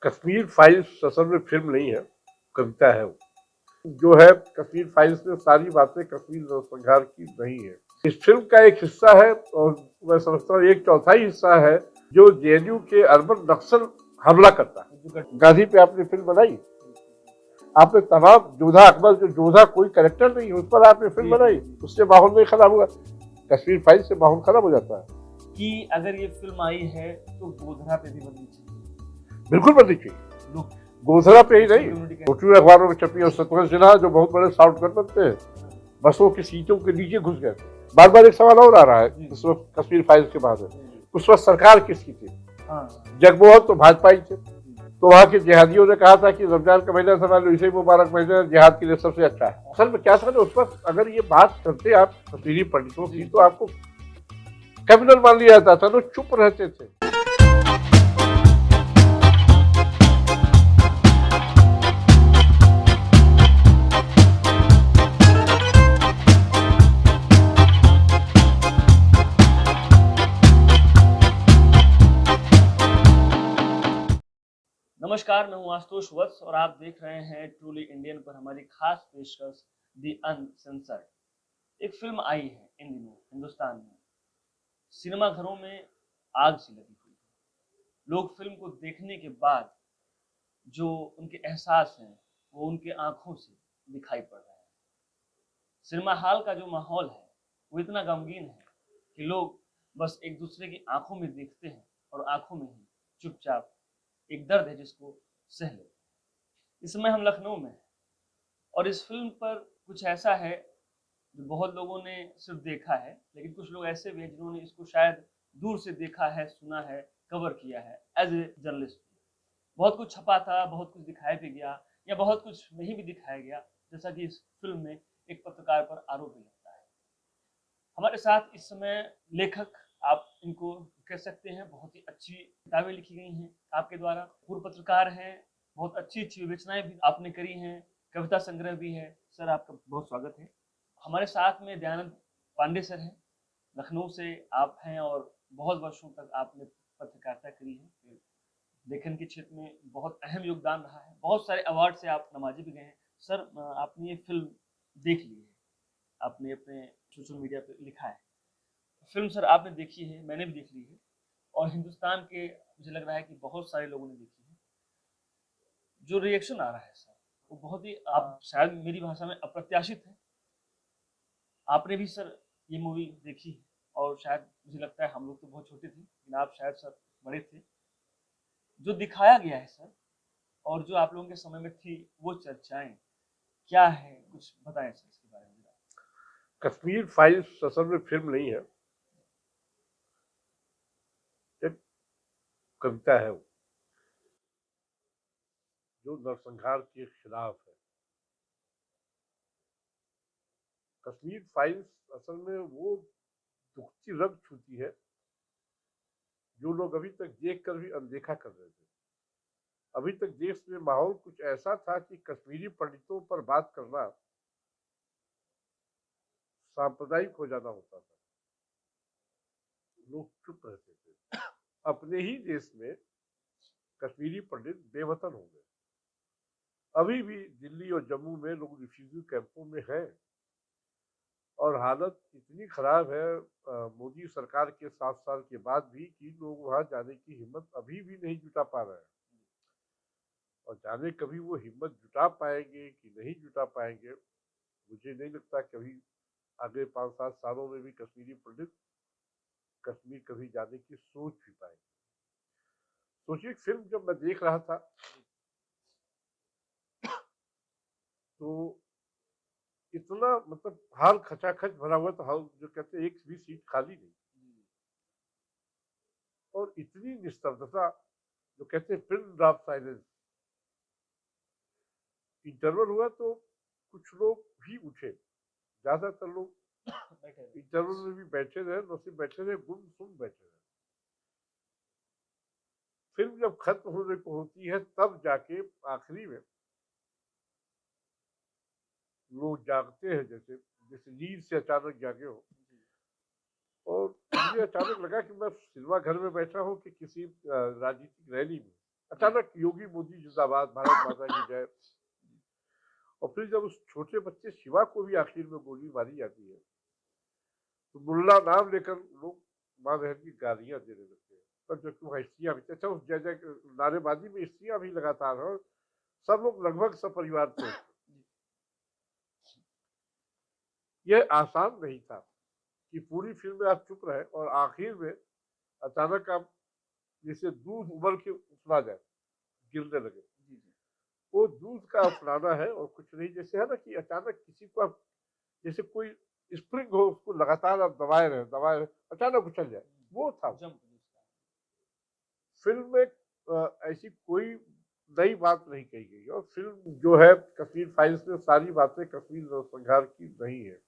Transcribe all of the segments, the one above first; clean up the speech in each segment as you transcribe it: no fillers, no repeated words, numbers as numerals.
Kashmir files असल में film नहीं है, कविता है वो। जो है कश्मीर फाइल्स में सारी बातें कश्मीर नरसंहार की नहीं है। इस फिल्म का एक हिस्सा है और मैं समझता हूँ एक चौथाई हिस्सा है जो जेएनयू के अर्बन नक्सल हमला करता है। गांधी पे आपने फिल्म बनाई, आपने तमाम जोधा अकबर जो जोधा कोई करेक्टर नहीं है उस पर आपने फिल्म बनाई, उससे माहौल नहीं खराब हुआ। कश्मीर फाइल से माहौल खराब हो जाता है कि अगर ये फिल्म आई है तो गोधरा पे भी बननी चाहिए। बिल्कुल बननी चाहिए। लोग गोधरा पे ही नहीं, छोटी अखबारों में छपी और सतवंत सिन्हा जो बहुत बड़े सॉफ्टवेयर बनते हैं बसों की सीटों के नीचे घुस गए। बार बार एक सवाल और आ रहा है इस वक्त कश्मीर फाइल्स के बाद है, उस वक्त सरकार किसकी थी? जगमोहन तो भाजपा ही थे, तो वहां के जिहादियों ने कहा था कि रमजान का महीना समझ लो इसे मुबारक महीना जिहाद के लिए सबसे अच्छा है। असल में क्या था ना उस वक्त अगर ये बात करते आप कश्मीरी पंडितों की तो आपको क्रिमिनल मान लिया जाता था, तो चुप रहते थे। नमस्कार, मैं हूं आशुतोष वत्स और आप देख रहे हैं ट्रूली इंडियन पर हमारी खास पेशकश दी अनसेंसर्ड। एक फिल्म आई है इन दिनों हिंदुस्तान में, सिनेमा घरों में आग सी लगी हुई है। लोग फिल्म को देखने के बाद जो उनके एहसास हैं वो उनके आंखों से दिखाई पड़ रहे हैं। सिनेमा हॉल का जो माहौल है वो इतना गमगीन है कि लोग बस एक दूसरे की आंखों में देखते हैं और आंखों में ही चुपचाप एक दर्द है जिसको सह लेते हैं। इस समय हम लखनऊ में हैं और इस फिल्म पर कुछ ऐसा है जो बहुत लोगों ने सिर्फ देखा है, लेकिन कुछ लोग ऐसे भी हैं जिन्होंने इसको शायद दूर से देखा है, सुना है, कवर किया है एज ए जर्नलिस्ट। बहुत कुछ छपा था, बहुत कुछ दिखाया भी गया या बहुत कुछ नहीं भी दिखाया गया, जैसा कि इस फिल्म में एक पत्रकार पर आरोप भी लगता है। हमारे साथ इस समय लेखक, आप इनको कह सकते हैं, बहुत ही अच्छी किताबें लिखी गई हैं आपके द्वारा। पूर्व पत्रकार हैं, बहुत अच्छी अच्छी विवेचनाएं भी आपने करी हैं, कविता संग्रह भी है। सर आपका बहुत स्वागत है। हमारे साथ में दयानंद पांडे सर हैं, लखनऊ से आप हैं और बहुत वर्षों तक आपने पत्रकारिता करी है। लेखन के क्षेत्र में बहुत अहम योगदान रहा है, बहुत सारे अवार्ड से आप नवाजे भी गए हैं। सर आपने ये फिल्म देख ली है, आपने अपने सोशल मीडिया पे लिखा है। फिल्म सर आपने देखी है, मैंने भी देख ली है और हिंदुस्तान के मुझे लग रहा है कि बहुत सारे लोगों ने देखी है। जो रिएक्शन आ रहा है सर वो बहुत ही, आप शायद मेरी भाषा में अप्रत्याशित है। आपने भी सर ये मूवी देखी है और शायद मुझे लगता है हम लोग तो बहुत छोटे थे लेकिन आप शायद सर बड़े थे। जो दिखाया गया है सर और जो आप लोगों के समय में थी वो चर्चाएं क्या है, कुछ बताएं सर इसके बारे में। कश्मीर फाइल्स असल में फिल्म नहीं है, एक कविता है वो जो नरसंहार के खिलाफ है। कश्मीर फाइल्स असल में वो दुखती रग छूती है जो लोग अभी तक देख कर भी अनदेखा कर रहे थे। अभी तक देश में माहौल कुछ ऐसा था कि कश्मीरी पंडितों पर बात करना सांप्रदायिक हो जाना होता था, लोग चुप रहते थे। अपने ही देश में कश्मीरी पंडित बेवतन हो गए। अभी भी दिल्ली और जम्मू में लोग रिफ्यूजी कैंपों में हैं और हालत इतनी खराब है मोदी सरकार के 7 साल के बाद भी कि लोग वहां जाने की हिम्मत अभी भी नहीं जुटा पा रहे हैं। और जाने कभी वो हिम्मत जुटा पाएंगे कि नहीं जुटा पाएंगे, मुझे नहीं लगता कभी आगे 5-7 सालों में भी कश्मीरी पंडित कश्मीर कभी जाने की सोच भी पाएंगे। सोचिए फिल्म जब मैं देख रहा था तो इतना मतलब हाल खचाखच भरा हुआ था, हाल जो कहते एक भी सीट खाली नहीं और इतनी निस्तब्धता जो कहते फिल्म ड्रॉप साइलेंस। इंटरवल हुआ तो कुछ लोग भी उठे, ज्यादातर लोग इंटरवल में भी बैठे रहे, न सिर्फ बैठे रहे गुमसुम बैठे रहे। फिल्म जब खत्म होने को होती है तब जाके आखिरी में लोग जागते हैं, जैसे जैसे नींद से अचानक जागे हो। और मुझे अचानक लगा कि मैं सिनेमा घर में बैठा हूँ कि किसी राजनीतिक रैली में। अचानक योगी मोदी जिंदाबाद, भारत माता की जय। और फिर जब उस छोटे बच्चे शिवा को भी आखिर में गोली मारी जाती है, तो मुल्ला नाम लेकर लोग माँ बहन की गालियां देने लगते हैं। और जबकि वहाँ स्त्रियां भी, अच्छा उस जय जय नारेबाजी में स्त्रियां भी लगातार हैं, और सब लोग लगभग सब परिवार थे। यह आसान नहीं था कि पूरी फिल्म में आप चुप रहे और आखिर में अचानक आप जैसे दूध उबल के उफला जाए, गिरने लगे। वो दूध का उफलाना है और कुछ नहीं, जैसे है ना कि अचानक किसी को आप जैसे कोई स्प्रिंग हो, उसको लगातार आप दबाए रहे, अचानक उछल जाए, वो था। फिल्म में ऐसी कोई नई बात नहीं कही गई, और फिल्म जो है कश्मीर फाइल्स में सारी बातें कश्मीर नरसंहार की नहीं है,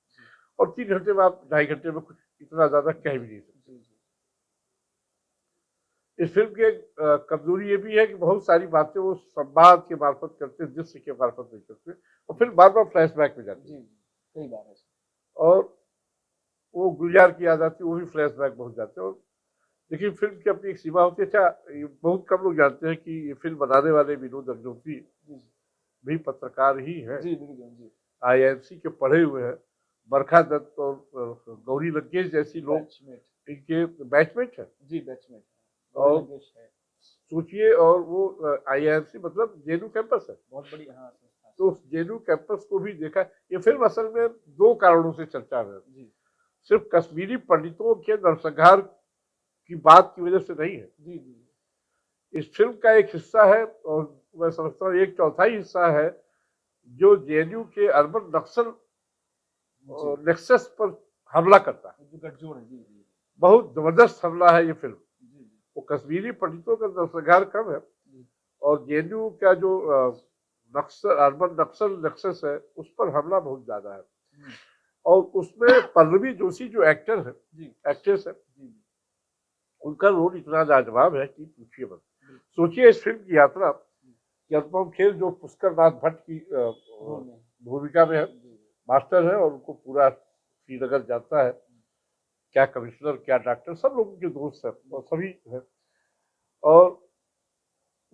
और 3 घंटे में आप 2.5 घंटे में कुछ इतना ज्यादा कह भी नहीं सकते। इस फिल्म की कमजोरी ये भी है कि बहुत सारी बातें वो संवाद के मार्फत करते, दृश्य के मार्फत नहीं करते, और फिर बार बार फ्लैशबैक में जाते हैं। कई बार है। और वो गुलजार की याद आती है, वो भी फ्लैशबैक बहुत जाते हैं। और लेकिन फिल्म की अपनी एक सीमा होती है। अच्छा, बहुत कम लोग जानते हैं कि ये फिल्म बनाने वाले विनोद अग्निहोत्री भी पत्रकार ही है, IIMC के पढ़े हुए हैं। बरखा दत्त और गौरी लंकेश जैसी लोग इनके बैचमेट है जी, बैचमेट। और सोचिए, और वो IIMC मतलब जेएनयू कैंपस है, बहुत बड़ी। हाँ, तो उस जेएनयू कैंपस को भी देखा। ये फिल्म असल में 2 कारणों से चर्चा में है। सिर्फ कश्मीरी पंडितों के नरसंहार की बात की वजह से नहीं है। इस फिल्म का एक हिस्सा है, और मैं समझता हूँ 1/4 हिस्सा है, जो जेएनयू के अर्बन नक्सल नेक्सस पर हमला करता है। जो गठजोड़ है। बहुत जबरदस्त हमला है ये फिल्म। वो कश्मीरी पंडितों का नरसंहार कम है, और जेएनयू का जो नक्सल अर्बन नक्सल नेक्सस है, उस पर हमला बहुत ज्यादा है। और उसमें पल्लवी जोशी जो एक्टर है, एक्ट्रेस है, उनका रोल इतना लाजवाब है कि पूछिए मत। सोचिए इस फिल्म की यात्रा कि अनुपम खेर जो पुष्कर नाथ भट्ट की भूमिका में है, मास्टर है, और उनको पूरा श्रीनगर जानता है, क्या कमिश्नर क्या डॉक्टर, सब लोगों के दोस्त है और सभी है। और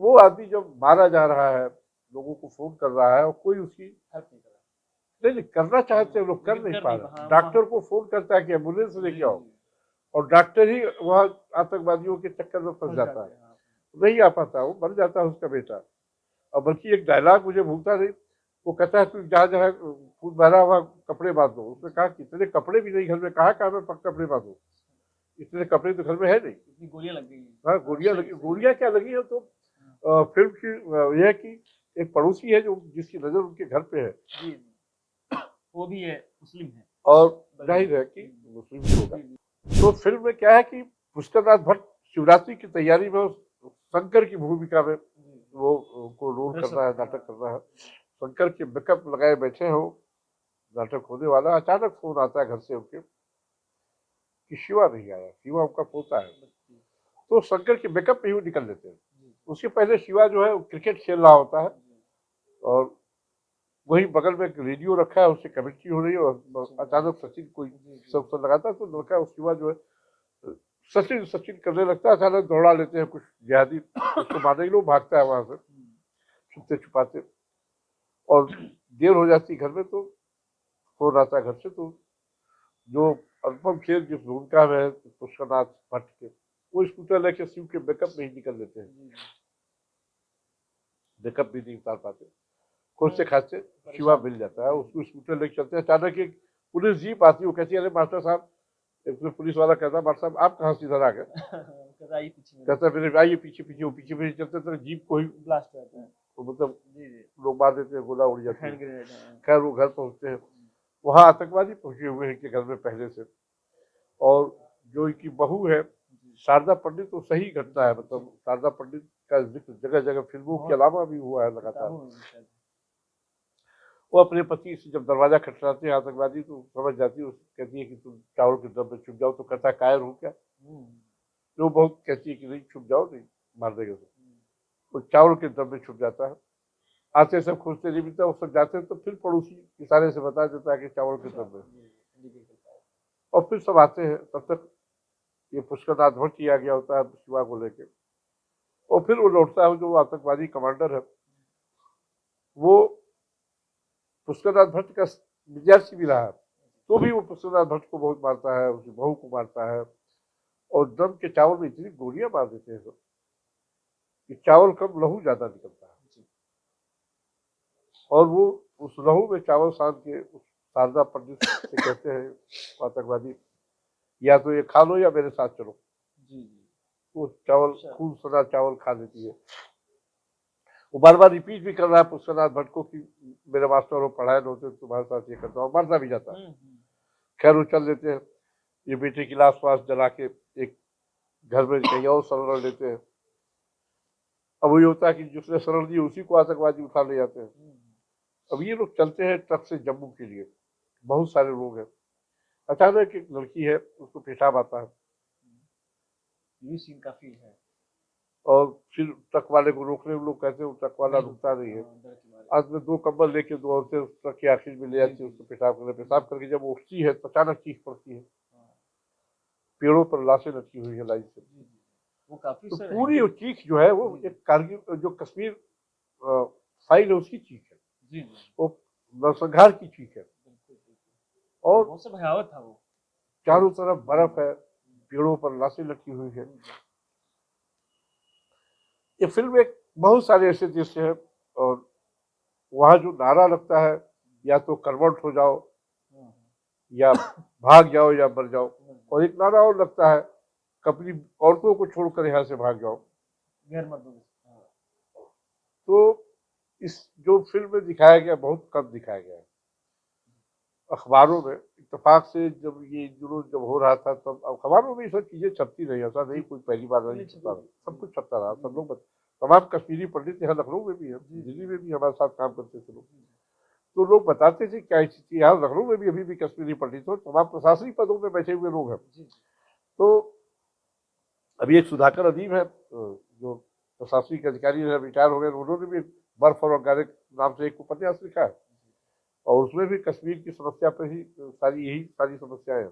वो आदमी जब मारा जा रहा है, लोगों को फोन कर रहा है, और कोई उसकी हेल्प नहीं कर रहा। नहीं, करना चाहते हैं लोग, कर नहीं पा रहे। डॉक्टर को फोन करता है कि एम्बुलेंस लेके आओ, और डॉक्टर ही वहाँ आतंकवादियों के चक्कर में फंस जाता है, नहीं आ पाता, वो मर जाता है उसका बेटा। और बल्कि एक डायलॉग मुझे भूलता नहीं, वो कहता है तू जहाँ जहाँ खून बहरा हुआ कपड़े बांध दो। उसने कहा कितने कपड़े भी नहीं घर में, कहाँ मैं कपड़े बांधू, इतने कपड़े तो घर में है नहीं। इतनी गोलियां लग गई। हाँ, गोलियां लगी। गोलियां क्या लगी है, तो फिल्म की यह है कि एक पड़ोसी है जो जिसकी नजर उनके घर पे है, वो भी है, मुस्लिम है, और जाहिर है कि मुस्लिम होगा। तो फिल्म में क्या है कि पुष्कर नाथ भट्ट शिवरात्रि की तैयारी में शंकर की भूमिका में वो को रोल करना है, नाटक करना है। शंकर के मेकअप लगाए बैठे हो, नाटक होने वाला। अचानक फोन आता है घर से उनके कि शिवा नहीं आया, शिवा उनका पोता है। तो शंकर के मेकअप में ही निकल लेते हैं। उसके पहले शिवा जो है क्रिकेट खेल रहा होता है, और वही बगल में एक रेडियो रखा है, उससे कमेंट्री हो रही है, और अचानक सचिन कोई सब लगाता है, तो लड़का शिवा जो है सचिन सचिन करने लगता है। अचानक दौड़ा लेते हैं कुछ जिहादी, उसको मारने के लिए भागता है वहां से छुपते छुपाते, और देर हो जाती घर में, तो फोन आता है घर से। तो जो अनुपम खेर जिस भूमिका में है पुष्कर नाथ भट्ट के, वो स्कूटर लेके शिव के मेकअप में ही निकल लेते हैं, मेकअप भी नहीं उतार पाते। कौन से खासे शिवा मिल जाता है, उसको स्कूटर लेके चलते हैं। अचानक एक पुलिस जीप आती है, वो कहती है अरे मास्टर साहब, एक पुलिस वाला कहता है मास्टर साहब आप कहाँ से इधर आ गए, कहता फिर आइए पीछे पीछे। वो पीछे पीछे चलते तो जीप को ही ब्लास्ट करता है, तो मतलब लोग मार देते हैं, गोला उड़ जाता है। खैर वो घर पहुंचते हैं, वहां आतंकवादी पहुंचे हुए हैं के घर में पहले से, और जो इनकी बहू है शारदा पंडित, तो सही घटना है, मतलब शारदा पंडित का जिक्र जगह जगह फिल्मों के अलावा भी हुआ है लगातार। वो अपने पति से जब दरवाजा खटखटाते हैं आतंकवादी, तो समझ जाती है, कहती है कि तुम चावल के डब्बे छुप जाओ, तो कहता कायर हो क्या, तो बहुत कहती है कि नहीं छुप जाओ, नहीं मार देगा। तो चावल के डब्बे छुप जाता है, आते सब खोजते नहीं मिलता, वो सब जाते हैं, तो फिर पड़ोसी इशारे से बता देता है कि चावल के डब्बे, और फिर सब आते हैं। तब तक ये पुष्कर नाथ भट्ट आ गया होता है शिवा को लेके, और फिर वो लौटता है, जो आतंकवादी कमांडर है वो पुष्करनाथ भट्ट का विद्यार्थी भी रहा है, तो भी वो पुष्करनाथ भट्ट को बहुत मारता है, उसकी बहू को मारता है, और दम के चावल में इतनी गोलियां मार देते हैं सब कि चावल कम लहू ज्यादा निकलता है। और वो उस लहू में चावल सान के उस शारदा पंडित से कहते हैं आतंकवादी, या तो ये खा लो या मेरे साथ चलो। वो चावल खूब सना चावल खा लेती है। वो बार बार रिपीट भी कर रहा है पुष्करनाथ भट्ट को कि मेरे मास्टर हो, पढ़ाए होते तुम्हारे साथ ये करता हूँ, मरना भी जाता है। खैर वो चल देते हैं, ये बेटे की लाश वाश जला के एक घर में कहीं और शरण लेते हैं। अब वही होता है कि जिसने शरण दी उसी को आतंकवादी उठा ले जाते हैं। अब ये लोग चलते हैं ट्रक से जम्मू के लिए, बहुत सारे लोग हैं। अचानक एक लड़की है, उसको पेशाब आता है, ये सीन काफी है। और फिर ट्रक वाले को रोकने में लोग कहते हैं, ट्रक वाला रुकता नहीं है। आज में 2 कंबल लेके 2 औरतें उस ट्रक के आखिर में ले जाती है उसको पेशाब करके जब उठती है तो अचानक चीख पड़ती है। पेड़ों पर लाशें लटकी हुई है लाइन से। वो काफी तो पूरी वो चीख जो है वो एक कारगिल जो कश्मीर फाइल है उसकी चीख है, वो नरसंहार की चीख है। और बहुत भयावह था वो। चारों तरफ बर्फ है, पेड़ों पर लाशें लटकी हुई है। ये फिल्म एक बहुत सारे ऐसे दृश्य है, और वहां जो नारा लगता है, या तो कन्वर्ट हो जाओ या भाग जाओ या मर जाओ, और एक नारा और लगता है अपनी औरतों को छोड़कर यहाँ से भाग जाओ। गैर मर्दों। तो इस जो फिल्म में दिखाया गया बहुत कम दिखाया गया है। अखबारों में इत्तेफाक से जब ये जुलूस जब हो रहा था तब अखबारों में ये सब चीजें छपती रही, ऐसा नहीं कोई पहली बार नहीं छपता रहा, सब कुछ छपता रहा। सब लोग तमाम कश्मीरी पंडित यहाँ लखनऊ में भी है, दिल्ली में भी हमारे साथ काम करते थे लोग, तो लोग बताते थे क्या स्थिति। यहाँ लखनऊ में भी अभी भी कश्मीरी पंडित हो, तमाम प्रशासनिक पदों में बैठे हुए लोग हैं। तो अभी एक सुधाकर अदीब है जो प्रशासनिक अधिकारी है, रिटायर हो गए, उन्होंने भी बर्फ और अंगारे नाम से एक उपन्यास लिखा है, और उसमें भी कश्मीर की समस्या पर ही यही सारी समस्याएं हैं।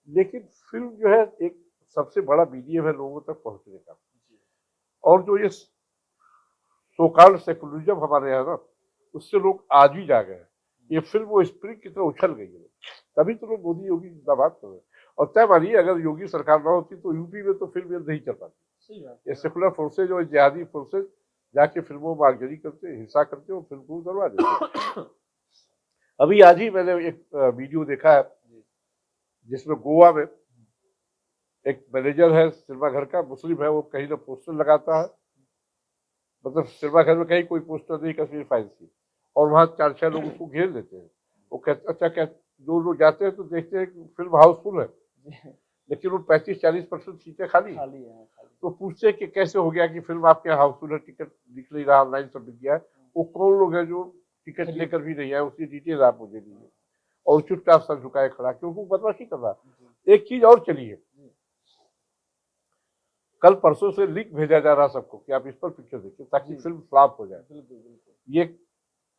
लेकिन फिल्म जो है एक सबसे बड़ा मीडियम है लोगों तक पहुंचने का, और जो ये सोकाल्ड सेकुलरिज्म हमारे यहाँ ना, उससे लोग आज ही जा गए हैं। ये फिल्म वो स्प्रिंग की तरह उछल गई है, तभी तो लोग मोदी योगी जिंदाबाद कर रहे हैं। और तय मानिए अगर योगी सरकार ना होती तो यूपी में तो फिल्म नहीं चल पाती। ये सेकुलर फोर्सेज और जिहादी फोर्सेज जाके फिल्मों में आगजनी करते, हिंसा करते और फिल्म को उधरवा देते। अभी आज ही मैंने एक वीडियो देखा है जिसमें गोवा में एक मैनेजर है सिनेमा घर का, मुस्लिम है, वो कहीं ना पोस्टर लगाता है, मतलब सिनेमा घर में कहीं कोई पोस्टर नहीं कश्मीर फाइल्स की, और वहाँ 4-6 लोग उसको घेर लेते हैं। वो कहते अच्छा क्या, जो लोग जाते हैं तो देखते हैं कि फिल्म हाउसफुल है, लेकिन वो 35-40% सीटें खाली है। तो पूछते हैं कि कैसे हो गया कि फिल्म आपके हाउसफुल है, टिकट दिख नहीं रहा, ऑनलाइन सब बिक गया है। वो कौन लोग हैं जो टिकट लेकर भी नहीं आए, उसकी डिटेल आप मुझे दीजिए। और चुपचाप सर झुकाए खड़ा, क्योंकि बदमाशी कर रहा। एक चीज और चली है, कल परसों से लिंक भेजा जा रहा सबको कि आप इस पर पिक्चर देखिए ताकि फिल्म फ्लॉप हो जाए। ये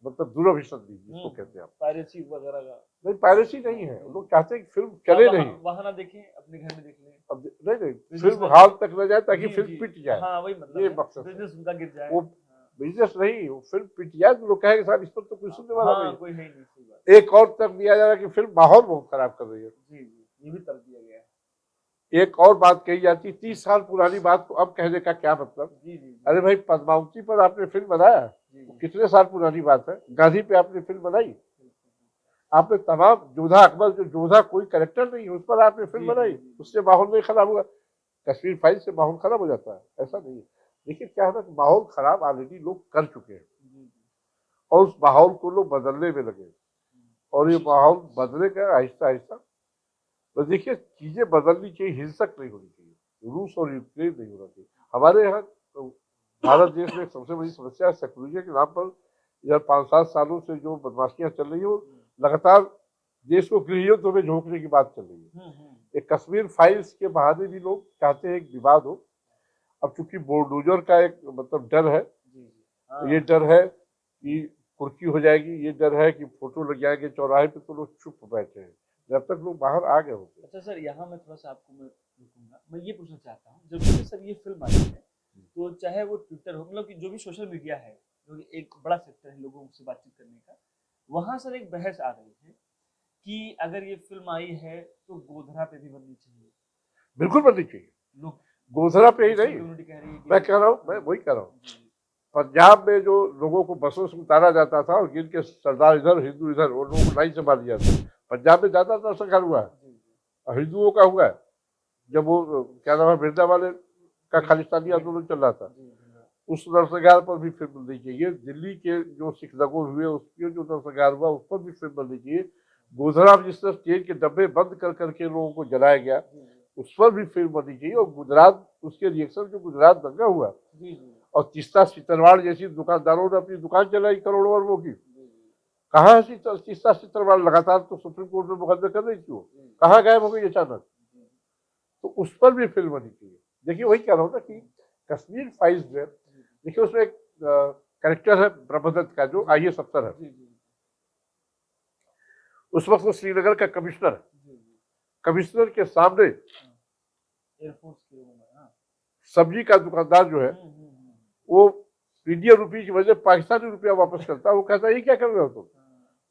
मतलब दूरभिसंधि जिसको कहते हैं, पायरेसी वगैरह का नहीं, पायरेसी नहीं है, लोग चाहते हैं कि फिल्म चले नहीं, वहां ना देखें, अपने घर में देख लें। अब नहीं फिल्म हॉल तक न जाए ताकि फिल्म पिट जाए। हाँ, वही मतलब ये मकसद बिजनेस उनका गिर जाए। वो बिजनेस नहीं, वो फिल्म पिट जाए तो लोग कहेंगे साहब इस पर तो कोई सुनने वाला नहीं। कोई है नहीं। एक और तर्क दिया जा रहा है कि फिल्म माहौल बहुत खराब कर रही है। ये भी तर्क दिया गया है। एक और बात कही जाती है 30 साल पुरानी बात को अब कहने का क्या मतलब। अरे भाई, पद्मावती पर आपने फिल्म बनाया, कितने साल पुरानी बात है। गांधी पे आपने फिल्म बनाई, आपने तमाम जोधा अकबर, जो जोधा कोई कैरेक्टर नहीं है, उस पर आपने फिल्म बनाई, उससे माहौल नहीं खराब हुआ। कश्मीर फाइल से माहौल खराब हो जाता है, ऐसा नहीं है। लेकिन क्या है ना, माहौल खराब ऑलरेडी लोग कर चुके हैं, और उस माहौल को लोग बदलने में लगे, और ये माहौल बदलेगा आहिस्ता आहिस्ता। तो देखिए, चीजें बदलनी चाहिए, हिंसक नहीं होनी चाहिए। रूस और यूक्रेन नहीं होना चाहिए। हमारे यहाँ तो भारत देश में सबसे बड़ी समस्या है सेकुलरिज्म के नाम पर इधर 5-7 सालों से जो बदमाशियां चल रही है, लगातार देश को गृहयुद्ध में झोंकने की बात चल रही है। एक कश्मीर फाइल्स के बहाने भी लोग चाहते हैं एक विवाद हो। अब चूंकि बुलडोजर का एक मतलब डर है, ये डर है कि कुर्की हो जाएगी, ये डर है कि फोटो लग जाएंगे चौराहे पे, तो लोग चुप बैठे हैं जब तक लोग बाहर आ गए होते। अच्छा सर, यहाँ मैं थोड़ा सा आपको मैं रुकूंगा। मैं ये पूछना चाहता हूँ, जब से सर ये फिल्म आई है तो चाहे वो ट्विटर हो, मतलब कि जो भी सोशल मीडिया है, जो कि एक बड़ा सेक्टर है लोगों से बातचीत करने का, वहां सर एक बहस आ रही है कि अगर ये फिल्म आई है तो गोधरा पे भी बननी चाहिए। बिल्कुल बननी चाहिए। लोग, गोधरा पे ही मुस्लिम नहीं, कम्युनिटी कह रही है मैं कि कह रहा हूँ, मैं वही कह रहा हूँ, जी, पंजाब में जो लोगों को बसों से उतारा जाता था और जिनके सरदार इधर हिंदू इधर, वो लोगों को लाइन से मार दिया था। पंजाब में ज्यादा नरसंहार हुआ है जी, और हिंदुओं का हुआ है। जब वो क्या नाम है, मिर्जा वाले का खालिस्तानी आंदोलन चल रहा था, जी, जी, उस नरसंहार पर भी फिल्म बननी चाहिए। दिल्ली के जो सिख दंगे हुए उसके जो नरसंहार हुआ उस पर भी फिल्म बननी चाहिए। गोधरा में जिस तरह ट्रेन के डब्बे बंद कर करके लोगों को जलाया गया, जी, उस पर भी फिल्म बननी चाहिए। और गुजरात, उसके रिएक्शन जो गुजरात दंगा हुआ, जी, जी, और तीस्ता सितरवाड़ जैसी दुकानदारों ने अपनी दुकान चलाई करोड़ों अरबों की, जी, कहाँ है तीस्ता सितरवाड़? लगातार तो सुप्रीम कोर्ट में मुकदमे कर रही थी, वो कहाँ गायब हो गई अचानक? तो उस पर भी फिल्म बनी चाहिए। देखिए वही कह रहा हूँ ना कि कश्मीर फाइल्स में, देखिए उसमें एक कैरेक्टर है ब्रह्मदत्त का जो IAS अफसर है। जी, जी, उस वक्त वो श्रीनगर का कमिश्नर है। जी, जी, कमिश्नर के सामने एयरफोर्स के रूम में, हाँ, सब्जी का दुकानदार जो है वो इंडियन रुपी की वजह पाकिस्तानी रुपया वापस करता है। वो कहता है ये क्या कर रहे हो तुम?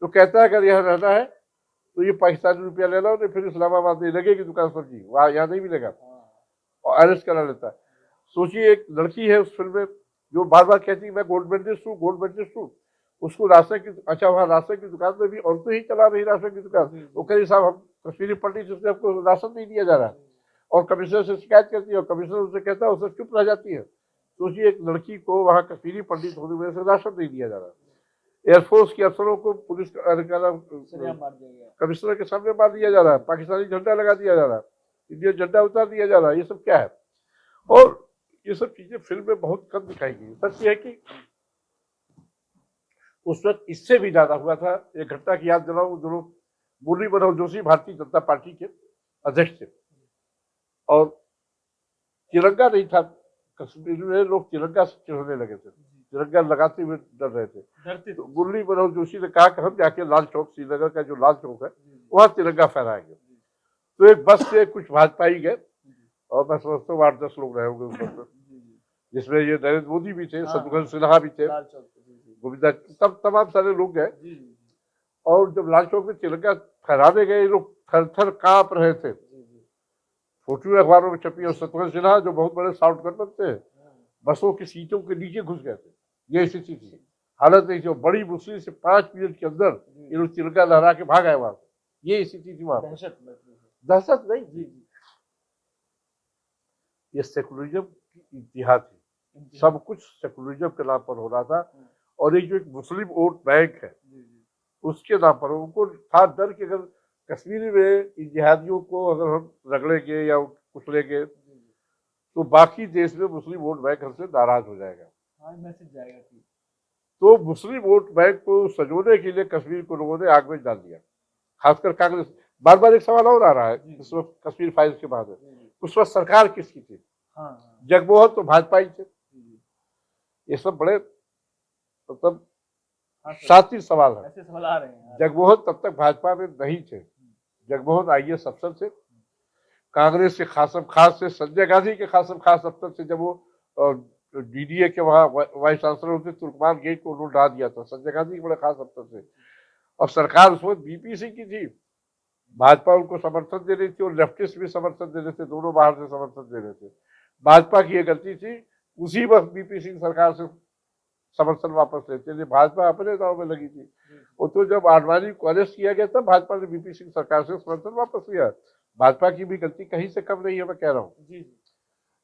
तो कहता है अगर यहाँ रहना है तो ये पाकिस्तानी रुपया ले लो, फिर इस्लामाबाद में लगेगी दुकान सब्जी, वहाँ यहाँ नहीं मिलेगा, और अरेस्ट करा लेता है। सोचिए एक लड़की है उस फिल्म में जो बार बार कहती है मैं गोल्ड मेडलिस्ट हूँ, गोल्ड मेडलिस्ट हूँ। उसको राशन की, अच्छा वहाँ राशन की दुकान में भी औरतें ही चला रही राशन की दुकान। वो कह रही साहब हम कश्मीरी पंडित जिससे हमको राशन नहीं दिया जा रहा है, और कमिश्नर से शिकायत करती है और कमिश्नर उसे कहता है, उसे चुप रह जाती है। सोचिए एक लड़की को वहाँ कश्मीरी पंडित होने की वजह से राशन नहीं दिया जा रहा। एयरफोर्स के अफसरों को पुलिस कमिश्नर के सामने मार दिया जा रहा है, पाकिस्तानी झंडा लगा दिया जा रहा है, इंडियन झंडा उतार दिया जा रहा है। ये सब क्या है? और ये सब चीजें फिल्म में बहुत कम दिखाई गई। सच ये है कि उस वक्त इससे भी ज्यादा हुआ था। एक घटना की याद दिलाऊं, दोनों मुरली मनोहर जोशी भारतीय जनता पार्टी के अध्यक्ष थे, और तिरंगा नहीं था कश्मीर में, लोग तिरंगा से चिढ़ने लगे थे, तिरंगा लगाते हुए डर रहे थे। तो मुरली मनोहर जोशी ने कहा कि हम जाके लाल चौक, श्रीनगर का जो लाल चौक है वहां तिरंगा फहराएंगे। तो एक बस से कुछ भाजपाई गए, और मैं समझता हूँ 8-10 लोग रहे होंगे उस बस में, जिसमें ये नरेंद्र मोदी भी थे, शत्रुघ्न सिन्हा भी थे, गोविंदा, तब तमाम सारे लोग गए। और जब लाल चौक में तिरंगा फहराने गए, लोग थर थर कांप रहे थे। फोटो अखबारों में छपी, और शत्रुघ्न सिन्हा जो बहुत बड़े साउथ गठबंधन थे, बसों की सीटों के नीचे घुस गए थे। ये स्थिति थी, हालत नहीं थी। बड़ी मुश्किल से 5 मिनट के अंदर ये लोग तिरंगा लहरा के भाग आए वहां से। ये स्थिति थी वहां। दहशत नहीं जी, ये सेकुलरिज्म की इंतहा थी। सब कुछ सेकुलरिज्म के नाम पर हो रहा था। और एक जो एक मुस्लिम वोट बैंक है उसके नाम पर उनको था डर कि अगर कश्मीर में इन जिहादियों को अगर हम रगड़ेंगे या कुचलेंगे तो बाकी देश में मुस्लिम वोट बैंक हमसे नाराज हो जाएगा। मैसेज जाएगा। तो मुस्लिम वोट बैंक को सजोने के लिए कश्मीर को लोगों ने आग में डाल दिया, खासकर कांग्रेस। बार बार एक सवाल और आ रहा है इस वक्त कश्मीर फाइल्स के बाद, उस वक्त सरकार किसकी थी? जगमोहन तो भाजपा ही थे। ये सब बड़े मतलब शातिर सवाल है। ऐसे सवाल आ रहे हैं। जगमोहन तब तक भाजपा में नहीं थे। जगमोहन IAS अफसर थे, कांग्रेस के खासम खास से, संजय गांधी के खासम खास अफसर थे। जब वो DDA के वहाँ वाइस चांसलर होते तुर्कमान गेट को उन्होंने डाल दिया था, संजय गांधी के बड़े खास अफसर थे। और सरकार उस वक्त BP सिंह की थी, भाजपा उनको समर्थन दे रही थी और लेफ्टिस्ट भी समर्थन दे रहे थे, दोनों बाहर से समर्थन दे रहे थे। भाजपा की ये गलती थी, उसी वक्त BP सिंह सरकार से समर्थन वापस लेते थे, भाजपा अपने दाव में लगी थी। और तो जब आडवाणी को अरेस्ट किया गया तब भाजपा ने BP सिंह सरकार से समर्थन वापस लिया। भाजपा की भी गलती कहीं से कम नहीं है, मैं कह रहा हूँ।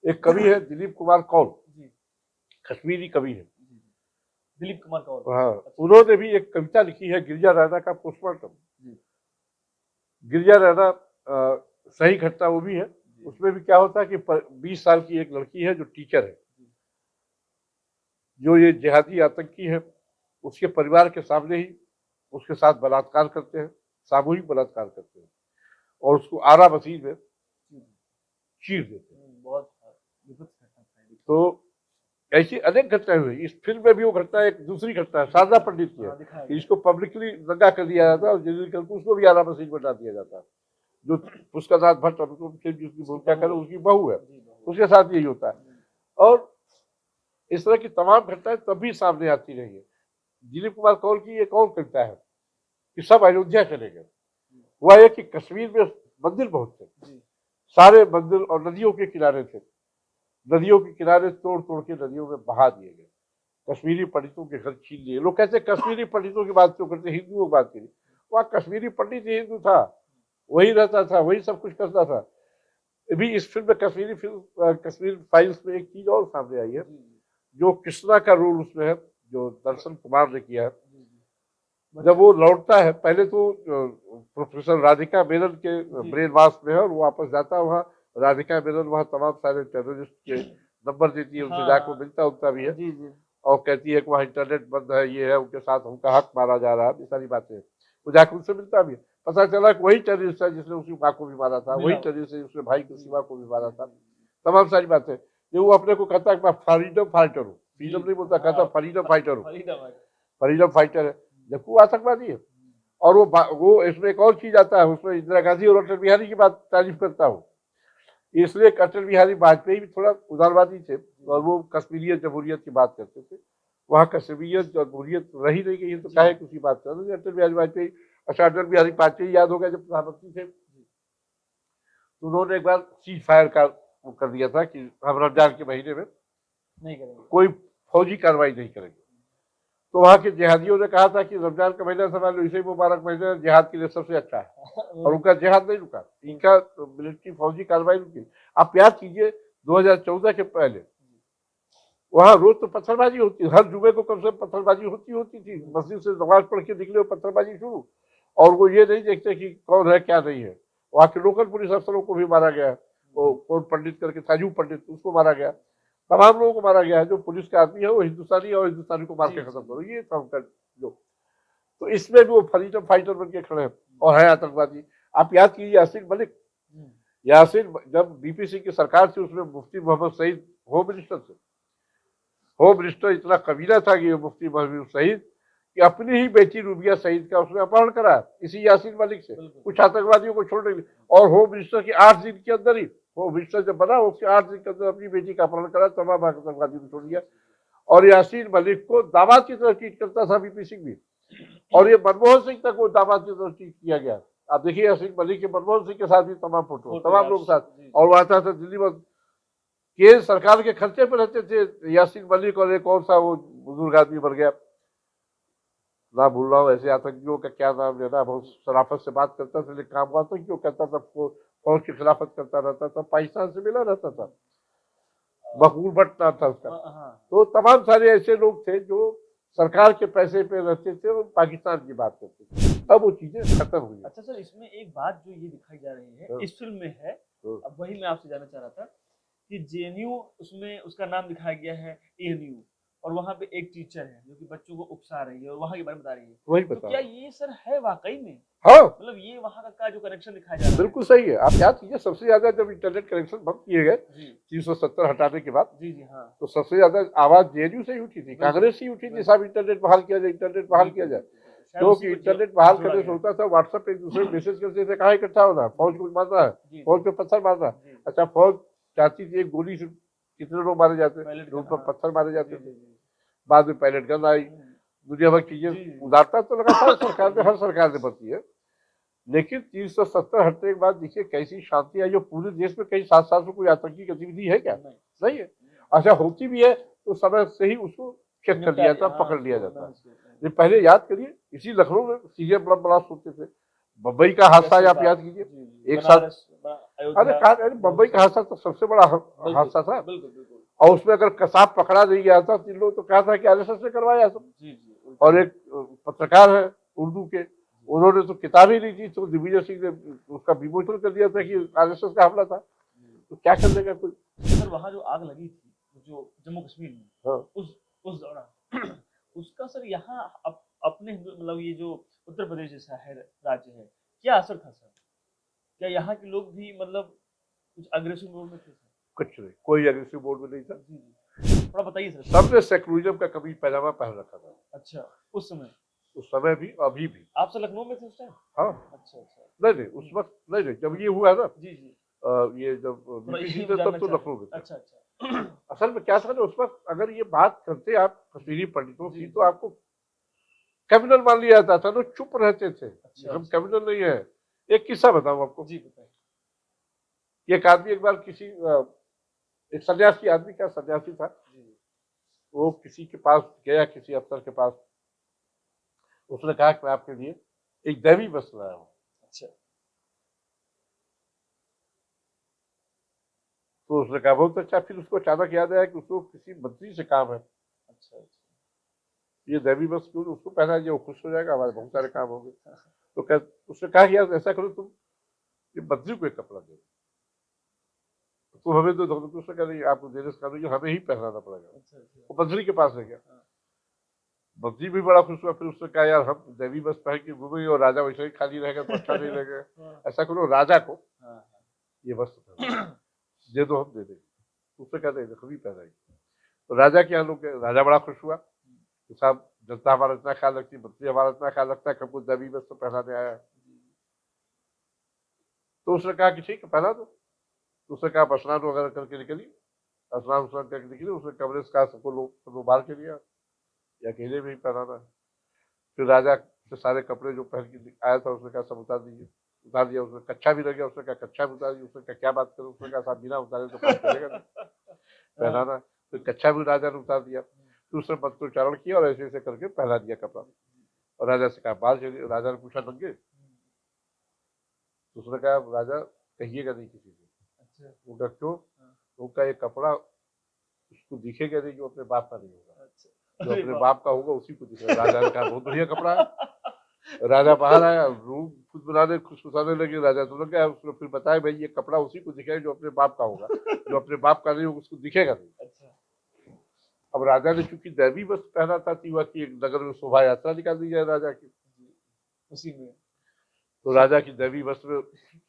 एक कवि है दिलीप कुमार कौल, कश्मीरी कवि है दिलीप कुमार कौल। हाँ, उन्होंने भी एक कविता लिखी है गिरजा रैना का पोस्टमार्टम। गिरजा रैना सही घटना वो भी है। उसमें भी क्या होता है कि 20 साल की एक लड़की है जो टीचर है, जो ये जिहादी आतंकी है, उसके परिवार के सामने ही उसके साथ बलात्कार करते हैं, सामूहिक बलात्कार करते हैं, और उसको आरा मशीन में चीर देते हैं। बहुत तो ऐसी अनेक घटनाएं हुई। इस फिल्म में भी वो घटना, एक दूसरी घटना है शारदा पंडित की है, इसको पब्लिकली दंगा कर दिया जाता है और जिंदगी उसको भी आरा मशीन में डाल दिया जाता है। जो पुष्कर नाथ भट्ट जिसकी भूमिका करे उसकी बहू है, उसके साथ यही होता है। और इस तरह की तमाम घटनाएं तब भी सामने आती रही है। दिलीप कुमार कौल की एक और कविता है कि सब अयोध्या चले गए। हुआ यह कि कश्मीर में मंदिर बहुत थे, सारे मंदिर और नदियों के किनारे थे, नदियों के किनारे तोड़ तोड़ के नदियों में बहा दिए गए। कश्मीरी पंडितों के घर छीन लिए। लोग कहते कश्मीरी पंडितों की बात क्यों करते, हिंदुओं की बात करिए। वहाँ कश्मीरी पंडित ही हिंदू था, वही रहता था, वही सब कुछ करता था। अभी इस फिल्म में कश्मीर फाइल्स में एक चीज और सामने आई है, जो कृष्णा का रोल उसमें है, जो दर्शन कुमार ने किया है। जब वो लौटता है, पहले तो प्रोफेसर राधिका मेनन के ब्रेन वॉश में है और वो वापस जाता है वहाँ। राधिका मेनन वहाँ तमाम सारे टेररिस्ट के नंबर देती है, उनसे जाकर मिलता उलता भी है और कहती है कि वहाँ इंटरनेट बंद है, ये है, उनके साथ उनका हक मारा जा रहा है, ये सारी बातें। वो जाकर उनसे मिलता भी है, पता चला कि वही टेररिस्ट है जिसने उसकी माँ को भी मारा था, वही टेररिस्ट है जिसने भाई की सीमा को भी मारा था। तमाम सारी बातें। ये वो अपने को कहता है कि मैं फ्रीडम फाइटर हूँ, फ्रीडम नहीं बोलता, कहता फ्रीडम फाइटर हूँ, फ्रीडम फाइटर है, जबकि वो आतंकवादी है। और वो इसमें एक और चीज आता है, उसमें इंदिरा गांधी और अटल बिहारी की बात तारीफ करता हूँ, इसलिए अटल बिहारी वाजपेयी भी थोड़ा उदारवादी थे और वो कश्मीरियत जमहूरियत की बात करते थे। वहाँ कश्मीरियत जमहूरियत रही नहीं गई है तो काहे किसी बात कर रहे अटल बिहारी वाजपेयी। अच्छा, अटल बिहारी वाजपेयी याद होगा जब प्रधानमंत्री थे तो उन्होंने एक बार सीज फायर का कर दिया था कि हम रमजान के महीने में नहीं करेंगे, कोई फौजी कार्रवाई नहीं करेंगे। तो वहाँ के जिहादियों ने कहा था कि रमजान का महीना समझ लो इसे मुबारक महीना जिहाद के लिए सबसे अच्छा है, और उनका जिहाद नहीं रुका, इनका मिलिट्री फौजी कार्रवाई रुकी। आप याद कीजिए 2014 के पहले वहाँ रोज तो पत्थरबाजी होती, हर जुमे को कम से कम पत्थरबाजी होती थी। मस्जिद से नमाज पढ़ के निकले पत्थरबाजी शुरू, और वो ये नहीं देखते कि कौन है क्या नहीं है। वहाँ के लोकल पुलिस अफसरों को भी मारा गया, वो कौन पंडित करके ताजू पंडित, उसको मारा गया, तमाम लोगों को मारा गया है। जो पुलिस का आदमी है वो हिंदुस्तानी और हिंदुस्तानी को मार के खत्म करो, ये था उनका जो। तो इसमें भी वो फ्रीडम फाइटर बन के खड़े हैं और है आतंकवादी। आप याद कीजिए यासीन मलिक, यासीन जब बीपीसी की सरकार थी उसमें मुफ्ती मोहम्मद सईद होम मिनिस्टर थे। होम मिनिस्टर इतना कबीला था कि मुफ्ती मोहम्मद सईद कि अपनी ही बेटी रूबिया सईद का उसने अपहरण करा इसी यासीन मलिक से, कुछ आतंकवादियों को छोड़ने के लिए। और होम मिनिस्टर की 8 दिन के अंदर ही, वो मिनिस्टर जब बना उसके 8 दिन के अंदर अपनी बेटी का अपहरण करा, तमाम आतंकवादियों को छोड़ दिया। और यासीन मलिक को दामाद की तरह ट्रीट करता था वीपी सिंह भी, और ये मनमोहन सिंह तक वो दामाद की तरह ट्रीट किया गया। आप देखिए यासीन मलिक के मनमोहन सिंह के साथ भी तमाम फोटो, तमाम लोग साथ, और वो आता था दिल्ली में, केंद्र सरकार के खर्चे पर रहते थे यासीन मलिक। और एक और सा वो बुजुर्ग आदमी मर गया, ना भूल रहा हूँ, ऐसे आतंकियों का क्या नाम लेना, बहुत शराफत से बात करता था, लेकिन काम आतंकियों करता था, फौज की खिलाफत करता रहता था, पाकिस्तान से मिला रहता था, मकबूल भट्ट नाम था उसका। तो तमाम सारे ऐसे लोग थे जो सरकार के पैसे पे रहते थे और पाकिस्तान की बात करते थे। अब वो चीजें खत्म हुई। अच्छा सर, इसमें एक बात जो ये दिखाई जा रही है इस फिल्म में है, अब वही मैं आपसे जानना चाह रहा था कि जेएनयू, उसमें उसका नाम दिखाया गया है एएनयू, और वहाँ पे एक टीचर है जो कि बच्चों को उकसा रही है और वहाँ के बारे में बता रही है। वही तो बता, क्या ये सर है वाकई में? हाँ, मतलब ये वहाँ का जो कनेक्शन दिखाया जा रहा है बिल्कुल सही है। आप याद कीजिए सबसे ज्यादा जब इंटरनेट कनेक्शन बंद किए गए 370 हटाने के बाद, जी जी हाँ, तो सबसे ज्यादा आवाज जेएनयू से ही उठी थी, कांग्रेस ही उठी थी, साहब इंटरनेट बहाल किया जाए, इंटरनेट बहाल किया जाए। क्योंकि इंटरनेट बहाल करने से होता था व्हाट्सएप पे एक दूसरे को मैसेज करते थे, कहाँ इकट्ठा होना, फौज को मारना है, फौज पे पत्थर मारना। अच्छा, फौज चाहती थी एक गोली से कितने लोग मारे जाते, उन पर पत्थर मारे जाते थे। बाद में पायलट गन आई, दुनिया भर चीजें, उदारता तो लगा था सरकार ने, हर सरकार ने बरती है। लेकिन 370 हटने के बाद देखिए कैसी शांति आई। जो पूरे देश में कहीं 7 साल से कोई आतंकी गतिविधि है क्या? नहीं है। अच्छा, होती भी है तो समय से ही उसको चेक कर लिया जाता, पकड़ लिया जाता। ये पहले याद करिए, इसी लखनऊ में सीधे बड़ा ब्लास्ट होते थे। बम्बई का हादसा आप याद कीजिए, एक साथ, अरे बम्बई का हादसा तो सबसे बड़ा हादसा था, और उसमें अगर कसाब पकड़ा नहीं गया था 3 लोग तो कहा था कि आरएसएस ने करवाया सब। और एक पत्रकार है उर्दू के, उन्होंने तो किताब ही नहीं दी, तो दिग्विजय सिंह ने उसका विमोचन कर दिया था कि आरएसएस का हमला था। तो क्या कर देगा कोई। सर वहाँ जो आग लगी थी जो जम्मू कश्मीर में, हाँ, उस दौरान उसका सर यहाँ अपने मतलब ये जो उत्तर प्रदेश जैसा है राज्य है, क्या असर था सर? क्या यहाँ के लोग भी मतलब कुछ अग्रेसिव मोड में थे सर? कुछ नहीं, कोई अग्रेसिव मोड में नहीं था। थोड़ा बताइए सर। सबने सेकुलरिज्म का कभी पैजामा पहन रखा था। अच्छा, उस समय भी, अभी भी। आप सर लखनऊ में थे उस टाइम? हाँ, अच्छा अच्छा। नहीं उस वक्त नहीं, जब ये हुआ ना, जी जी, ये जब थोड़ा वीपी ये सिंह थे जानना तब तो चाह लखनऊ में थे। अच्छा अच्छा असल में क्या था ना, उस वक्त अगर ये बात करते आप कश्मीरी पंडितों जी, की जी। तो आपको क्रिमिनल मान लिया जाता था, लोग चुप रहते थे। अच्छा, हम अच्छा। क्रिमिनल नहीं है। एक किस्सा बताऊं आपको। जी बताइए। एक आदमी एक बार किसी एक सन्यासी आदमी, क्या सन्यासी था, जी, वो किसी के पास गया, किसी अफसर के पास। उसने कहा कि मैं आपके लिए एक दैवी वस्त्र लाया हूँ। अच्छा, तो उसने कहा बहुत अच्छा। फिर उसको अचानक याद आया कि उसको किसी मंत्री से काम है, अच्छा, अच्छा। ये दैवी वस्त्र क्यों उसको पहना दिया, वो खुश हो जाएगा, हमारे बहुत सारे काम होंगे। तो उसने कहा कि यार ऐसा करो, तुम ये मंत्री को एक कपड़ा दो, तो हमें तो उसने कहा नहीं, आपको देने से कहा हमें ही पहनाना पड़ेगा। अच्छा, अच्छा। वो मंत्री के पास ले गया। हाँ, मंत्री भी बड़ा खुश हुआ। फिर उसने कहा यार हम दैवी वस्त्र पहन के घूमेंगे और राजा वैसे ही खाली रहेगा तो अच्छा नहीं लगेगा। हाँ, ऐसा करो, राजा को हाँ, ये वस्त्र पहना दे दो, हम दे देंगे। उसने कहा नहीं, हम ही पहनाएंगे। तो राजा के यहाँ लोग गए। राजा बड़ा खुश हुआ कि साहब जनता हमारा इतना ख्याल रखती है, मंत्री हमारा इतना ख्याल रखता है कि हमको दैवी वस्त्र पहनाने आया है। तो उसने कहा कि ठीक है, पहना दो। तो उसने कहा आप स्नान वगैरह करके निकली। स्नान उस्नान करके निकली। उसने कमरे से कहा सबको लोग बाहर के लिया, या अकेले में ही पहनाना है। फिर राजा से सारे कपड़े जो पहन के आया था उसने कहा सब उतार दीजिए। उतार दिया। उसने कच्छा भी लग गया। उसने कहा कच्छा भी उतार दिया। उसने कहा क्या बात करूं। उसने कहा साहब बिना उतारे तो काम चलेगा नहीं, पहनाना। फिर कच्छा भी राजा ने उतार दिया। फिर उसने मंत्रोच्चारण किया और ऐसे ऐसे करके पहना दिया कपड़ा। और राजा से कहा बाहर चलिए। राजा ने पूछा नंगे। तो उसने कहा राजा कहिएगा नहीं किसी से। अच्छा, उनका क्यों। उनका ये कपड़ा उसको दिखेगा नहीं जो अपने बाप का नहीं होगा, अच्छा। जो अरे अपने बाप बाप का होगा उसी को दिखेगा। राजा ने कहा बहुत बढ़िया कपड़ा है। राजा बाहर आया, रूम खुद बनाने खुशखुशाने लगे। राजा तो लग गया। उसने फिर बताया भाई ये कपड़ा उसी को दिखेगा जो अपने बाप का होगा, जो अपने बाप का नहीं होगा उसको दिखेगा नहीं। अच्छा, अब राजा ने चूंकि दैवी वस्त्र पहना था, हुआ कि एक नगर में शोभा यात्रा निकाल दी जाए राजा की। जी, उसी में। तो राजा की दैवी वस्त्र में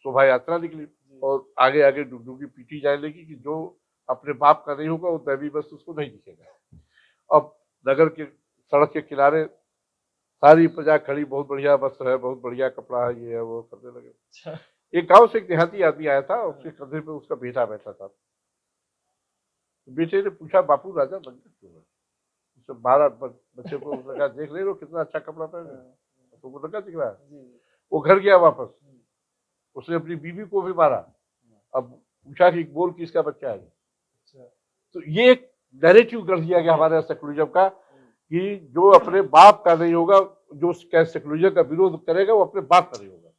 शोभा यात्रा निकली जी, और आगे आगे डुगडुगी पीटी जाने लगी कि जो अपने बाप का नहीं होगा वो दैवी वस्त्र उसको नहीं दिखेगा। अब नगर के सड़क के किनारे सारी प्रजा खड़ी, बहुत बढ़िया वस्त्र है, बहुत बढ़िया कपड़ा है, ये है वो, करने लगे। अच्छा, एक गांव से एक देहाती आदमी आया था, उसके कंधे पे उसका बेटा बैठा था। तो बेटे ने पूछा बापू राजा नंगा क्यों है। उससे 12 बच्चे को उसने कहा देख ले लो कितना अच्छा कपड़ा पहने, तुमको नंगा दिख रहा है। जी, वो घर गया वापस। उसने अपनी बीवी को भी मारा। अब पूछा कि बोल किसका बच्चा है। अच्छा, तो ये एक नैरेटिव कर दिया गया हमारे सेकुलरिज्म का कि जो अपने बाप का नहीं होगा, जो सेकुलरिज्म का विरोध करेगा वो अपने बाप का नहीं होगा।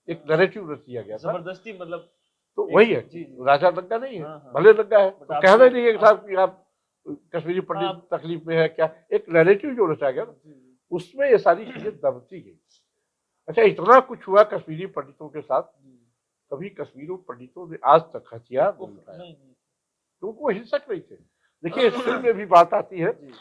एक नैरेटिव रच दिया गया था। जबरदस्ती मतलब। तो वही है जी, जी। राजा नंगा नहीं है, हाँ, हाँ। भले नंगा है बट तो आपको कहना नहीं है आप साहब कि आप कश्मीरी पंडित आप तकलीफ में है क्या। एक नैरेटिव जो रचा गया ना, जी, जी, उसमें ये सारी चीजें दबती गई। अच्छा इतना कुछ हुआ कश्मीरी पंडितों के साथ, जी। कभी कश्मीरी पंडितों ने आज तक हथियार नहीं उठाया, नहीं, क्योंकि वो हिंसक नहीं थे। देखिए इस फिल्म में भी बात आती है। जी,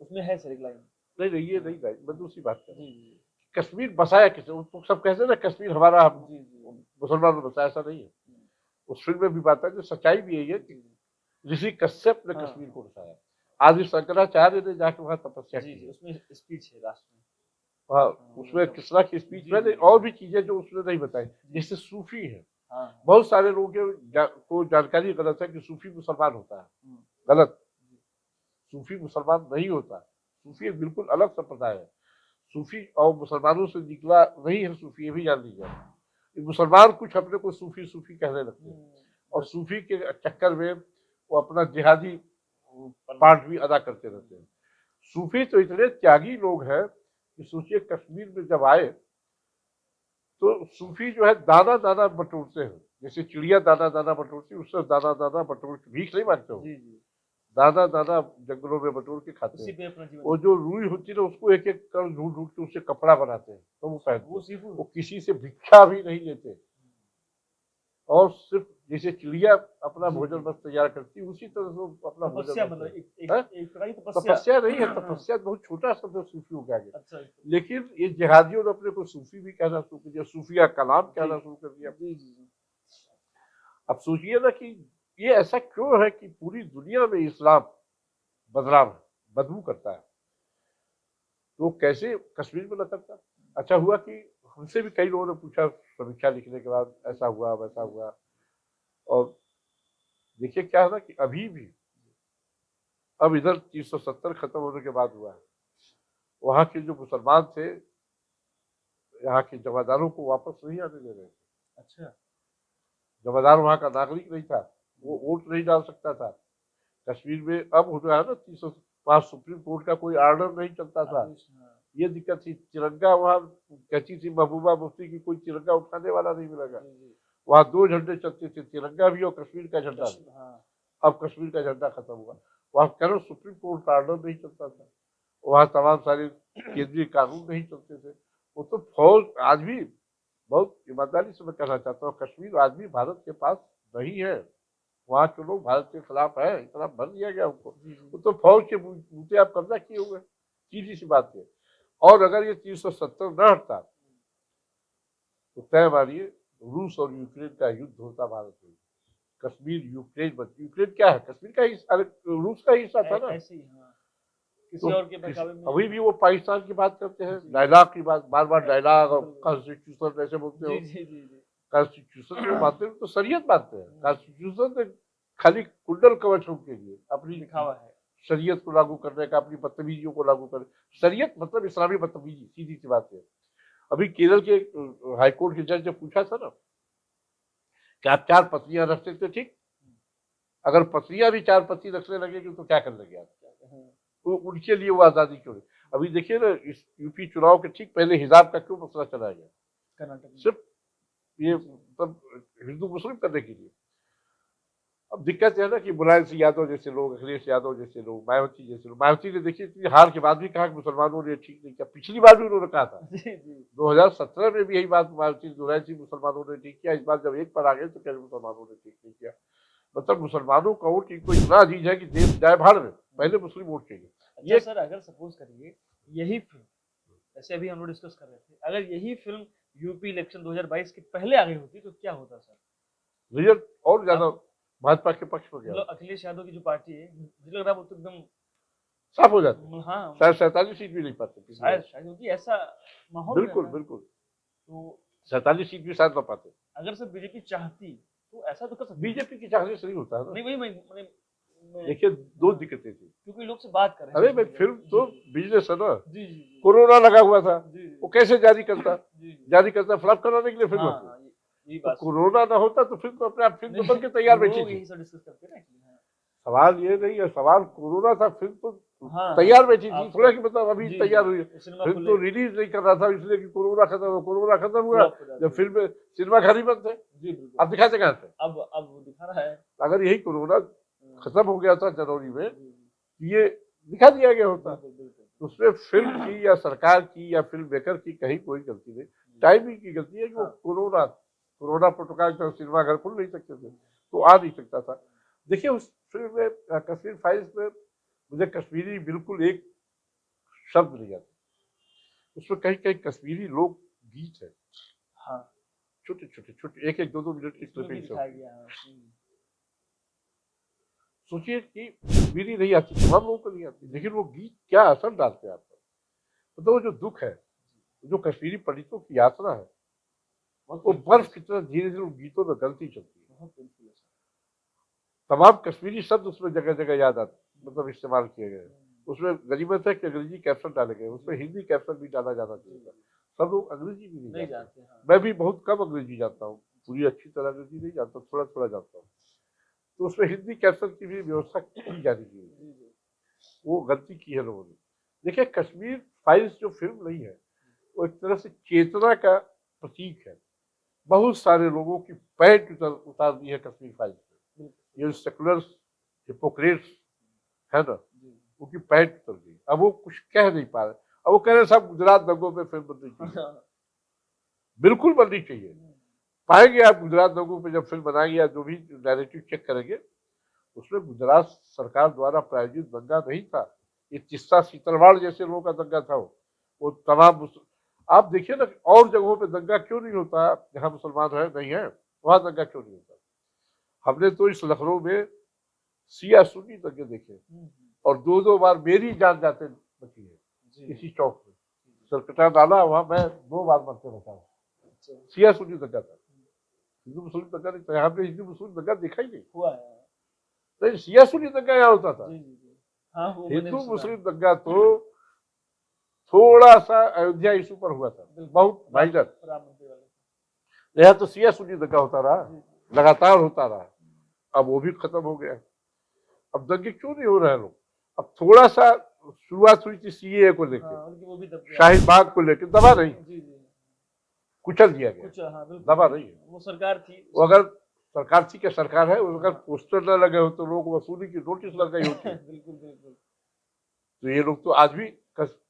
उसमें है सर एक लाइन। नहीं नहीं ये नहीं, मैं दूसरी बात कर रहा जी, हूँ। जी, कश्मीर बसाया किसने, वो सब कहते हैं ना कश्मीर हमारा, हम जी, जी, मुसलमानों ने बसाया, ऐसा नहीं है। उस फिल्म में भी बात है, जो सच्चाई भी यही है कि ऋषि कश्यप ने हाँ, कश्मीर को बसाया। आदि शंकराचार्य ने जाके वहां तपस्या जी, की जी, है। उसमें स्पीच है लास्ट में। हाँ, उसमें मतलब कृष्णा की स्पीच जी, में जी, और भी चीजें जो उसने नहीं बताई, जैसे सूफी है। हाँ, बहुत सारे लोगों को जानकारी गलत है कि सूफी मुसलमान होता है। गलत। सूफी मुसलमान नहीं होता। सूफी एक बिल्कुल अलग संप्रदाय है। सूफी और मुसलमानों से निकला नहीं है सूफी, ये भी जान लीजिए। मुसलमान कुछ अपने को सूफी सूफी कहने लगते हैं और सूफी के चक्कर में वो अपना जिहादी पार्ट भी अदा करते रहते हैं। सूफी तो इतने त्यागी लोग हैं कि सोचिए कश्मीर में जब आए तो सूफी जो है दाना दाना बटोरते हैं, जैसे चिड़िया दाना दाना बटोरती है, उससे दाना दाना बटोर के भीख नहीं मांगते हो, जी, जी, दाना दाना जंगलों में बटोर के खाते उसी हैं। पे अपना जीवन। वो जो रुई होती है ना उसको एक एक कर ढूंढ ढूंढ के उससे कपड़ा बनाते हैं तो वो पहनते वो हैं। सीफूड। वो किसी से भिक्षा भी नहीं लेते और सिर्फ जैसे चिड़िया अपना भोजन बस तैयार करती है उसी तरह से वो अपना भोजन तपस्या करते मतलब हैं। एक प्रकार की तपस्या। तपस्या नहीं है, तपस्या बहुत छोटा शब्द है सूफियों के आगे। अच्छा, लेकिन ये जिहादियों ने अपने को सूफी भी कहना शुरू कर दिया, सूफिया कलाम कहना शुरू कर दिया। जी, जी, अब सोचिए ना कि ये ऐसा क्यों है कि पूरी दुनिया में इस्लाम बदनाम है, बदबू करता है, तो कैसे कश्मीर में न करता। अच्छा हुआ कि हमसे भी कई लोगों ने पूछा समीक्षा लिखने के बाद, ऐसा हुआ वैसा हुआ। और देखिए क्या है ना कि अभी भी अब इधर 370 खत्म होने के बाद हुआ है, वहां के जो मुसलमान थे यहाँ के जमादारों को वापस नहीं आने दे रहे थे। अच्छा। जमादार वहां का नागरिक नहीं था, वो वोट नहीं डाल सकता था। कश्मीर में अब हो रहा है ना 305 सुप्रीम कोर्ट का कोई ऑर्डर नहीं चलता था, ये दिक्कत थी। तिरंगा वहां कहती थी महबूबा मुफ्ती की कोई तिरंगा उठाने वाला नहीं मिलेगा। वहां 2 झंडे चलते थे, तिरंगा भी और कश्मीर का झंडा भी। अब कश्मीर का झंडा खत्म हुआ, वहां कह रहा सुप्रीम कोर्ट का ऑर्डर नहीं चलता था, वहां तमाम सारे केंद्रीय कानून नहीं चलते थे। वो तो फौज आज भी, बहुत ईमानदारी से मैं कहना चाहता हूँ, कश्मीर आज भी भारत के पास नहीं है। वहां के लोग भारत के खिलाफ है, इतना भर दिया गया उनको। वो तो फौज के बूते आप कब्जा किए हुए, सीधी सी बात है। और अगर ये 370 न हटता तो तय मानिए रूस और यूक्रेन का युद्ध होता भारत में। कश्मीर यूक्रेन यूक्रेन क्या है, कश्मीर का हिस्सा, रूस का हिस्सा था ना। ऐसे ही किसी और के बहकावे में अभी भी वो पाकिस्तान की बात करते हैं, डायलॉग की बात, बार बार डायलॉग और कॉन्स्टिट्यूशन ऐसे बोलते हो। कॉन्स्टिट्यूशन जो मानते हैं तो शरीयत मानते हैं। कॉन्स्टिट्यूशन खाली कुंडल कवच के लिए अपनी लिखा है शरीयत को लागू करने का, अपनी बदतमीजियों को लागू करने। शरीयत मतलब इस्लामी बदतमीजी, सीधी सी बात है। अभी केरल के हाईकोर्ट के जज ने पूछा था ना कि आप 4 पत्नियां रखते थे, ठीक, अगर पत्नियां भी 4 पति रखने लगेगी तो क्या कर लेंगे आप? तो उनके लिए वो आजादी क्यों नहीं? अभी देखिए ना, इस यूपी चुनाव के ठीक पहले हिजाब का क्यों मसला चलाया गया? कर्नाटक, सिर्फ ये मतलब हिंदू मुस्लिम करने के लिए। अब दिक्कत है ना कि मुलायम सिंह यादव जैसे लोग, अखिलेश यादव जैसे लोग, मायावती जैसे लोग, मायावती ने देखिए इतनी हार के बाद भी कहा कि मुसलमानों ने ठीक नहीं किया। पिछली बार भी उन्होंने कहा था, 2017 में भी यही बात मायावती ने दोहराई थी, मुसलमानों ने ठीक किया। इस बार जब एक पर आ गए तो कह मुसलमानों ने ठीक नहीं किया। मतलब मुसलमानों का वोट इनको इतना अजीज है कि देश जाए भाड़ में, पहले मुस्लिम वोट चाहिए। ये सर अगर सपोज करिए यही फिल्म, जैसे अभी हम लोग डिस्कस कर रहे थे, अगर यही फिल्म यूपी इलेक्शन 2022 के पहले आ गई होती तो क्या होता सर? रिजल्ट और ज्यादा भाजपा के पक्ष में गया। अखिलेश यादव की जो पार्टी है, मुझे लग रहा है वो तो एकदम साफ हो जाते। हाँ, शायद 47 सीट भी नहीं पाते, शायद क्योंकि ऐसा माहौल बिल्कुल बिल्कुल तो 47 सीट भी शायद ना पाते। अगर सर बीजेपी चाहती तो ऐसा तो कर सकती। बीजेपी की चाहने से नहीं होता है ना। नहीं, वही मैं देखिए 2 दिक्कतें थी, क्योंकि लोग से बात कर रहे हैं। अरे भाई फिल्म तो बिजनेस है ना। जी कोरोना लगा हुआ था, वो कैसे जारी करता? फ्लॉप कराने के लिए फिल्म। तो कोरोना ना होता तो फिल्म तो अपने आप फिल्म बन के तैयार बैठी थी। सवाल ये नहीं है, सवाल कोरोना था, फिल्म तो तैयार बैठी थी, थोड़ा कि मतलब अभी तैयार हुई है। फिल्म तो रिलीज नहीं कर रहा था इसलिए कि कोरोना खत्म हुआ, जब फिल्म सिनेमा घर ही बंद थे। अब दिखाते कहाँ थे? अब दिखा रहा है। अगर यही कोरोना खत्म हो गया था जनवरी में, ये दिखा दिया गया होता, उसमें फिल्म की या सरकार की या फिल्म मेकर की कहीं कोई गलती नहीं, टाइमिंग की गलती है कि वो कोरोना प्रोटोकॉल का सिनेमा घर खुल नहीं सकते थे तो आ नहीं सकता था। देखिए उस फिल्म में कश्मीर फाइल्स में मुझे कश्मीरी बिल्कुल एक शब्द नहीं आता। उसमें कहीं कहीं कश्मीरी लोक गीत है, हाँ, छोटे एक 2 मिनट की क्लिपिंग। सोचिए कि कश्मीरी नहीं आती, तमाम लोगों को नहीं आती, लेकिन वो गीत क्या असर डालते हैं आप पर। तो वो जो दुख है, जो कश्मीरी पंडितों की यात्रा है, वो बर्फ की तरह धीरे धीरे गीतों में गलती चलती है। तमाम कश्मीरी शब्द उसमें जगह जगह याद आते, मतलब इस्तेमाल किए गए। उसमें गनीमत है कि अंग्रेजी कैप्शन डाले गए, उसमें हिंदी कैप्शन भी डाला जाना चाहिए। सब लोग अंग्रेजी भी नहीं जानते। मैं भी बहुत कम अंग्रेजी जानता हूँ, पूरी अच्छी तरह अंग्रेजी नहीं जानता, थोड़ा थोड़ा जानता हूँ। तो उसमें हिंदी कैप्शन की भी व्यवस्था की जानी चाहिए, वो गलती की है लोगों ने। देखिए कश्मीर फाइल्स जो फिल्म नहीं है, वो एक तरह से चेतना का प्रतीक है। बहुत सारे लोगों की पैंट उतार दी है कश्मीर फाइल्स में। ये सेकुलर हिपोक्रेट्स है ना, उनकी पैंट उतर गई, अब वो कुछ कह नहीं पा रहे। अब वो कह रहे सब गुजरात दंगों में फिल्म बननी चाहिए। बिल्कुल बननी चाहिए। पाएंगे आप गुजरात दंगों पे जब फिल्म बनाएंगे या जो भी नैरेटिव चेक करेंगे, उसमें गुजरात सरकार द्वारा प्रायोजित दंगा नहीं था। ये तिस्सा सीतलवाड़ जैसे लोगों का दंगा था। वो तमाम आप देखिए ना, और जगहों पे दंगा क्यों नहीं होता जहां मुसलमान है नहीं है, वहां दंगा क्यों नहीं होता? हमने तो इस लखनऊ में सिया सुन्नी दंगे देखे, और 2 बार मेरी जान जाते बची है इसी चौक में। सरकटा डाला वहां मैं 2 बार मरते बचा, सिया सुन्नी दंगा था। हिंदू मुस्लिम दंगा नहीं, यहाँ पे हिंदू मुस्लिम दंगा देखा ही नहीं। हुआ है। नहीं, शिया सुन्नी दंगा यहाँ होता था। जी जी जी, हाँ वो मैंने हिंदू भी सुना। मुस्लिम दंगा तो थोड़ा सा अयोध्या इशू पर हुआ था, बिल्कुल। बहुत माइनर। राम मंदिर वाले। यहाँ तो शिया सुन्नी दंगा होता रहा, जी, जी। लगातार होता रहा। अब वो भी खत्म हो गया। अब दंगे क्यों नहीं हो रहे हैं लोग? अब थोड़ा सा शुरुआत हुई थी सीए को लेकर, हाँ, उनकी वो भी दब गया। शाहीन बाग को लेकर, दबा नहीं, जी जी, कुचल दिया गया, कुछ हाँ बिल्कुल, दबा नहीं है। वो सरकार थी। वो अगर सरकार थी क्या सरकार है, अगर पोस्टर न लगे हो तो लोग वसूली की नोटिस लग गई होती। बिल्कुल बिल्कुल। तो ये लोग तो आज भी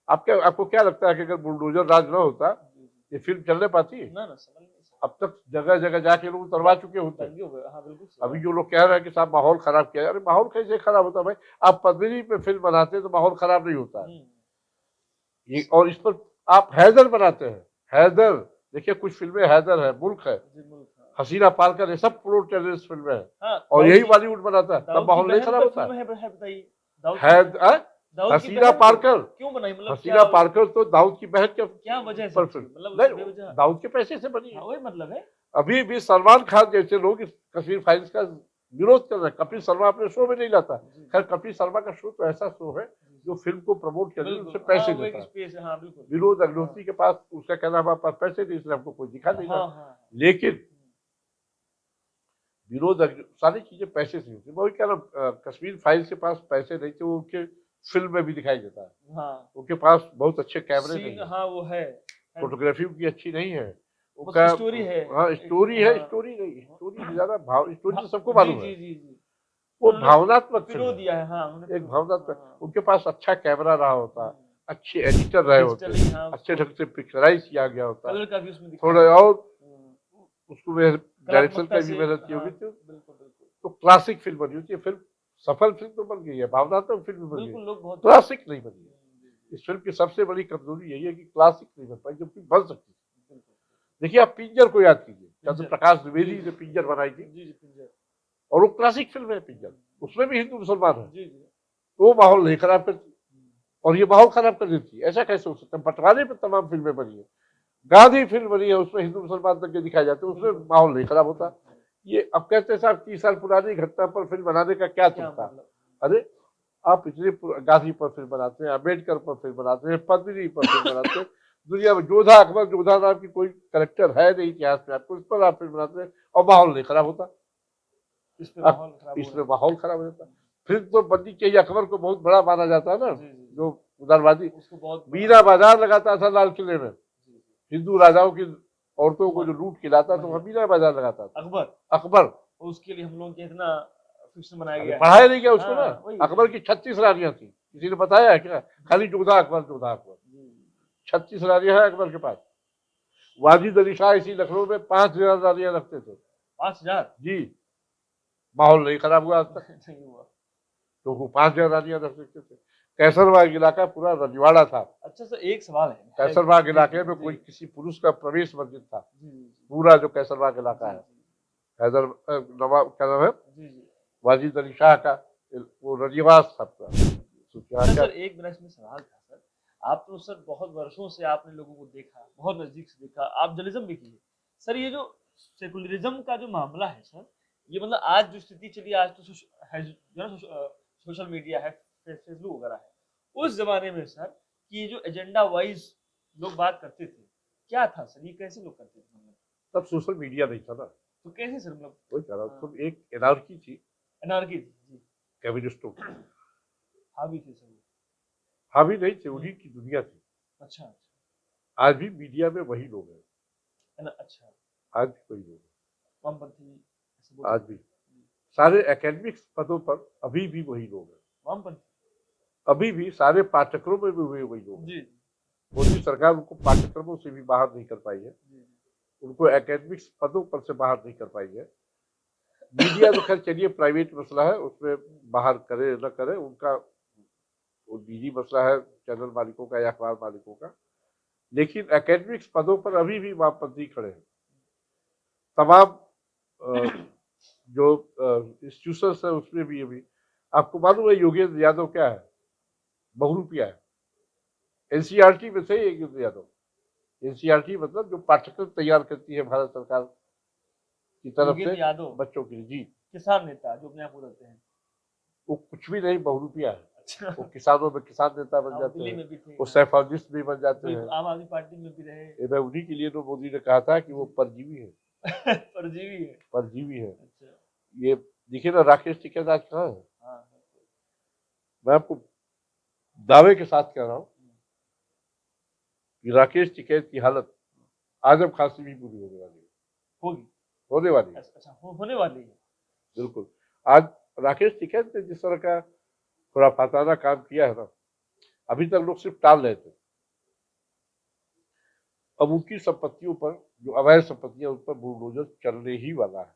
आपको क्या लगता है कि अगर बुलडोजर राज न होता जी, जी। ये फिल्म चलने पाती? ना ना, समझ नहीं सकता। अब तक जगह जगह जाके लोग उतरवा चुके होते। दंगे हो गए, हाँ बिल्कुल सही अभी बात। जो लोग कह रहे हैं कि साहब माहौल खराब किया, अरे माहौल कैसे खराब होता भाई? आप पद्मिनी पे फिल्म बनाते हैं तो माहौल खराब नहीं होता है। ये और इस पर आप हैदर बनाते हैं, हैदर देखिए, कुछ फिल्में हैदर है, मुल्क है, जी, मुल्क, हाँ। हसीना पालकर, ये सब प्रो टेररिस्ट फिल्में हैं। हाँ, और दाऊद यही की- बॉलीवुड बनाता है, तब दाऊद की माहौल नहीं बहन खराब पर होता फिल्म है बताइए। दाऊद की- है। दाऊद की हसीना बहन पालकर, क्यों बनाई, मतलब हसीना क्या पालकर तो दाऊद की बहन के क्या वजह है पर सच्ची? फिल्म मतलब नहीं, बेवजह। दाऊद के पैसे से बनी है। हाँ, वही मतलब है। अभी भी सलमान खान जैसे लोग इस कश्मीर फाइल्स का विरोध कर रहे हैं। कपिल शर्मा अपने शो में नहीं लाता। जी। खैर, कपिल शर्मा का शो तो ऐसा शो है जो फिल्म को प्रमोट करने बिल्कुल, उससे पैसे हाँ, वो एक देता है। स्पेस है, हाँ बिल्कुल। विनोद अग्निहोत्री के पास उसका कहना हमारे पास पैसे नहीं, इसलिए हमको कोई दिखा नहीं हाँ रहा। हाँ। लेकिन विनोद सारी चीजें पैसे से होती है। मैं वही कह रहा हूँ, कश्मीर फाइल्स के पास पैसे नहीं थे, वो उनके फिल्म में भी दिखाई देता है। हाँ, उनके पास बहुत अच्छे कैमरे नहीं सीन, है, हाँ वो है। फोटोग्राफी उनकी अच्छी नहीं है, बस उनका स्टोरी है। हाँ स्टोरी है, हाँ। स्टोरी नहीं, स्टोरी से ज्यादा भाव, स्टोरी तो सबको जी मालूम जी है, जी जी, वो उन्होंने भावनात्मक पिरो फिल्म है, दिया है, हाँ उन्होंने एक पिरो- भावनात्मक। हाँ। उनके पास अच्छा कैमरा रहा होता, अच्छे एडिटर रहे होते, डिजिटली, हाँ, अच्छे ढंग से पिक्चराइज किया गया होता, कलर का भी उसमें दिखा थोड़ा है। और उसको डायरेक्शन कलात्मकता पे भी से, मेहनत की हाँ होगी तो बिल्कुल बिल्कुल। क्लासिक फिल्म बनी होती है। फिल्म सफल फिल्म तो बन गई है, भावनात्मक फिल्म बन बिल्कुल, गई, लोग बहुत क्लासिक नहीं बनी है। इस फिल्म की सबसे बड़ी कमजोरी यही है कि क्लासिक नहीं बन पाई, जबकि बन सकती है। बिल्कुल। देखिए, आप पिंजर को याद कीजिए, पिंजर। चंद्रप्रकाश द्विवेदी ने पिंजर बनाई थी, जी जी, पिंजर। और वो क्लासिक फिल्म है पिंजर, उसमें भी हिंदू मुसलमान है, जी जी। तो वो माहौल नहीं खराब करती, और ये माहौल खराब कर देती है। ऐसा कैसे हो सकता है? बंटवारे पे तमाम फिल्में बनी है, गांधी फिल्म बनी है, उसमें हिंदू मुसलमान तक के दिखाए जाते हैं, उसमें माहौल नहीं खराब होता। ये अब कहते हैं साहब 30 साल पुरानी घटना पर फिल्म बनाने का क्या क्या तुमता? मतलब? अरे आप इतने गांधी पर फिल्म बनाते हैं, अम्बेडकर पर फिल्म बनाते हैं, पद्मिनी पर फिल्म बनाते हैं, दुनिया में जोधा अकबर, जोधा नाम की कोई करेक्टर है नहीं इतिहास में आपको, इस पर आप फिल्म बनाते हैं और माहौल नहीं खराब होता। इस पे माहौल खराब हो इसमें रहा है। माहौल खराब हो जाता। फिल्म तो बननी चाहिए, अकबर को बहुत बड़ा माना जाता है ना, जी, जी। जो उदारवादी, उसको बहुत मीरा बाजार लगाता था लाल किले में, जी, जी। हिंदू राजाओं की औरतों को जो लूट खिलाता तो वह मीरा बाजार लगाता था अकबर, अकबर। उसके लिए हम लोग के इतना फिक्शन बनाया अरे गया है। पढ़ाया नहीं क्या उसको ना? हाँ, वही। अकबर की 36 रानियां थी, किसी ने बताया है क्या? खाली जोधा अकबर, जोधा अकबर, जी, 36 रानियां है अकबर के पास। वाजिद अली शाह इसी लखनऊ में 5000 रानियां रखते थे। 5000? जी, माहौल नहीं खराब हुआ आज तक, नहीं हुआ। तो वो 5000 रानियां रख सकते थे। कैसरबाग इलाका पूरा रजवाड़ा था। अच्छा सर, एक सवाल है। कैसरबाग जी, इलाके में जी, कोई किसी पुरुष का प्रवेश वर्जित था, जी, जी, पूरा जो कैसरबाग इलाका है। जी, हैदर नवाब क्या नाम है, जी, जी। वाजिद अली शाह का वो रजिवास था पूरा। अच्छा सर, एक मेरा इसमें सवाल था सर। आप तो सर बहुत वर्षों से आपने लोगों को देखा, बहुत नजदीक से देखा, आप जर्नलिज्म भी किए सर। ये जो सेकुलरिज्म का जो मामला है सर, ये मतलब आज जो स्थिति चली, आज तो जो है सोशल मीडिया है, फेसबुक वगैरह है। उस जमाने में सर कि जो एजेंडा वाइज लोग बात करते थे, क्या था सर? ये कैसे लोग करते थे मतलब? तब सोशल मीडिया नहीं था ना, तो कैसे सर मतलब? वही कह रहा हूँ, हाँ। तुम एक एनार्की थी एनार्की थी जी, कम्युनिस्टों की, हावी थे सर वो। हावी नहीं थे, उन्हीं की दुनिया थी। अच्छा अच्छा। आज भी मीडिया में वही लोग हैं, अच्छा, आज भी वही लोग हैं, वामपंथी ऐसे बोल आज भी सारे एकेडमिक्स पदों पर अभी भी वही लोग हैं, वामपंथी अभी भी सारे पाठ्यक्रमों में भी वही लोग हैं। जी मोदी सरकार उनको पाठ्यक्रमों से भी बाहर नहीं कर पाई है, जी। उनको एकेडमिक्स पदों पर से बाहर नहीं कर पाई है। मीडिया तो खैर चलिए प्राइवेट मसला है, उसमें बाहर करे न करे उनका वो निजी मसला है, चैनल मालिकों का या अखबार मालिकों का। लेकिन एकेडमिक्स पदों पर अभी भी वामपंथी खड़े हैं। तमाम जो इंस्टीट्यूशन है उसमें भी अभी आपको मालूम है योगेंद्र यादव क्या है, बहुरूपिया है। एनसीईआरटी में थे योगेंद्र यादव। एनसीईआरटी मतलब जो पाठ्यक्रम तैयार करती है भारत सरकार, की तरफ योगेंद्र से यादव बच्चों के लिए। जी, किसान नेता जो अपने आप को कहते हैं। वो कुछ भी नहीं, बहुरूपिया है। अच्छा, वो किसानों में किसान नेता बन हाँ, जाते दिल्ली हैं, में भी थे। वो हाँ, सैफालिस्ट भी बन जाते बिल्कुल हैं। आम आदमी पार्टी में भी रहे। ये मैं उन्हीं के लिए तो मोदी ने कहा था कि वो परजीवी है, परजीवी है। परजीवी है। अच्छा, ये देखिए ना, राकेश टिकैत आज कहाँ है? हाँ, मैं आपको दावे के साथ कह रहा हूँ कि राकेश टिकैत की हालत आजम खान से भी बुरी होने वाली है, होगी। होने वाली है, अच्छा, होने वाली है। बिल्कुल। आज राकेश टिकैत ने जिस तरह का खुराफाताना काम किया है ना, अभी तक लोग सिर्फ टाल रहे थे। अब उनकी संपत्तियों पर, जो अवैध संपत्तियां, उन पर बुलडोजर चलने ही वाला है,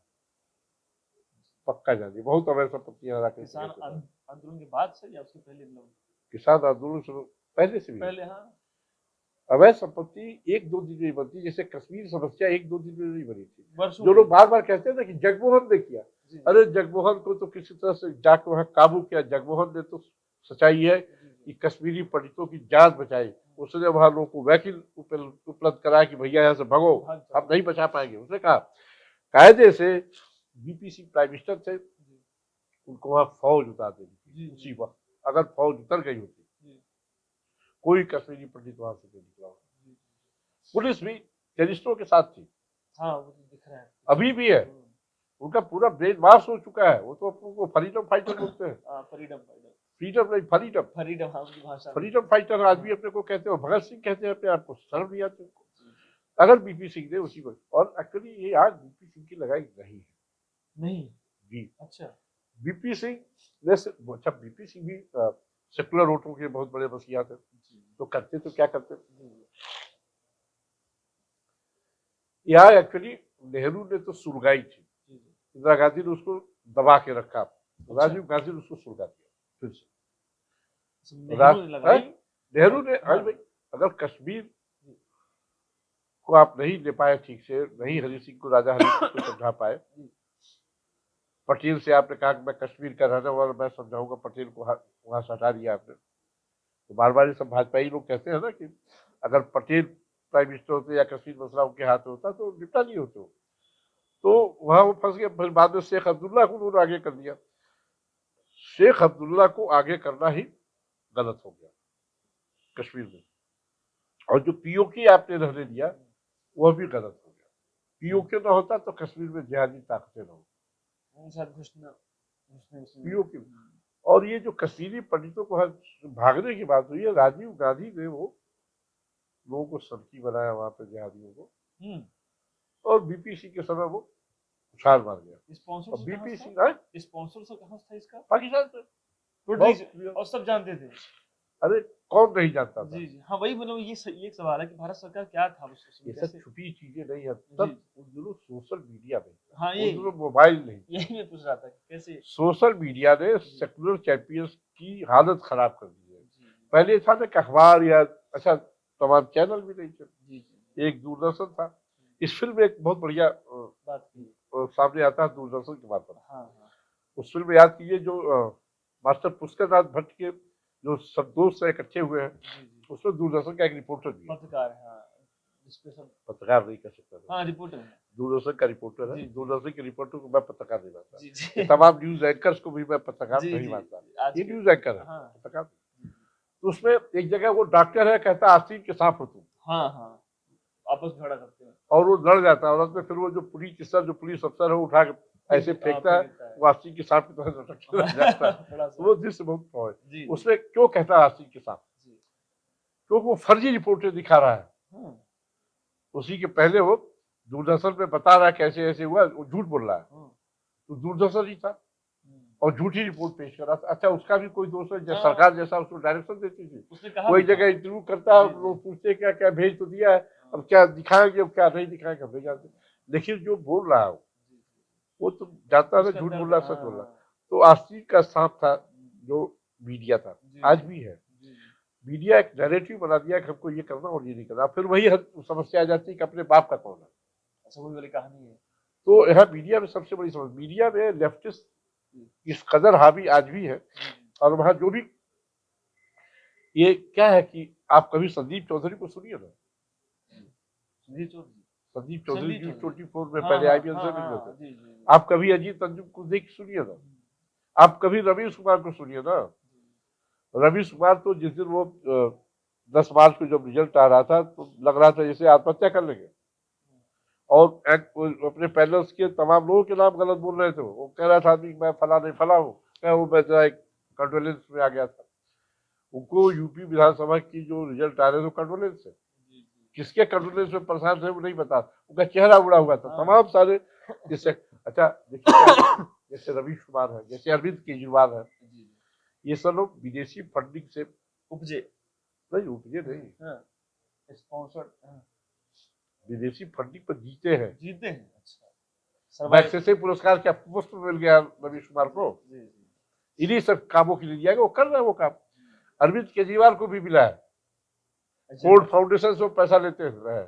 पक्का जानिए। बहुत अवैध संपत्तियां राकेश किसान टिकैत के पास। आंदोलन के बाद से या उसके पहले मतलब? किसान आंदोलन शुरू पहले से भी है। पहले, हाँ। अवैध संपत्ति एक दो दिन में बनती, जैसे कश्मीर समस्या एक दो दिन में नहीं बनी थी। वर्षों जो लोग की। बार बार कहते हैं ना कि जगमोहन ने किया, जी, अरे जगमोहन को तो किसी तरह से जाकर वहां काबू किया। जगमोहन ने तो, सच्चाई है कि कश्मीरी पंडितों की जान बचाई। उसने वहां लोगों को वकील उपलब्ध कराया कि भैया यहाँ से भगो, हम नहीं बचा पाएंगे। उसने कहा कायदे से बीपी सिंह प्राइम मिनिस्टर थे, उनको वहां फौज उतार देनी थी उसी वक्त। अगर फौज उतर गई होती, कोई कश्मीरी पंडित वहां से नहीं निकला होता। पुलिस भी टेररिस्टों के साथ थी, हाँ, वो तो दिख रहा है। अभी भी है। उनका पूरा ब्रेन वॉश हो चुका है। वो तो अपने को फ्रीडम फाइटर बोलते हैं। Freedom fighter. फ्रीडम नहीं, फ्रीडम, फ्रीडम, हाँ, उनकी भाषा में। फ्रीडम फाइटर आज भी अपने को कहते हैं। भगत सिंह कहते हैं अपने आप को, शर्म नहीं आती उनको। अगर बीपी सिंह ने उसी वक्त, और एक्चुअली ये आज बीपी सिंह की लगाई नहीं है। नहीं जी, अच्छा, बीपी सिंह ने अच्छा, बीपी सिंह भी सेकुलर वोटों के बहुत बड़े मसीहा थे, तो करते तो क्या करते। यहाँ एक्चुअली नेहरू ने तो सुलगाई थी, इंदिरा गांधी ने उसको दबा के रखा, राजीव गांधी ने उसको सुलगा दिया फिर से। नेहरू ने आज भाई, अगर कश्मीर को आप नहीं ले पाए ठीक से, नहीं हरि सिंह को, राजा हरि सिंह को समझा पाए, पटेल से आपने कहा कि मैं कश्मीर का रहने वाला, मैं समझाऊंगा, पटेल को वहां से हटा दिया आपने। तो बार बार ये सब भाजपा ही लोग कहते हैं ना कि अगर पटेल प्राइम मिनिस्टर होते या कश्मीर मसला उनके हाथ में होता तो निपटा नहीं होते। तो वहां वो फंस गए। फिर बाद में शेख अब्दुल्ला को उन्होंने आगे कर दिया। शेख अब्दुल्ला को आगे करना ही गलत हो गया कश्मीर में, और जो पीओके आपने रहने दिया वह भी गलत हो गया। पीओके ना होता तो कश्मीर में जिहादी ताकतें न हो, पीओके। और ये जो कश्मीरी पंडितों को भागने की बात हुई है, राजीव गांधी ने वो लोगों को सड़की बनाया वहां पे, जिहादियों को, और बीपी सिंह के समय वो उछाल मार गया। बीपी सिंह स्पॉन्सर से कहाँ था इसका? पाकिस्तान से, और सब जानते थे। अरे कौन नहीं जानता था। जी, हाँ, वही मतलब ये एक सवाल है कि भारत सरकार क्या था उस समय? ये सब छुपी चीजें नहीं है। तब उन दिनों सोशल मीडिया में, हाँ, ये मोबाइल नहीं, यही मैं पूछ रहा था कैसे सोशल मीडिया ने सेकुलर चैंपियंस की हालत खराब कर दी है। पहले था ना कि अखबार या अच्छा तमाम चैनल भी नहीं थे, एक दूरदर्शन था। इस फिल्म में एक बहुत बढ़िया बात सामने आता है दूरदर्शन के मार्फत। उस फिल्म में याद कीजिए, जो मास्टर पुष्कर नाथ भट्ट के जो सब दोस्त इकट्ठे हुए हैं, उसमें दूरदर्शन का एक रिपोर्टर भी है, पत्रकार नहीं कह सकता, रिपोर्टर है, दूरदर्शन का रिपोर्टर है। दूरदर्शन के रिपोर्टर को मैं पत्रकार नहीं मानता, तमाम न्यूज एंकर्स को भी मैं पत्रकार नहीं मानता। ये न्यूज एंकर है, पत्रकार। तो उसमें एक जगह वो डॉक्टर है, कहता है आस्तीन के सांप हो तुम। आपस में झगड़ा करते हैं और वो लड़ जाता है, और उसमें फिर वो जो पुलिस अफसर है उठा के ऐसे फेंकता है, वो आस्तीन के सांप की तरह लटक जाता है। वो दृश्य बहुत प्रभावित है। उसमें क्यों कहता है आस्तीन के सांप? क्योंकि वो फर्जी रिपोर्टें दिखा रहा है। उसी के पहले वो दूरदर्शन पे बता रहा है कैसे ऐसे हुआ, वो झूठ बोल रहा है, तो दूरदर्शन ही था और झूठी रिपोर्ट पेश कर रहा था। अच्छा, उसका भी कोई दोष है? सरकार जैसा उसको डायरेक्शन देती थी। कोई जगह इंटरव्यू करता है, लोग पूछते क्या क्या भेज तो दिया है, अब क्या दिखाएंगे, अब क्या नहीं दिखाएंगे, भेज जाते। लेकिन जो बोल रहा है वो तो जानता है झूठ बोल रहा, सच बोल रहा। तो आस्तीन का सांप था जो मीडिया था, आज भी है। मीडिया एक नैरेटिव बना दिया कि हमको ये करना और ये नहीं करना। फिर वही समस्या आ जाती है कि अपने बाप का कौन है। अच्छा, वही वाली कहानी है। तो यहाँ मीडिया में सबसे बड़ी समस्या, मीडिया में लेफ्टिस्ट इस कदर हावी आज भी है। और वहां जो भी ये क्या है कि आप कभी संदीप चौधरी को सुनिए ना, संदीप चौधरी संदीप चौधरी न्यूज 24 में हाँ, पहले हाँ, आईपीएल से हाँ, मिल हाँ, रहे थे। जी, जी, जी। आप कभी अजीत अंजुम को देख सुनिए ना, आप कभी रवीश कुमार को सुनिए ना। रवीश कुमार तो जिस दिन वो 10 मार्च को जब रिजल्ट आ रहा था तो लग रहा था जैसे आत्महत्या कर लेंगे, और अपने पैनल्स के तमाम लोगों के नाम गलत बोल रहे थे। वो कह रहा था आदमी मैं फला नहीं फला हूँ, वो बेचारा एक कंडोलेंस में आ गया था। उनको यूपी विधानसभा की जो रिजल्ट आ रहे थे कंडोलेंस से, किसके कंडोलेंस में परेशान थे वो नहीं पता, उनका चेहरा उड़ा हुआ था। तमाम सारे जिससे अच्छा देखिए जैसे रवीश कुमार है, जैसे अरविंद केजरीवाल है, ये सब लोग विदेशी फंडिंग से उपजे नहीं स्पॉन्सर्ड विदेशी फंडिंग पर जीते हैं। अच्छा, मैग्सेसे पुरस्कार क्या पुष्प मिल गया रवीश कुमार को, इन्हीं सब कामों के लिए दिया गया, वो कर रहे हैं वो काम। अरविंद केजरीवाल को भी मिला है, फोर्ड फाउंडेशन से पैसा लेते हैं।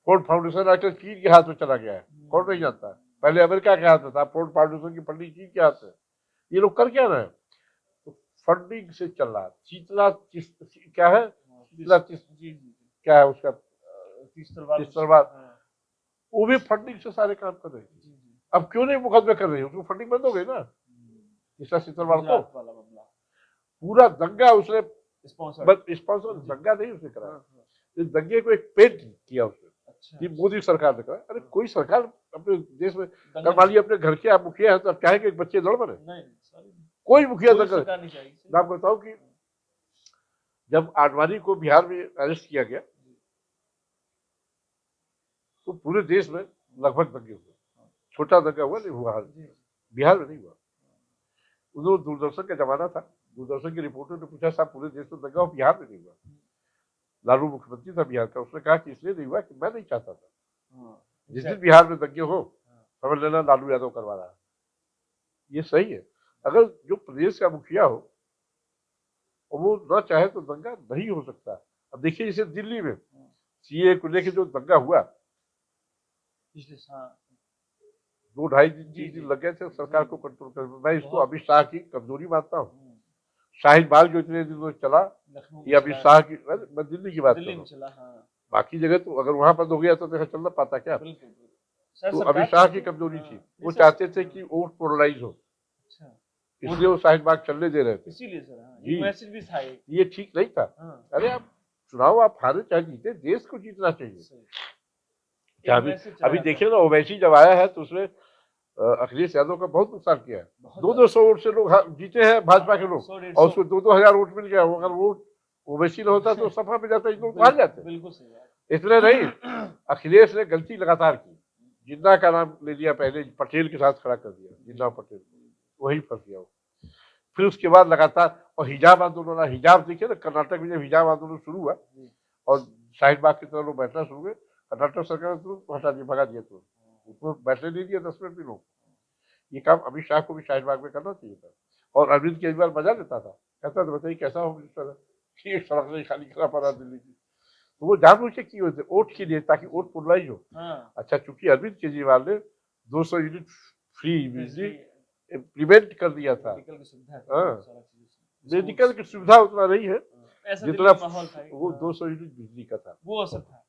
फोर्ड फाउंडेशन आजकल चीन के हाथ में चला गया है, कौन नहीं जानता। पहले अमेरिका के हाथ में था, फोर्ड फाउंडेशन की फंडिंग चीन के हाथ में। ये लोग कर क्या रहे हैं, तो फंडिंग से चल रहा है। शीतला क्या है, क्या है उसका तीसरवाद, वो भी फंडिंग से सारे काम कर रहे हैं। अब क्यों नहीं मुकदमे कर रही है, उसको फंडिंग बंद हो गई ना। तीसरा शीतलवाड़ को पूरा दंगा उसने स्पॉन्सर दंगा नहीं उसने करा, इस दंगे को एक पेंट किया उसने। अच्छा, कि मोदी सरकार ने कहा। अरे कोई सरकार अपने देश में मान लीजिए अपने घर के आप मुखिया है तो आप चाहे कि बच्चे लड़ बने, कोई मुखिया दंगा मैं आपको बताऊं कि जब आडवाणी को बिहार में अरेस्ट किया गया तो पूरे देश में लगभग दंगे हुए। छोटा दंगा हुआ नहीं हुआ, बिहार में नहीं हुआ। उधर दूरदर्शन का जमाना था, दूरदर्शन के रिपोर्टर ने पूछा साहब पूरे देश में दंगा हो, बिहार में नहीं हुआ। लालू मुख्यमंत्री था बिहार का, उसने कहा कि इसलिए नहीं हुआ कि मैं नहीं चाहता था। जिस दिन बिहार में दंगे हो समझ लेना लालू यादव करवा रहा है। ये सही है, अगर जो प्रदेश का मुखिया हो और वो न चाहे तो दंगा नहीं हो सकता। अब देखिए जैसे दिल्ली में सीए को लेकर जो दंगा हुआ, 2-2.5 दिन लग गए थे सरकार को कंट्रोल करने में। मैं इसको अमित शाह की कमजोरी मानता हूँ। शाहीन बाग जो इतने दिनों चला, ये अमित शाह की, मैं दिल्ली की बात कर रहा हूँ, बाकी जगह तो अगर वहां बंद हो गया तो देखा चलना पाता क्या। तो अमित शाह की कमजोरी थी, वो चाहते थे कि वोट पोलराइज हो, इसलिए वो शाहीन बाग चलने दे रहे थे। जी, ये ठीक नहीं था। अरे आप चुनाव आप हारे चाहे जीते, देश को जीतना चाहिए। अभी देखिए ना ओवैसी जब आया है तो उसने अखिलेश यादव का बहुत नुकसान किया है। 200 वोट से लोग जीते हैं भाजपा के लोग, और उसको 2-2 हजार वोट मिल गया। अगर वोट ओवैसी न होता तो सफा में जाता, इन लोग हार जाते। इसलिए नहीं, अखिलेश ने गलती लगातार की, जिन्ना का नाम ले लिया पहले, पटेल के साथ खड़ा कर दिया, जिन्ना पटेल, वही फंस गया वो। फिर उसके बाद लगातार, और हिजाब आंदोलन, हिजाब देखिए ना, कर्नाटक में जब हिजाब आंदोलन शुरू हुआ और शाहीन बाग की तरह लोग बैठना शुरू हुए, कर्नाटक सरकार ने हटा दिया, भगा दिया, तो उसको बैठने नहीं दिया 10 मिनट भी लोग। ये काम अमित शाह को भी शाहीन बाग में करना चाहिए था। और अरविंद केजरीवाल मजा लेता था, कहता था बताइए कैसा हो मिनिस्टर है, एक सड़क नहीं खाली करा पा रहा दिल्ली की। तो वो जानबूझ के किए होते वोट के लिए, ताकि वोट पोलराइज हो। अच्छा, चूंकि अरविंद केजरीवाल ने 200 यूनिट फ्री बिजली इम्प्लीमेंट कर दिया था, मेडिकल की सुविधा उतना नहीं है जितना वो 200 यूनिट बिजली का था, वो असर था।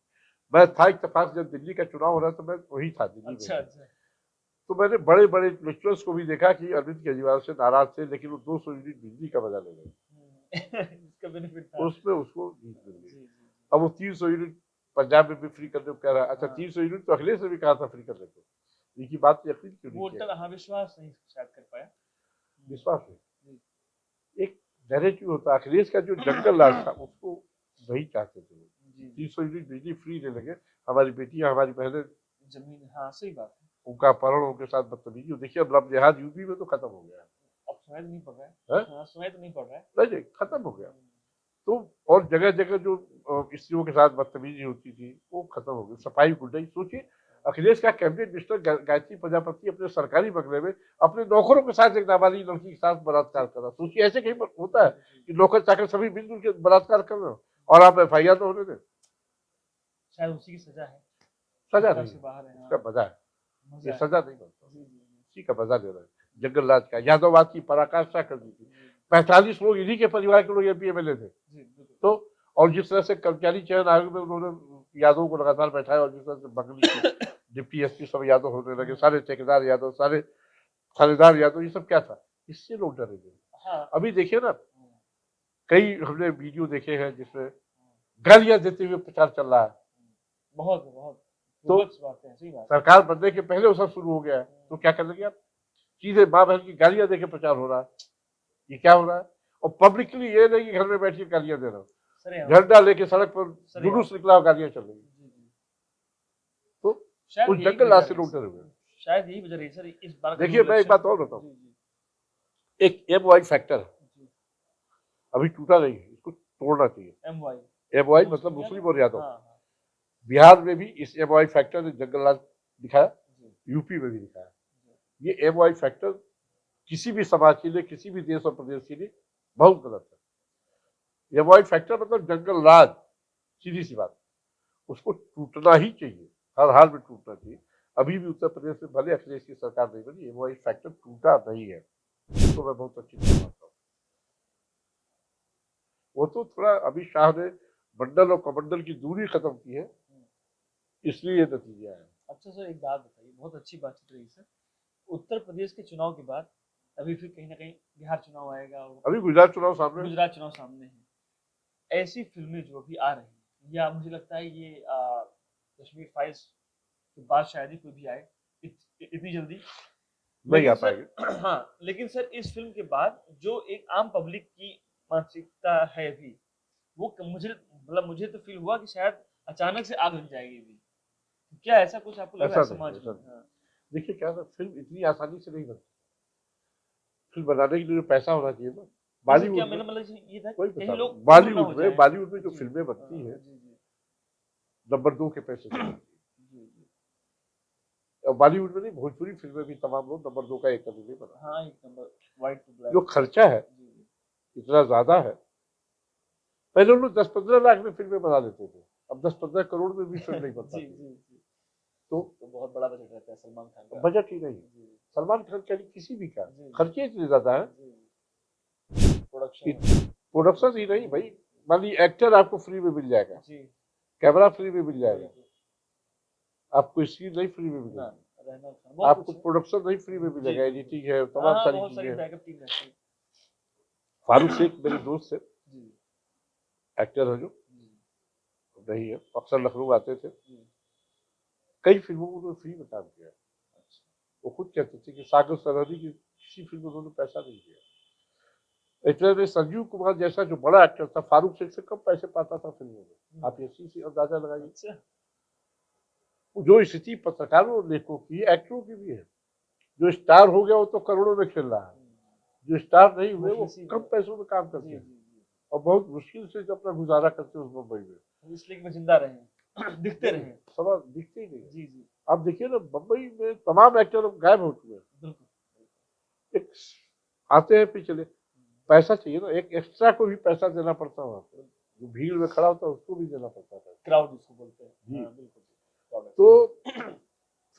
मैं था इत्तेफाक जब दिल्ली का चुनाव हो रहा था, मैं वही था दिल्ली में। अच्छा। तो मैंने बड़े बड़े इंटेलेक्चुअल्स को भी देखा कि अरविंद केजरीवाल से नाराज थे, लेकिन वो 200 यूनिट बिजली का मजा ले गए। इसका बेनिफिट था, उसमें उसको जीत मिल गई। अब वो 300 यूनिट पंजाब में भी फ्री करने को कह रहा है। अच्छा, 300 यूनिट तो अखिलेश ने भी कहा था फ्री करने को, इनकी बात यकीन क्यों नहीं किया? विश्वास नहीं शायद कर पाया। विश्वास नहीं, एक नैरेटिव होता। अखिलेश का जो जंगल राज था उसको वही चाहते थे। 300 यूनिट बिजली फ्री ले लगे, हमारी बेटियां हमारी बहनें जमीन, हाँ सही बात है, उनका अपहरण, उनके साथ बदतमीजी। देखिए अब लव जिहाद यूपी में तो खत्म हो गया, अब सुनाई नहीं पड़ रहा है, सुनाई तो नहीं पड़ रहा है, नहीं खत्म हो गया। तो और जगह जगह जो स्त्रियों के साथ बदतमीजी होती थी वो खत्म हो गई, सफाई गुंडाई। सोचिए अखिलेश का कैबिनेट मिनिस्टर गायत्री प्रजापति अपने सरकारी बंगले में अपने नौकरों के साथ एक नाबालिग लड़की के साथ बलात्कार कर रहा। सोचिए ऐसे कहीं होता है कि नौकर चाकर सभी मिलजुल के बलात्कार कर रहे हो और आप FIR तो होने दें? शायद उसी की सजा है, सजा नहीं, उसका मजा है, ये सजा नहीं बनता, उसी का मजा ले रहा है। जंगल राज का, यादववाद की पराकाष्ठा कर दी थी। 45 लोग इन्हीं के परिवार के लोग MP MLA थे। तो और जिस तरह से कर्मचारी चयन आयोग में उन्होंने यादव को लगातार बैठाया और जिस तरह से बंगली की डिप्टी एसपी सब यादव होने लगे, सारे ठेकेदार यादव, सारे थानेदार यादव, ये सब क्या था? इससे लोग डरे थे। हाँ, अभी देखिए ना, कई हमने वीडियो देखे हैं जिसमें गालियां देते हुए प्रचार चल रहा है। बहुत बहुत तो विवक्ष बातें हैं, सही बात है। सरकार बनने के पहले वो सब शुरू हो गया है, तो क्या कर लेंगे आप? सीधे माँ बहन की गालियां देके प्रचार हो रहा है, ये क्या हो रहा है? और पब्लिकली ये नहीं कि घर में बैठ के गालियां दे रहा हूँ, सरेआम, झंडा लेके सड़क पर सरेआम। जुलूस निकला और गालियां चल रही। जी, जी। तो शायद उस यही जंगल वजह राज से रही लोग सर। डरे हुए हैं। शायद यही वजह रही सर इस बार का देखिए, जो मैं एक इलेक्शन। बात और बताऊं, जी, जी, एक MY फैक्टर जी। अभी टूटा नहीं है, इसको तोड़ना चाहिए। MY MY मुस्लिम मतलब क्या मुस्लिम था? और यादव। हाँ, हाँ, बिहार में भी इस MY फैक्टर ने जंगल राज दिखाया, जी, यूपी में भी दिखाया। जी। ये MY फैक्टर किसी भी समाज के लिए, किसी भी देश और प्रदेश के लिए बहुत गलत है। MY फैक्टर मतलब जंगल राज, सीधी सी बात, उसको टूटना ही चाहिए, हर हाल में टूटना चाहिए। अभी भी उत्तर प्रदेश में भले अखिलेश की सरकार नहीं बनी, MY फैक्टर टूटा नहीं है, तो मैं बहुत अच्छी तरह मानता हूँ। वो तो थोड़ा अमित शाह ने मंडल और कमंडल की दूरी खत्म की है, इसलिए ये नतीजा है। अच्छा सर, एक बात बताइए, बहुत अच्छी बातचीत रही सर। उत्तर प्रदेश के चुनाव के बाद अभी फिर कहीं ना कहीं बिहार चुनाव आएगा और अभी गुजरात चुनाव सामने है। गुजरात चुनाव सामने है। ऐसी फिल्में जो अभी आ रही हैं, या मुझे लगता है ये कश्मीर फाइल्स के बाद शायद ही कोई भी आए इतनी जल्दी। नहीं आ लेकिन सर पाएंगे। हाँ, लेकिन सर इस फिल्म के बाद जो एक आम पब्लिक की मानसिकता है अभी, वो मुझे तो फील हुआ कि शायद अचानक से आग लग जाएगी अभी। क्या ऐसा कुछ आपको लग रहा ऐसा है नहीं, समाज ऐसा में? नहीं। हाँ। देखिए क्या था, फिल्म इतनी आसानी से नहीं बनती। फिल्म बनाने के लिए पैसा होना चाहिए ना। नहीं सर, क्या बॉलीवुड में मेरा मतलब ये था कोई कि पता कहीं नहीं, लोग गुम ना हो जाए। बॉलीवुड में जो जी, फिल्में बनती हैं, जी, जी, नंबर 2 के पैसे से बनती हैं। जी, जी। और बॉलीवुड में नहीं, भोजपुरी फिल्में भी तमाम लोग नंबर 2 का एक कभी नहीं बना। हाँ, एक नंबर व्हाइट टू ब्लैक। जो खर्चा है जी, जी, इतना ज्यादा है। पहले हम लोग 10-15 लाख में फिल्में बना लेते थे, अब 10-15 करोड़ में भी फिल्म नहीं बन जी, पाती। जी, जी। तो तो बहुत बड़ा बजट रहता है सलमान खान का। बजट ही नहीं, जी, जी, सलमान खान का नहीं, किसी भी का जी, खर्चे इतने ज्यादा है। जी, जी। प्रोडक्शन। प्रोडक्शन ही नहीं भाई, मान लीजिए एक्टर आपको फ्री में मिल जाएगा, जी, कैमरा फ्री में मिल जाएगा, बिल्कुल। आपको स्क्रीन नहीं फ्री में ना, मिलेगी, रहना खाना बहुत आपको कुछ है। प्रोडक्शन नहीं फ्री में जी, मिलेगा, जी, जी। एडिटिंग है, हाँ, तमाम हाँ, सारी बहुत चीजें सारी हैं। बैकअप टीम रहती है। फारूक शेख मेरे दोस्त है, जी, एक्टर है जो, जी, नहीं है, अक्सर लखनऊ आते थे, जी। कई फिल्मों में उन्होंने फ्री में काम किया। अच्छा। वो खुद कहते थे कि सागर सरहदी की किसी फिल्म में उन्होंने पैसा नहीं दिया। इतने में संजीव कुमार जैसा जो बड़ा एक्टर था, फारूक शेख से कम पैसे पाता था फिल्मों में। आप इसी से अंदाजा लगाइए। अच्छा। जो स्थिति पत्रकारों और लेखकों की, एक्टरों की भी है। जो स्टार हो गया वो तो करोड़ों में खेल रहा है, जो स्टार नहीं हुए वो मुफलिसी कम में। पैसों में काम जी, करते जी, हैं जी। और बहुत मुश्किल से अपना गुजारा करते हैं उस मुंबई में। तो इसलिए कि वो जिंदा रहे, दिखते रहे। सवाल दिखते ही नहीं है। जी, जी, आप देखिए ना, मुंबई में तमाम एक्टर गायब हो चुके हैं। बिल्कुल। एक आते हैं पिछले, पैसा चाहिए ना, एक एक्स्ट्रा को भी पैसा देना पड़ता है वहाँ पे, जो भीड़ में खड़ा होता है उसको भी देना पड़ता है। क्राउड जिसको बोलते हैं। जी। हाँ, बिल्कुल। crowd। तो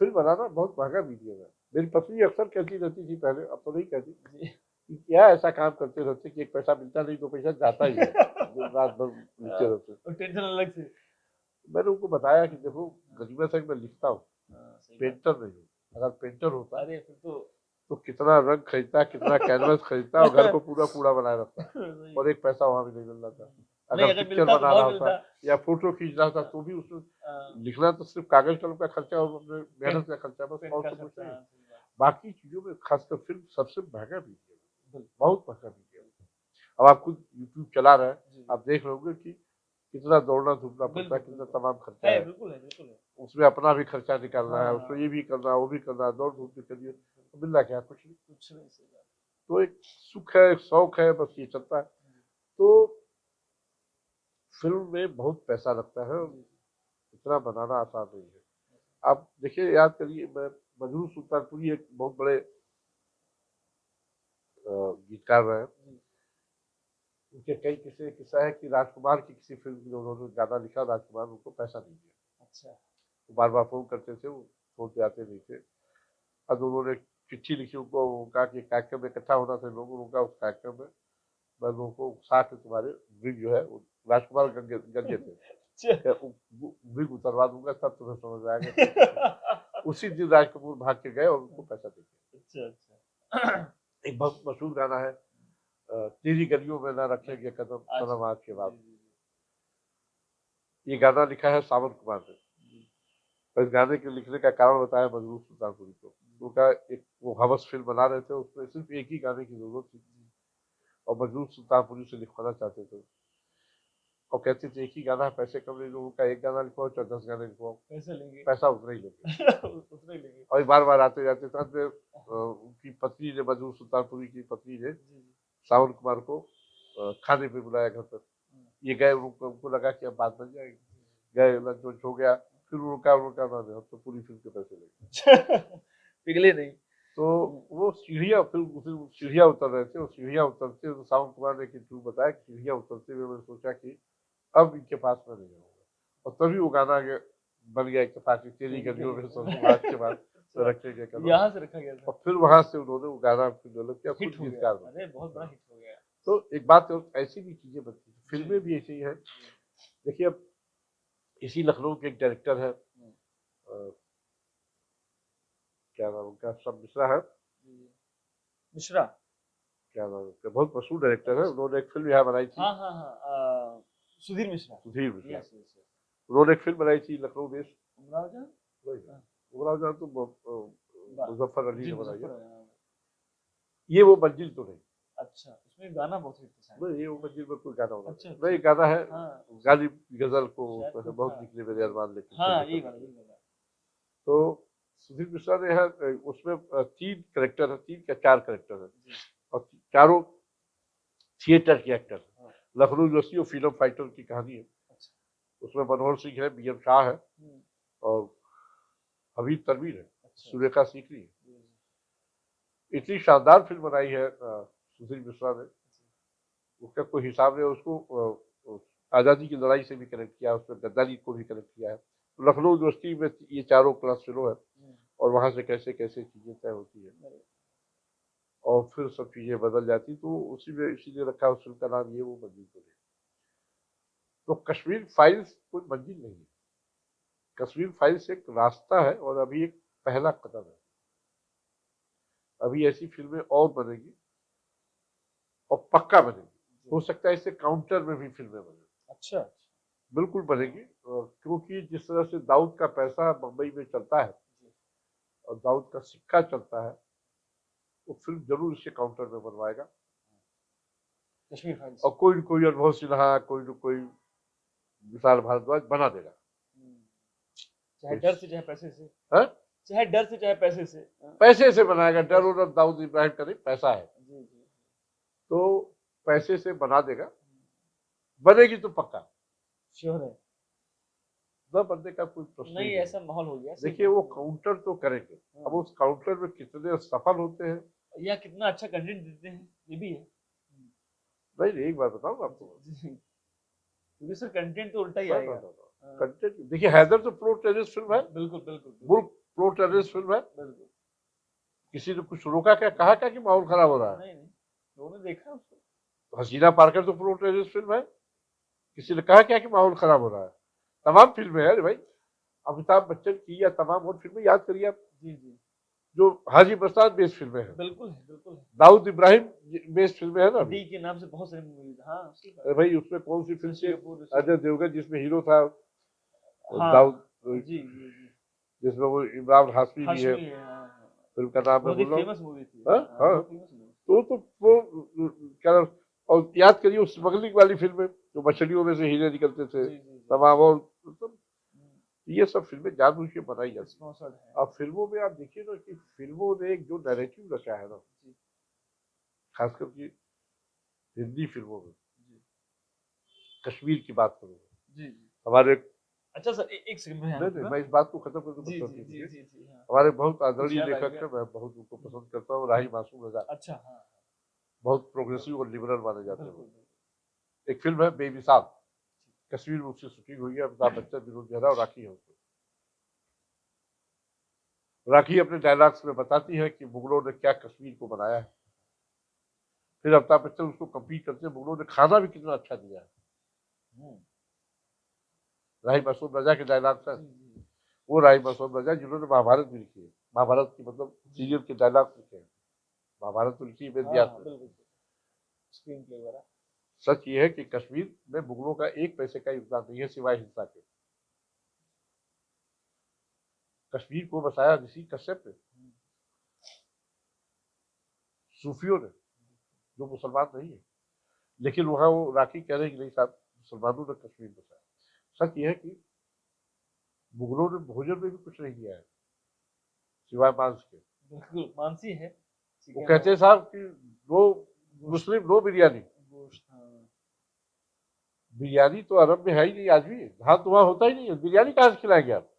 फिल्म बनाना बहुत महंगा मीडियम है। मेरी पत्नी अक्सर कहती रहती थी पहले, अब तो नहीं कहती, जी। कि क्या ऐसा काम करते रहते कि एक पैसा मिलता नहीं, दो पैसा जाता ही है, जो रात भर लिखते रहते। और टेंशन अलग से। मैंने उनको बताया कि देखो, गरीबा से मैं लिखता हूँ, हाँ, सही बात। पेंटर नहीं हूँ। अगर पेंटर होता अरे फिर तो कितना रंग खरीदता, कितना कैनवस खरीदता और घर को पूरा पूरा बनाए रखता, सही। और एक पैसा वहां भी नहीं मिल रहा था। नहीं, अगर अगर पिक्चर मिलता तो बना बहुत रहा मिलता। था या फोटो खींच रहा था तो भी उसमें हाँ, लिखना तो सिर्फ कागज कलम का खर्चा और अपने मेहनत का खर्चा, बस पेन और का तो कुछ खर्चा। नहीं। हाँ, सही बात। बाकी चीजों में खासकर फिल्म सबसे महंगा मीडियम है, बिल्कुल। बहुत महंगा मीडियम है। अब आप खुद यूट्यूब चला रहे हैं, जी। आप देख रहे होंगे कि कितना दौड़ना धूपना पड़ता है, बिल्कुल, कितना बिल्कुल। तमाम खर्चा है, है, बिल्कुल है, बिल्कुल है। उसमें अपना भी खर्चा निकालना है, हाँ, उसमें ये भी करना है, वो भी करना है, दौड़ धूप के करिए तो मिल रहा क्या? कुछ नहीं। कुछ नहीं, सही बात। तो एक सुख है, एक शौक है, बस ये चलता है। तो फिल्म में बहुत पैसा लगता है, जी, इतना बनाना आसान नहीं है। आप देखिए, याद करिए, मैं मजरू सुल्तानपुरी एक बहुत बड़े गीतकार रहे हैं। जी। उनके कई किस्सा है कि राजकुमार की किसी फिल्म के लिए उन्होंने गाना लिखा, राजकुमार उनको पैसा नहीं दिया। अच्छा। वो बार बार फोन करते थे, वो फोन पे आते नहीं थे। अब उन्होंने चिट्ठी लिखी उनको, कहा कि कार्यक्रम में इकट्ठा होना था लोगों का, उस कार्यक्रम में मैं लोगों को उकसा के तुम्हारे ड्रीम जो है वो राजकुमार गंजे थे। अच्छा। विग उतरवा दूंगा तब तुम्हें समझ में आएगा। उसी दिन राज कपूर भाग के गए और उनको पैसा दे दिया। अच्छा अच्छा। एक बहुत मशहूर गाना है, तेरी गलियों में ना रखेंगे कदम सनम आज के बाद। ये गाना लिखा है सावन कुमार ने। और इस गाने के लिखने का कारण बताया मजरूर सुल्तानपुरी को। उनका एक वो हवस फिल्म बना रहे थे, उसमें सिर्फ एक ही गाने की जरूरत थी और मजरूर सुल्तानपुरी से लिखवाना चाहते थे और कहते थे एक ही गाना है, पैसे कम ले लो। उनका एक गाना लिखवाओ चाहे 10 गाने लिखवाओ, पैसे लेंगे, पैसा उतना ही लेंगे। उतना ही लेंगे। और बार बार आते जाते थे। अंत में उनकी पत्नी ने, मजरूर सुल्तानपुरी की पत्नी ने सावन कुमार को खाने पे बुलाया घर पर। ये गए, उनको लगा कि अब बात बन जाएगी। गए, लंच वंच हो गया, फिर उनका ना तो पूरी फिल्म के पैसे लेंगे। पिघले नहीं। तो वो सीढ़ियाँ, फिर सीढ़ियाँ उतर रहे थे और सीढ़ियाँ उतरते तो सावन कुमार ने एक इंटरव्यू बताया कि सीढ़ियाँ उतरते हुए मैंने सोचा कि अब इनके पास मैं नहीं जाऊंगा। और तभी वो गाना बन गया इत्तेफाक कि तेरी गलियों में सनम आज के बाद रखेंगे कदम। यहाँ से रखा गया था और फिर वहां से उन्होंने वो गाना डेवलप किया, खुद हिट हो गया। गीतकार बने। अरे बहुत बड़ा हिट हो गया। तो एक बात और, ऐसी भी चीजें बनती हैं, फिल्में भी ऐसी ही हैं। देखिए अब इसी लखनऊ के एक डायरेक्टर है, क्या नाम उनका, सब मिश्रा है, मिश्रा, क्या नाम उनका, बहुत मशहूर डायरेक्टर है। उन्होंने एक फिल्म यहाँ बनाई थी। हाँ हाँ हाँ, सुधीर मिश्रा। सुधीर मिश्रा। Yes yes. उन्होंने एक फिल्म बनाई थी लखनऊ बेस। उमराव जान, उमराव जान तो मुजफ्फर अली ने बनाई है। हाँ। ये वो मंजिल तो नहीं। अच्छा, उसमें गाना बहुत हिट था। नहीं, ये वो मंजिल में कोई गाना होना अच्छा, नहीं। नहीं, गाना है हाँ। गालिब गजल को शायद उसमें से कुछ बहुत था। निकले मेरे अरमान, लेकिन हाँ, फिर ये निकल वाला, गए। ये वाला। तो सुधीर मिश्रा ने है, उसमें 3 कैरेक्टर है, 3 या 4 कैरेक्टर है और चारों थिएटर के एक्टर। लखनऊ यूनिवर्सिटी और फ्रीडम फाइटर की कहानी है। अच्छा। उसमें मनोहर सिंह है, बीएम शाह है और हबीब तनवीर है, अच्छा। सुरेखा सीकरी है। इतनी शानदार फिल्म बनाई है सुधीर मिश्रा ने, उसका कोई हिसाब नहीं। उसको आज़ादी की लड़ाई से भी कनेक्ट किया, उसमें गद्दारी को भी कनेक्ट किया है। तो लखनऊ यूनिवर्सिटी में ये चारों क्लास फेलो है और वहाँ से कैसे कैसे चीज़ें तय होती है और फिर सब चीज़ें बदल जाती। तो उसी में इसीलिए रखा उस फिल्म का नाम ये वो मंजिल तो नहीं। तो कश्मीर फाइल्स कोई मंजिल नहीं है, कश्मीर फाइल्स एक रास्ता है और अभी एक पहला कदम है। अभी ऐसी फिल्में और बनेगी और पक्का बनेगी। हो सकता है इससे काउंटर में भी फिल्में बने। अच्छा, बिल्कुल बनेगी, क्योंकि जिस तरह से दाऊद का पैसा मुंबई में चलता है और दाऊद का सिक्का चलता है, वो फिल्म जरूर इसके काउंटर में बनवाएगा। कश्मीर फाइल्स। और कोई न कोई अनुभव सिन्हा, कोई न कोई विशाल भारद्वाज बना देगा, चाहे डर से चाहे पैसे से। है? चाहे डर से चाहे पैसे से। पैसे से बनाएगा। डर और दाऊद इब्राहिम का नहीं, पैसा है तो पैसे से बना देगा। बनेगी तो पक्का, श्योर है, न बनने का कोई प्रश्न नहीं। ऐसा माहौल हो गया। देखिए वो काउंटर तो करेंगे, अब उस काउंटर में कितने सफल होते हैं या कितना अच्छा कंटेंट देते हैं, ये भी है। नहीं। एक बात बताऊं आपको, क्योंकि सर कंटेंट तो उल्टा ही आएगा। कंटेंट देखिए, हैदर तो प्रो टेररिस्ट फिल्म है। बिल्कुल बिल्कुल। मुल्क प्रो टेररिस्ट फिल्म है। बिल्कुल। किसी ने कुछ रोका क्या, कहा क्या कि माहौल खराब हो रहा है? नहीं नहीं, लोगों ने देखा उसको। हसीना पार्कर तो प्रो टेररिस्ट फिल्म है। किसी ने कहा क्या कि माहौल खराब हो रहा है? तमाम फिल्में हैं भाई, अमिताभ बच्चन की या तमाम और फिल्में याद करिए आप। जी जी। जो हाजी मस्तान बेस्ड फिल्में हैं, बिल्कुल है, बिल्कुल है। दाऊद इब्राहिम बेस्ड फिल्में है ना। डी के नाम से बहुत सारी मूवीज। हाँ, अरे भाई उसमें कौन सी फिल्म थी अजय देवगन जिसमें हीरो था? हाँ, दाऊद जी जी जी, जिसमें वो इमरान हाशमी भी है। फिल्म का नाम बहुत है, ही फेमस मूवी थी। हाँ। तो वो क्या, और याद करिए उस स्मगलिंग वाली फिल्में जो मछलियों में से हीरे निकलते थे, तमाम और ये सब फिल्में जानबूझ के बनाई जाती है। अब फिल्मों में आप देखिए ना कि फिल्मों ने एक जो नैरेटिव रचा है ना, खासकर कि हिंदी फिल्मों में, कश्मीर की बात करूंगा, हमारे, अच्छा सर, एक सेकंड में नहीं मैं इस बात को खत्म करके हमारे बहुत आदरणीय लेखक है, मैं बहुत उनको पसंद करता हूँ, राही मासूम रजा। अच्छा, हाँ। बहुत प्रोग्रेसिव और लिबरल माने जाते हैं। एक फिल्म है बेमिसाल, कश्मीर में उसकी शूटिंग हुई है। अमिताभ बच्चन, विनोद मेहरा और राखी है उसमें। राखी अपने डायलॉग्स में बताती है कि मुगलों ने क्या कश्मीर को बनाया है। फिर अमिताभ बच्चन उसको कम्पीट करते हैं, मुगलों ने खाना भी कितना अच्छा दिया है। राही मासूम रजा के डायलॉग था, जी, जी। वो राही मासूम रजा जिन्होंने महाभारत भी लिखी है, महाभारत की मतलब सीरियल के डायलॉग लिखे हैं। महाभारत तो लिखी है वेद हाँ व्यास हाँ ने। बिल्कुल, स्क्रीन प्ले वगैरह। सच ये है कि कश्मीर में मुगलों का एक पैसे का योगदान नहीं है सिवाय हिंसा के। कश्मीर को बसाया ऋषि कश्यप ने, सूफियों ने, जो मुसलमान नहीं है, लेकिन वहां वो राखी कह रहे हैं कि नहीं साहब मुसलमानों ने कश्मीर बसाया। सच ये है कि मुगलों ने भोजन में भी कुछ नहीं दिया है सिवाय मांस के। बिल्कुल मानसी है, वो चिकन कहते हैं है, साहब कि नो गोश्त, मुस्लिम नो बिरयानी। गोश्त, हाँ। बिरयानी तो अरब में है ही नहीं आज भी, धान तो वहां होता ही नहीं है, बिरयानी कहाँ से खिलाएंगे आप?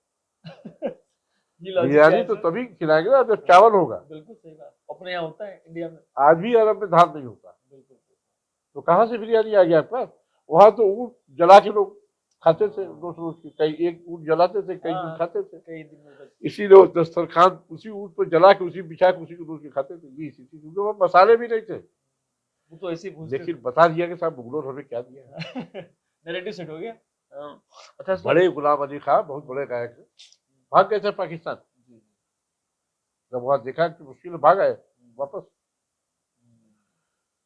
ये लॉजिक क्या बिरयानी है तो सर? तभी खिलाएंगे ना जब चावल होगा। बिल्कुल सही बात, अपने यहाँ होता है इंडिया में। आज भी अरब में धान नहीं होता, बिल्कुल तो कहाँ से बिरयानी आ गया आपका? वहां तो ऊँट जला के लोग खाते थे, रोज रोज की, कई एक ऊँट जलाते थे, कई दिन हाँ, खाते थे। कई दिनों तक। इसीलिए वो दस्तरखान उसी ऊँट पर जला के उसी बिछा के उसी को रोज के खाते थे। ये इसी चीज, क्योंकि वो मसाले भी नहीं थे। वो तो ऐसे ही पूछते लेकिन बता दिया कि साहब मुगलों ने हमें क्या दिया है। थे। नैरेटिव सेट हो गया। हाँ। अच्छा सर। बड़े गुलाम अली खां बहुत बड़े गायक हैं, भाग गए थे पाकिस्तान। जी, जी। जब वहां देखा कि मुश्किल है, भाग आए वापस।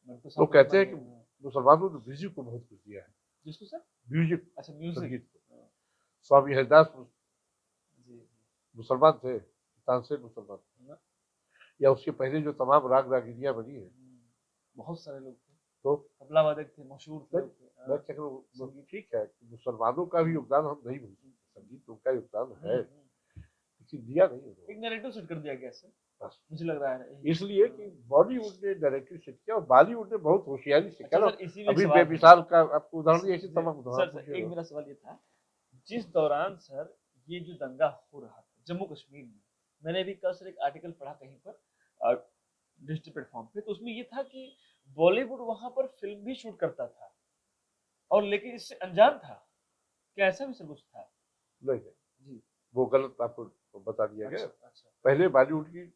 मैं तो तो सब कहते हैं कि हाँ। मुसलमानों ने म्यूजिक को बहुत कुछ दिया है। जिसको सर? म्यूजिक, अच्छा म्यूजिक। संगीत को। हाँ, स्वामी हरिदास जी, जी। मुसलमान थे, तानसेन मुसलमान थे। ना? या उसके पहले जो तमाम राग रागिनियां बनी है, बहुत सारे लोग थे, तो तबला वादक थे, मशहूर थे मैं लोग थे। मैं हाँ, कह रहा हूँ संगीत। ठीक है कि मुसलमानों का भी योगदान हम नहीं भूल सकते, संगीत तो उनका योगदान है, लेकिन दिया नहीं एक उन्होंने। नैरेटिव सेट कर दिया गया सर, बस मुझे लग रहा है। इसलिए कि बॉलीवुड ने डायरेक्टली सेट किया और बॉलीवुड ने बहुत होशियारी से अच्छा किया। सर, इसी में एक अभी सवाल था बेमिसाल का आपको उदाहरण दिया, ऐसे जी, तमाम उदाहरण सर एक पूछिएगा। मेरा सवाल ये था, जिस दौरान सर ये जो दंगा हो रहा था जम्मू कश्मीर में, मैंने भी कल सर एक आर्टिकल पढ़ा कहीं पर डिजिटल प्लेटफॉर्म पे, तो उसमें ये था कि बॉलीवुड वहां पर फिल्म भी शूट करता था और लेकिन इससे अनजान था। क्या ऐसा भी सर कुछ था? नहीं, जी। वो गलत आपको बता दिया गया। अच्छा, अच्छा। पहले बॉलीवुड की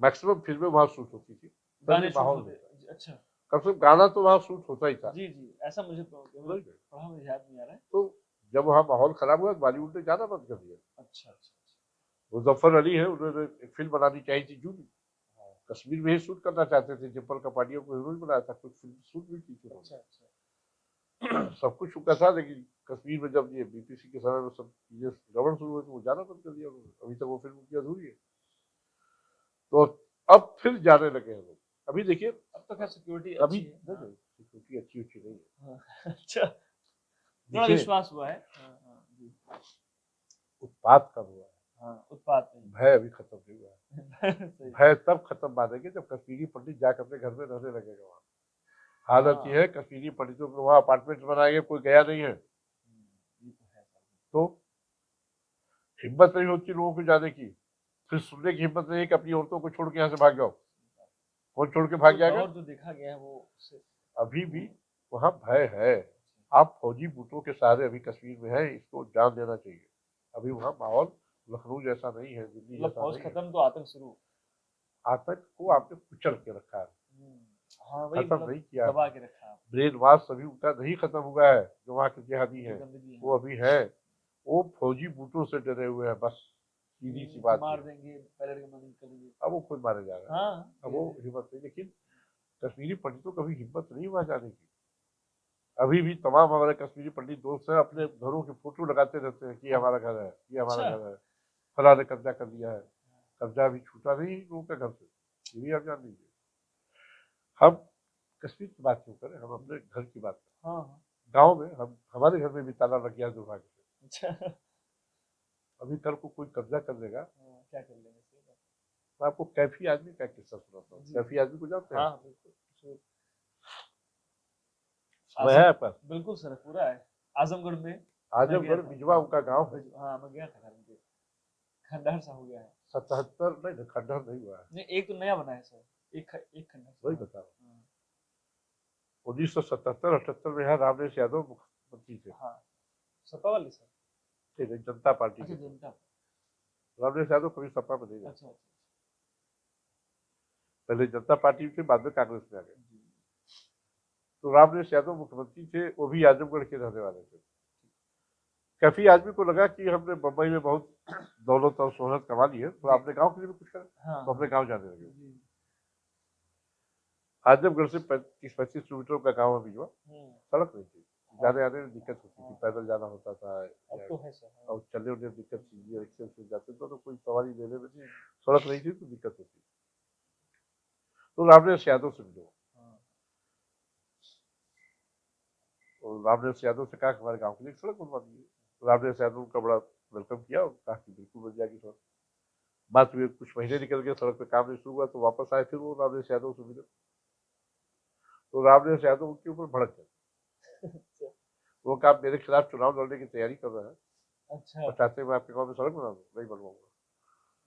मैक्सिमम फिल्में वहां शूट होती थी, गाने तभी शूट माहौल होते होता। जी, अच्छा। कम से कम गाना तो वहां शूट होता ही था। जी, जी, ऐसा मुझे नहीं, पढ़ा, मुझे याद नहीं आ रहा है। तो जब वहाँ माहौल खराब हुआ, बॉलीवुड ने जाना बंद कर दिया। अच्छा, अच्छा, अच्छा। मुजफ्फर अली है, उन्होंने एक फिल्म बनानी चाहिए थी जूली, कश्मीर में ही शूट करना चाहते थे, डिम्पल कपाडिया को हीरोइन बनाया था, कुछ फिल्म शूट भी की थी अच्छा, अच्छा। उन्होंने। सब कुछ शुक्र था, लेकिन कश्मीर में जब ये बीपीसी के समय में सब चीजें गड़बड़ शुरू हुई तो वो जाना बंद कर दिया उन्होंने। अभी तक वो फिल्म की अधूरी है, तो अब फिर जाने लगे हैं लोग। अभी देखिए, अब तो खैर सिक्योरिटी अभी अच्छी है। हाँ, सिक्योरिटी अच्छी अच्छी नहीं है। हाँ, अच्छा, थोड़ा देखिए विश्वास हुआ है। हाँ, हाँ, जी। उत्पात कब हुआ है, हाँ, उत्पात नहीं। भय अभी खत्म नहीं हुआ है। सही। भय तब खत्म मानेंगे जब कश्मीरी पंडित जाकर अपने घर में रहने लगेगा वहां। हालत हाँ, यह है कश्मीरी पंडितों को वहां अपार्टमेंट बनाए गए, कोई गया नहीं है, ये तो है सर। तो हिम्मत नहीं होती लोगों को जाने की। फिर सुनने की हिम्मत नहीं है कि अपनी औरतों को छोड़ के यहाँ से भाग जाओ। कौन छोड़ के वो भाग जाएगा? दौर जो देखा गया है वो उससे। अभी भी वहां भय है। आप फौजी बूटों के सहारे अभी कश्मीर में है, इसको जान लेना चाहिए। अभी वहां माहौल लखनऊ जैसा नहीं है, दिल्ली मतलब जैसा फौज नहीं है। खत्म तो आतंक शुरू। आतंक को आपने कुचल के रखा है, हाँ वही, खत्म मतलब नहीं किया। दबा के रखा आप। ब्रेन वॉश अभी उनका नहीं खत्म हुआ है, जो वहाँ के जिहादी जो हैं गंदगी है। वो अभी है। वो फौजी बूटों से डरे हुए हैं, बस सीधी सी बात मार है। देंगे, पैरेड के मदद करेंगे। अब वो खुद मारे जा रहे हैं, हाँ, अब वो हिम्मत नहीं। लेकिन कश्मीरी पंडितों को कभी हिम्मत नहीं वहां जाने की। अभी भी तमाम हमारे कश्मीरी पंडित दोस्त हैं, अपने घरों के फोटो लगाते रहते हैं कि ये हमारा घर है, ये हमारा अच्छा। घर है, फला ने कब्जा कर लिया है। कब्जा अभी छूटा नहीं लोगों के घर से, ये भी आप जान लीजिए। हम कश्मीर की बात क्यों करें, हम अपने घर की बात करें। हाँ, हाँ। गाँव में हमारे घर में भी ताला लग गया दुर्भाग्य से। अच्छा। अभी कल को कोई कब्जा कर लेगा, हाँ, क्या कर लेंगे, सही बात। मैं आपको कैफी आदमी का किस्सा सुनाता हूँ। जी, कैफी आदमी को जानते हैं? हाँ बिल्कुल। वह है आपका बिल्कुल सर, पूरा है आजमगढ़ में। मैं गया आजमगढ़ था। बिजवा उनका गांव है। हाँ, मैं गया था घर में। खंडहर सा हो गया है। 77 नहीं, खंडहर नहीं हुआ है, नहीं, एक तो नया बना है सर, एक खंडहर सा। वही बता रहा हूँ। हाँ, 1977-78 में यहाँ रामनेश यादव मुख्यमंत्री थे। हाँ, सपा वाले सर। नहीं, जनता पार्टी अच्छा, के थे। जनता। रामनेश यादव कभी सपा में नहीं गए, अच्छा, अच्छा। पहले जनता पार्टी थे, बाद में कांग्रेस में आ गए। जी। तो रामनेश यादव मुख्यमंत्री थे, वो भी आजमगढ़ के रहने वाले थे। कैफी आदमी को लगा कि हमने बम्बई में बहुत दौलत और शोहरत कमा ली है, तो अपने गांव के लिए भी कुछ करें। हाँ तो अपने गांव जाने लगे। जी। आजमगढ़ से 35-35 किलोमीटर का गांव है बिजवा। सड़क नहीं थी, जाने आने में दिक्कत होती थी, पैदल जाना होता था अब तो है सर। और चलने उलने में दिक्कत थी, रिक्शे से जाते तो कोई सवारी लेने में सड़क नहीं थी तो दिक्कत होती। तो रामनेश यादव से मिले, और रामनेश यादव से कहा कि हमारे गांव के लिए सड़क बनवा दीजिए। तो रामनेश यादव का बड़ा वेलकम किया और कहा कि बिल्कुल बन जाएगी सड़क। बात हुई, कुछ महीने निकल गए, सड़क पे काम नहीं शुरू हुआ, तो वापस आए, फिर वो रामनेश यादव से मिले। तो रामनेश यादव उनके ऊपर भड़क गए। वो कहा मेरे खिलाफ चुनाव लड़ने की तैयारी कर रहे हैं, अच्छा। और चाहते हैं मैं आपके गाँव में सड़क बना दूं, नहीं बनवाऊंगा।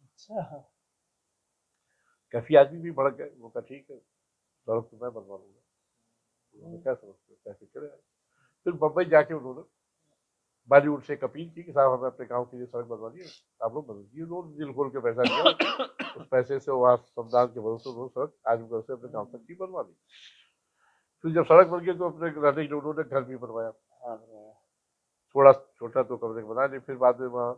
अच्छा। काफी आदमी भी भड़क गए। वो कहा ठीक है, सड़क तो मैं बनवा लूंगा। उन्होंने क्या समझते, कैसे करे। फिर बम्बई जाके उन्होंने बॉलीवुड से एक अपील की कि साहब हमें अपने गांव के लिए सड़क बनवा दिए, आप लोग बना दिए। उन्होंने दिल खोल के पैसा दिया। उस पैसे से वहाँ संविधान के भरोसे उन्होंने सड़क आजमगढ़ से अपने गांव तक की बनवा दी। फिर जब सड़क बन गई तो अपने रहने के लिए उन्होंने घर भी बनवाया। थोड़ा छोटा तो कमरे बना ली। फिर बाद में वहाँ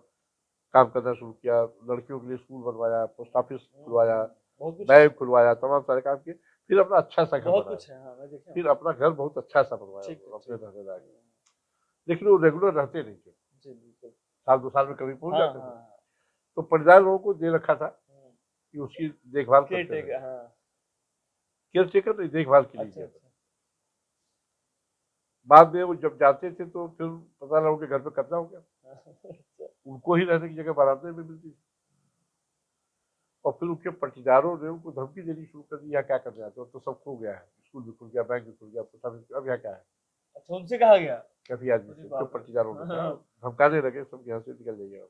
काम करना शुरू किया, लड़कियों के लिए स्कूल बनवाया, पोस्ट ऑफिस खुलवाया, बैंक खुलवाया, तमाम सारे काम किए। फिर अपना अच्छा सा घर बनाया। फिर अपना घर बहुत अच्छा सा बनवाया अपने रहने लायक। लेकिन वो रेगुलर रहते नहीं थे, साल 2 साल में कभी पहुंच जाते थे। तो परिवार लोगों को दे रखा था कि उसकी देखभाल करते रहे। केयर टेकर नहीं, देखभाल के लिए। बाद में वो जब जाते थे तो फिर पता लगा उनके घर पे कब्जा हो गया। उनको ही रहने की जगह बारात में मिलती थी। और फिर उनके पटीदारों ने उनको धमकी देनी शुरू कर दी, यहाँ क्या करने आते हो, तो सब खो गया है, स्कूल भी खुल गया, बैंक भी खुल गया, अब यहाँ क्या है। अच्छा, उनसे कहा गया काफी आदमी से जो पटीदारों ने कहा, धमकाने लगे सब, यहाँ से निकल जाइए।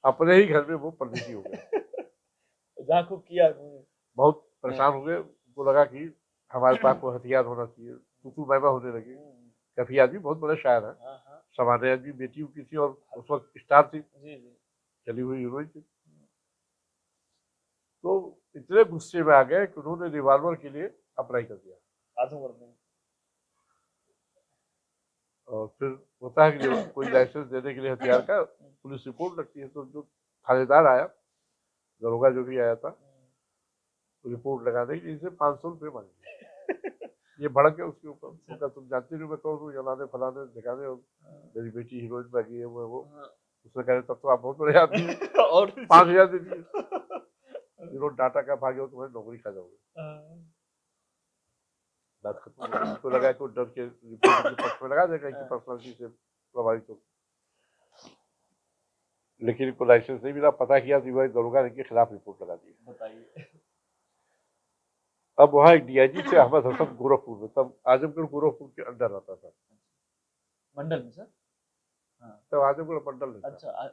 अपने ही घर में वो परदेशी हो गए। खूब किया, बहुत परेशान हो गए। उनको लगा कि हमारे पास कोई हथियार होना चाहिए, तू मैमा होने लगी। काफी आदमी बहुत बड़े शायर है, समाने आदमी, बेटी उनकी थी और उस वक्त स्टार थी, चली हुई हीरोइन थी। तो इतने गुस्से में आ गए कि उन्होंने रिवॉल्वर के लिए अप्लाई कर दिया आजमगढ़ में। और फिर होता है कि जब कोई लाइसेंस देने के लिए हथियार का पुलिस रिपोर्ट लगती है, तो जो थानेदार आया, दरोगा जो भी आया था, तो रिपोर्ट लगाने के लिए इसे 500 रुपये मांगे। ये भड़क गया उसके ऊपर। उसका तुम जानते नहीं मैं कौन हूँ, जलाने फलाने दिखाने, और मेरी बेटी हीरोइन में गई है वो। उसने कहा तब तो आप बहुत बड़े आदमी हैं। और 5,000 दे दिए। इन्होंने डाटा का भागे हो, तुम्हारी नौकरी खा जाओगे। बात खत्म हो गई। उनको लगा कि डर के रिपोर्ट के पक्ष में लगा देगा कि पर्सनालिटी से प्रभावित हो। लेकिन इनको लाइसेंस नहीं मिला। पता किया तो वही दरोगा ने के खिलाफ रिपोर्ट लगा दी। बताइए। अब वहाँ एक डीआईजी थे अहमद हसन, गोरखपुर में। तब आजमगढ़ गोरखपुर के अंडर आता था, मंडल में सर। तब आजमगढ़ मंडल में। अच्छा,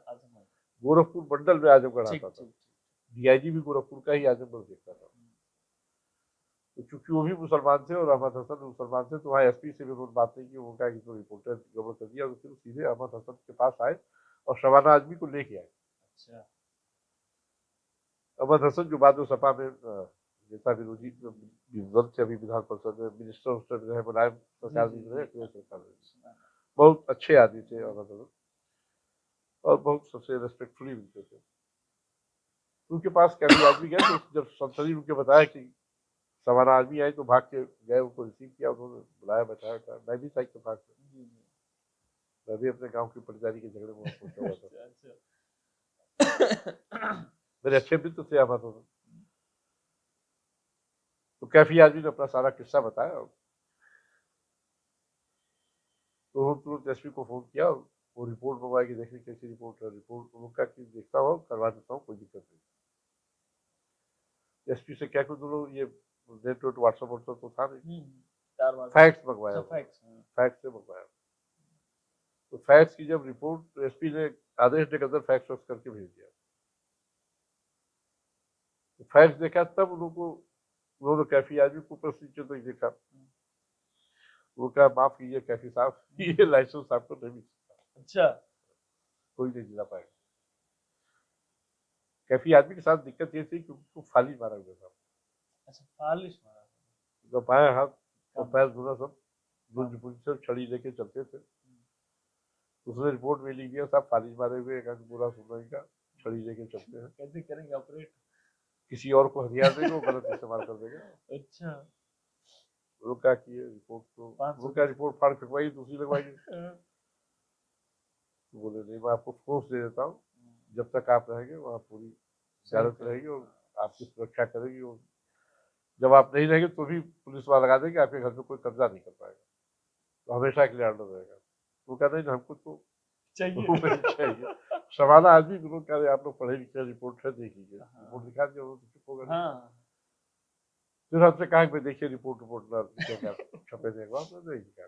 गोरखपुर मंडल में आजमगढ़ आता था। डीआईजी भी गोरखपुर का ही आजमगढ़ देखता था। तो चूंकि वो भी मुसलमान थे और अहमद हसन मुसलमान थे, तो वहाँ एसपी से भी उन्होंने बात नहीं की। वो कहा कि तो रिपोर्टर गड़बड़ कर दिया। तो फिर सीधे अहमद हसन के पास आए और शबाना आजमी को लेके आए। अच्छा। अहमद हसन जो बाद में सपा में नेता विरोधी थे, अभी विधान परिषद में मिनिस्टर रहे, मुलायम सरकार में रहे, सरकार में बहुत अच्छे आदमी थे अहमद हसन, और बहुत सबसे रेस्पेक्टफुली मिलते थे। उनके पास कैबिनेट आदमी गए, तो जब संसदी उनके बताया कि सवाना आदमी आए, तो भाग के गए, उनको रिसीव किया, उन्होंने बुलाया, बैठाया। मैं भी था इत्तेफाक से, मैं भी अपने गांव की पटदारी के झगड़े में पहुंचा हुआ था। मेरे अच्छे मित्र थे अहमद हसन। तो कैफी आदमी ने अपना सारा किस्सा बताया। तो उन्होंने तुरंत एसपी को फोन किया, वो रिपोर्ट मंगवाई कि देखिए कैसी रिपोर्ट है। रिपोर्ट उनका कि देखता हूँ, करवा देता हूँ, कोई दिक्कत नहीं। एसपी से क्या दोनों ये नेट व्हाट्सएप तो था नहीं, फैक्ट्स मंगवाया, फैक्ट से मंगवाया। तो फैक्ट्स की जब रिपोर्ट एसपी ने आदेश देकर अंदर फैक्ट्स करके भेज दिया। तो फैक्ट्स देखा, तब उन्होंने कैफी आदमी को ऊपर से नीचे तक देखा। वो कहा माफ कीजिए कैफी साहब, ये लाइसेंस आपको नहीं मिल सकता। अच्छा, कोई नहीं दिला पाएगा। कैफी आदमी के साथ दिक्कत ये थी कि उसको फालिश मारा गया था। अच्छा, फालिश मारा, तो बाएं हाथ और पैर दोनों सब गुंज से छड़ी लेके चलते थे। उसने रिपोर्ट में लिख दिया साहब फालिज मारे हुए एक पूरा सुनवाई का छड़ी लेके चलते हैं, कैसे करेंगे ऑपरेट? किसी और को हथियार देंगे वो गलत इस्तेमाल कर देगा। अच्छा। वो क्या किए रिपोर्ट तो 500 वो क्या रिपोर्ट फाड़ फेंकवाई दूसरी लगवाई। हाँ। तो बोले नहीं मैं आपको फोर्स दे देता हूँ, जब तक आप रहेंगे वहाँ पूरी इजाजत रहेगी और आपकी सुरक्षा करेगी, और जब आप नहीं रहेंगे तो भी पुलिस वाला लगा देंगे, आपके घर पे कोई कब्जा नहीं कर पाएगा, तो हमेशा के लिए ऑर्डर रहेगा। वो कहते हैं हमको तो चाहिए। शबाना आदमी को लोग कह रहे आप लोग पढ़े लिखे रिपोर्ट है देख लीजिए, रिपोर्ट दिखा दिया वो तो चुप हो गए। हाँ। फिर हमसे कहा कि देखिए रिपोर्ट ना छपे थे नहीं दिखा।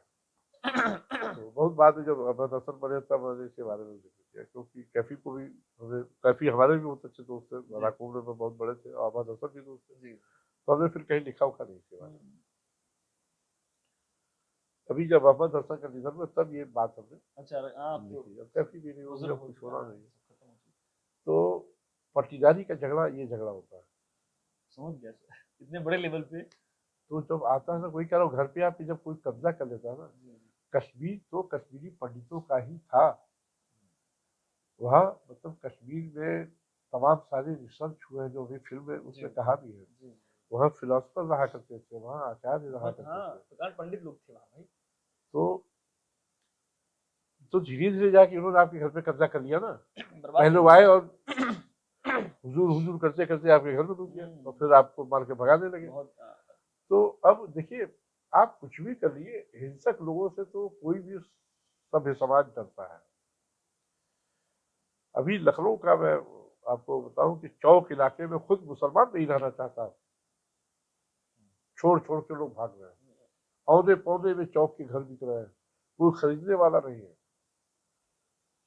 तो बहुत बाद में जब अहमद हसन बने तब मैंने इसके बारे में जिक्र किया, क्योंकि कैफी को भी हमें कैफी हमारे भी बहुत अच्छे दोस्त थे, नारायण में बहुत बड़े थे, अहमद हसन भी दोस्त थे, तो हमने फिर कहीं लिखा उखा नहीं इसके बारे में। अभी जब अहमद हसन का निधन हुआ तब ये बात हमने अच्छा लिखी, अब कैफी भी नहीं होगी, कुछ होना नहीं। खत्म हो चुका। तो पट्टीदारी का झगड़ा ये झगड़ा होता है, समझ गया सर, इतने बड़े लेवल पे। तो जब आता है ना कोई कह रहा हूँ घर पे आप जब कोई कब्जा कर लेता है ना, कश्मीर तो कश्मीरी पंडितों का ही था, वहाँ मतलब कश्मीर में तमाम सारे रिसर्च हुए हैं जो भी फिल्म में उसने कहा भी है, वहाँ फिलोसफर रहा करते थे, वहाँ आचार्य रहा करते थे, हाँ, पंडित लोग थे वहाँ भाई। तो धीरे धीरे जाके उन्होंने आपके घर पे कब्जा कर लिया ना, बर्बाद पहले कर वो आए दिया। और हुजूर हुजूर करते करते आपके घर में घुस गया और फिर आपको मार के भगाने लगे। तो अब देखिए आप कुछ भी कर लिए, हिंसक लोगों से तो कोई भी सभ्य समाज डरता है। अभी लखनऊ का मैं आपको बताऊं कि चौक इलाके में खुद मुसलमान नहीं रहना चाहता, छोड़ छोड़ के लोग भाग रहे हैं, औंधे पौधे में चौक के घर बिक रहे हैं, कोई खरीदने वाला नहीं है,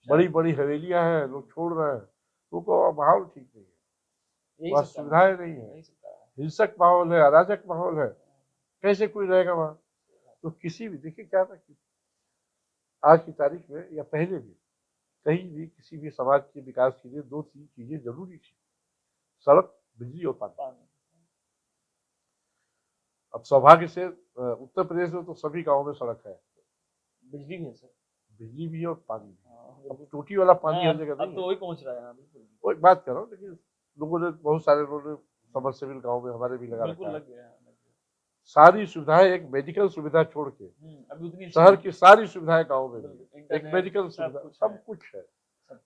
बड़ी बड़ी हवेलियां हैं, लोग छोड़ रहे हैं, क्योंकि माहौल ठीक नहीं है, वहाँ सुविधाएं नहीं है, हिंसक माहौल है, अराजक माहौल है, कैसे कोई रहेगा वहाँ। तो किसी भी देखिए क्या था कि आज की तारीख में या पहले भी कहीं भी किसी भी समाज के विकास के लिए दो तीन चीजें जरूरी थी, सड़क, बिजली और पानी। अब सौभाग्य से उत्तर प्रदेश में तो सभी गांवों में सड़क है, बिजली भी है सर, बिजली भी और पानी भी। अब टूटी वाला पानी हर जगह नहीं अब तो वही पहुंच रहा है। वो एक बात कर रहा हूँ, लेकिन लोगों ने बहुत सारे लोगों ने समरसेबिल गाँव में हमारे भी लगा रखा है। सारी सुविधाएं, एक मेडिकल सुविधा छोड़ के शहर की सारी सुविधाएं गांव में भी, एक मेडिकल सुविधा सब कुछ है।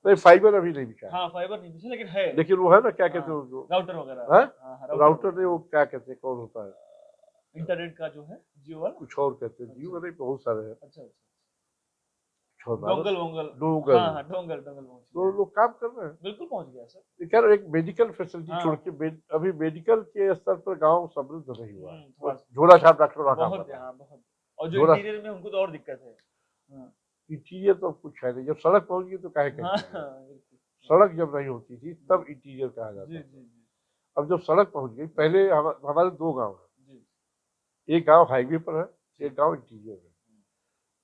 नहीं फाइबर अभी नहीं बिका, हाँ फाइबर नहीं बिका, लेकिन है, लेकिन वो है ना क्या कहते हैं राउटर वगैरह, राउटर नहीं, वो क्या कहते हैं, कौन होता है इंटरनेट का जो है जियो वाला, कुछ और कहते हैं, जियो नहीं बहुत सारे हैं। अच्छा डोंगल डोंगल, हाँ डोंगल तो लोग काम कर रहे हैं, बिल्कुल पहुंच गया सर। खैर एक मेडिकल फैसिलिटी छोड़ के अभी मेडिकल के स्तर पर गांव समृद्ध नहीं हुआ, झोला छाप डॉक्टर वहाँ काम कर रहा है, और जो इंटीरियर में उनको तो और दिक्कत है, इंटीरियर तो कुछ है नहीं, जब सड़क पहुंच गई तो काहे सड़क जब नहीं होती थी तब इंटीरियर कहा जाता था। अब जब सड़क पहुंच गई, पहले हमारे दो गांव है, एक गांव हाईवे पर है, एक गांव इंटीरियर है।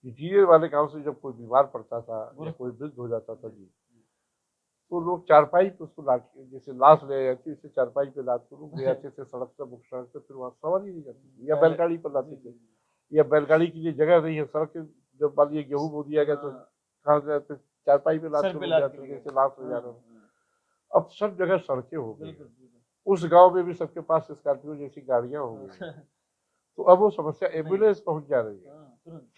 इंटीरियर वाले गांव से जब कोई बीमार पड़ता था या कोई वृद्ध हो जाता था जी, तो लोग चारपाई पे उसको लाद, जैसे लाश ले जाती है चारपाई पे लाद के लोग ले जाते थे सड़क से, मुख्य सड़क से, फिर वहाँ सवारी नहीं जाती थी, या बैलगाड़ी पर लाते थे, या बैलगाड़ी के लिए जगह नहीं है सड़क के, जब मान लीजिए गेहूँ बो दिया गया तो कहाँ जाते, चारपाई पे लाद के जाते थे, जैसे लाश ले जा रहे हो। अब सब जगह सड़कें हो गई, उस गांव में भी सबके पास स्कॉर्पियो जैसी गाड़ियां हो गई, तो अब वो समस्या, एम्बुलेंस पहुंच जा रही है,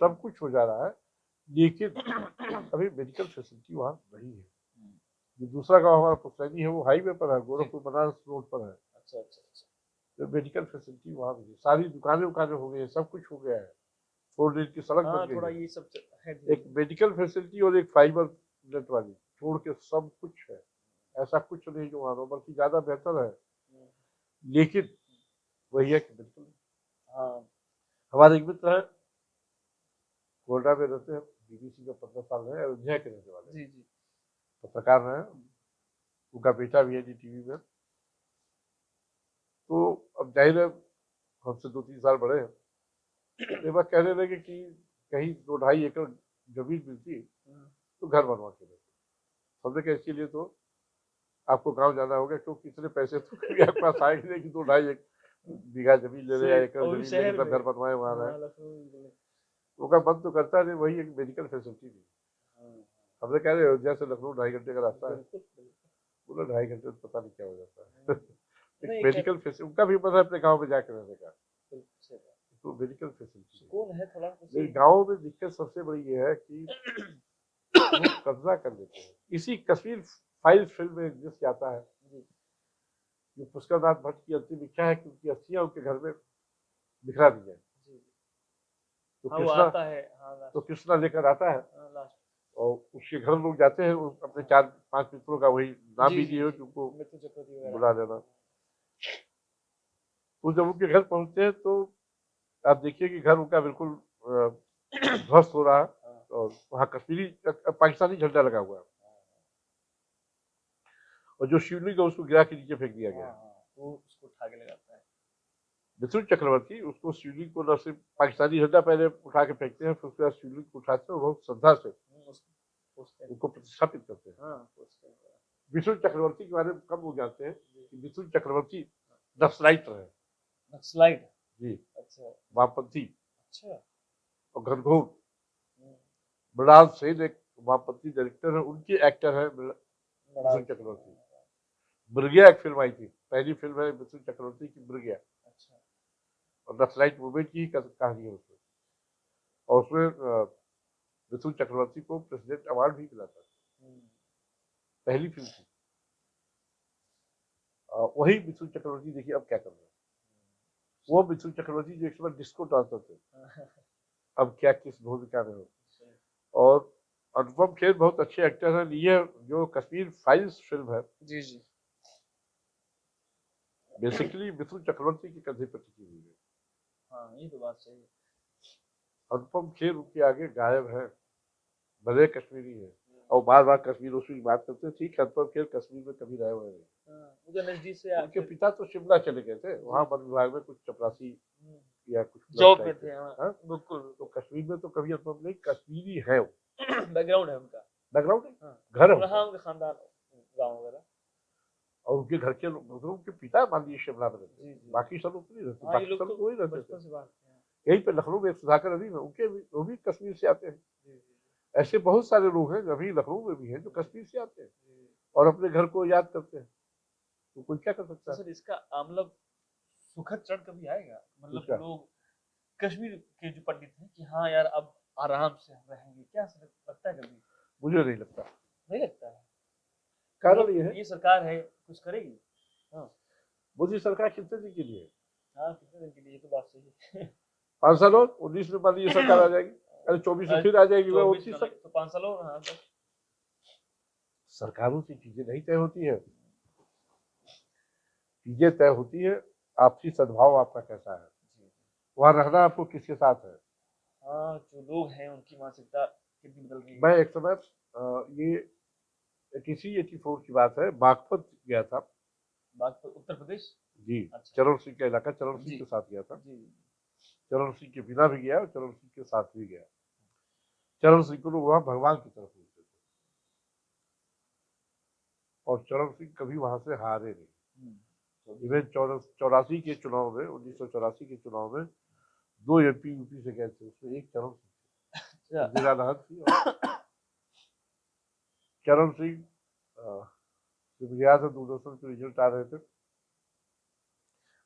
सब कुछ हो जा रहा है, लेकिन अभी मेडिकल फैसिलिटी वहाँ नहीं है। जो दूसरा गांव हमारा पुस्तैनी है वो हाईवे पर है, गोरखपुर बनारस रोड पर है। अच्छा तो मेडिकल फैसिलिटी वहाँ भी, सारी दुकानें हो गई है, सब कुछ हो गया है, 4 लेन की सड़क बन गई है, ये सब है, एक मेडिकल फैसिलिटी और एक फाइबर नेट वाली छोड़ के सब कुछ है, ऐसा कुछ नहीं जो वहाँ, बल्कि ज्यादा बेहतर है। लेकिन वही है कि बिल्कुल हमारे एक मित्र है, कोयटा में रहते हैं, बीबीसी में 15 साल रहे, अयोध्या के रहने वाले, पत्रकार रहे, उनका बेटा भी है टीवी में, तो अब जाहिर है हमसे 2-3 साल बड़े हैं, एक बार कहने लगे कि कहीं 2-2.5 एकड़ जमीन मिलती तो घर बनवा के देते। हमने कहा इसके लिए तो आपको गांव जाना होगा, क्योंकि इतने पैसे तो कभी आपके पास आएंगे नहीं कि 2-2.5 बीघा जमीन ले रहे, एकड़ जमीन लेके सब घर बनवाए वहां रहे। वो का मन तो करता नहीं, वही एक मेडिकल फैसिलिटी थी, हमने कहा अयोध्या से लखनऊ 2.5 घंटे का रास्ता है, बिल्कुल बिल्कुल। बोला 2.5 घंटे में पता नहीं क्या हो जाता है। नहीं, एक मेडिकल फैसिलिटी उनका भी मतलब अपने गाँव में जाकर रहने का, बिल्कुल सही बात। तो मेडिकल फैसिलिटी सुकून है थोड़ा लेकिन गाँव में दिक्कत सबसे बड़ी ये है कि वो कब्जा कर लेते हैं। इसी कश्मीर फाइल फिल्म में जिस आता है जी। कि पुष्कर भट्ट की अंतिम इच्छा है कि उनकी अस्थियां उनके घर में बिखरा दी जाए। जी। तो हाँ वो कृष्णा आता है, हाँ लास्ट, तो कृष्णा लेकर आता है हाँ लास्ट। और उसके घर लोग जाते हैं, अपने 4-5 मित्रों का वही नाम भी जी दिए हो जी कि उनको मृत्यु चक्रवर्ती वगैरह। बुला लेना। तो जब उनके घर पहुंचते हैं तो आप देखिए कि घर उनका बिल्कुल ध्वस्त हो रहा है हाँ, और वहाँ कश्मीरी पाकिस्तानी झंडा लगा हुआ है और जो शिवलिंग है उसको गिरा के नीचे फेंक दिया गया हाँ, है। हाँ, वो उसको उठा के लगाता है। मिथुन चक्रवर्ती उसको शिवलिंग को न सिर्फ पाकिस्तानी झंडा पहले उठा के फेंकते हैं, फिर उसके बाद शिवलिंग को उठाते हैं और बहुत श्रद्धा से उसको पूछते हैं। उनको प्रतिष्ठापित करते हैं। हाँ पूछते हैं। मिथुन चक्रवर्ती के बारे में कम लोग जानते हैं कि मिथुन चक्रवर्ती नक्सलाइट रहे। नक्सलाइट। जी, अच्छा वामपंथी अच्छा। और घनघोर। हम्म, मृणाल सेन एक वामपंथी डायरेक्टर है, उनके एक्टर है बड़ा मिथुन चक्रवर्ती। मृगया एक फिल्म आई थी, पहली फिल्म है मिथुन चक्रवर्ती की मृगया, अच्छा। और नक्सलाइट मूवमेंट की कहानी है उसमें, और उसमें मिथुन चक्रवर्ती को प्रेसिडेंट अवार्ड भी मिला था, पहली फिल्म थी। वही मिथुन चक्रवर्ती देखिए अब क्या कर रहे हैं। वो मिथुन चक्रवर्ती जो एक समय डिस्को डांसर थे, अब क्या किस भूमिका में हो। और अनुपम खेर बहुत अच्छे एक्टर हैं। ये जो कश्मीर फाइल्स फिल्म है जी जी। बेसिकली मिथुन चक्रवर्ती के कंधे पर टिकी हुई है। हाँ ये तो बात सही है। अनुपम खेर उनके आगे गायब है, भले कश्मीरी है और बार बार कश्मीर उसकी बात करते हैं। ठीक है, अनुपम खेर कश्मीर में कभी रहे हुए नहीं। मुझे नजदीक से उनके पिता तो शिमला चले गए थे, वहाँ वन विभाग में कुछ चपरासी या कुछ जॉब में थे। हाँ बिल्कुल। तो कश्मीर में तो कभी अनुपम नहीं, कश्मीरी है वो, बैकग्राउंड है उनका, बैकग्राउंड है, हाँ घर है हाँ उनका। उनका खानदान गाँव वगैरह। और उनके घर के लोग मतलब उनके पिता मान लीजिए शिमला में रहते, जी जी। बाकी सब लोग तो नहीं रहते, हाँ ये बाकी लोग सब तो लोग वही रहते थे। बचपन से बात हैं। यहीं पे लखनऊ में एक सुधाकर अली में उनके भी, वो भी कश्मीर से आते हैं। जी जी ऐसे बहुत सारे लोग हैं अभी लखनऊ में भी हैं जो कश्मीर से आते हैं जी। और अपने घर को याद करते हैं। तो कोई क्या कर सकता तो है। सर इसका मतलब सुखद क्षण कभी आएगा, मतलब इसका लोग कश्मीर के जो पंडित हैं कि हाँ यार अब आराम से हम रहेंगे, क्या सर लगता है कभी? मुझे नहीं लगता। नहीं लगता है। कारण ये है, ये सरकार है कुछ करेगी? हाँ मोदी सरकार कितने दिन के लिए है? हाँ कितने दिन के लिए, ये तो बात सही है। 5 साल और 19 में मान लीजिए सरकार आ जाएगी, अरे 24 में फिर आ जाएगी, वह 24 29 में तक। तो 5 साल और, हाँ बस। सरकारों से चीजें नहीं तय होती है, चीजें तय होती है आपसी सद्भाव आपका कैसा है, वहां रहना आपको किसके साथ है। हाँ जो लोग हैं उनकी मानसिकता कितनी बदल रही है। मैं एक समय ये 84 की बात है, बागपत गया था। बागपत उत्तर प्रदेश? जी, अच्छा। चरण सिंह का इलाका, चरण जी सिंह के साथ गया था। जी चरण सिंह के बिना भी गया और चरण सिंह के साथ भी गया। चरण सिंह को लोग वहां भगवान की तरफ पूछते थे और चरण सिंह कभी वहां से हारे नहीं। इवन 84 के चुनाव में, 1984 के चुनाव में 2 MP यूपी से गए थे, उसमें एक चरण सिंह, इंदिरा नहर थी और चरण सिंह। मुझे याद है दूरदर्शन के रिजल्ट आ रहे थे,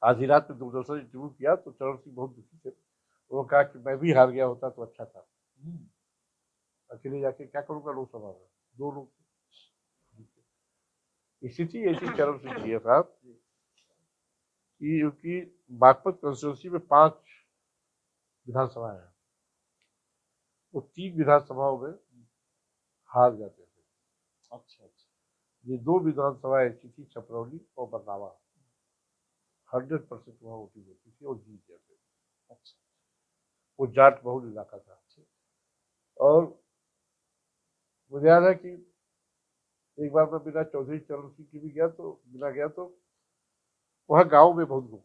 आधी रात में दूरदर्शन इंटरव्यू किया तो चरण सिंह बहुत दुखी थे। उन्होंने कहा कि मैं भी हार गया होता तो अच्छा था, अकेले जाके क्या करूंगा लोकसभा में, 2 लोग। स्थिति ऐसी चरण सिंह की है साहब कि उनकी बागपत कंस्टिट्यूंसी में 5 विधानसभाएं हैं, वो 3 विधानसभाओं में हार जाते थे। अच्छा अच्छा। ये 2 विधानसभाएं ऐसी थी, छपरौली और बरनावा, 100% वहां वोटिंग होती थी और जीत जाते थे। अच्छा। वो जाट बहुल इलाका था। और मुझे याद है कि एक बार मैं बिना चौधरी चरण सिंह की भी गया तो वहाँ गांव में बहुत लोग,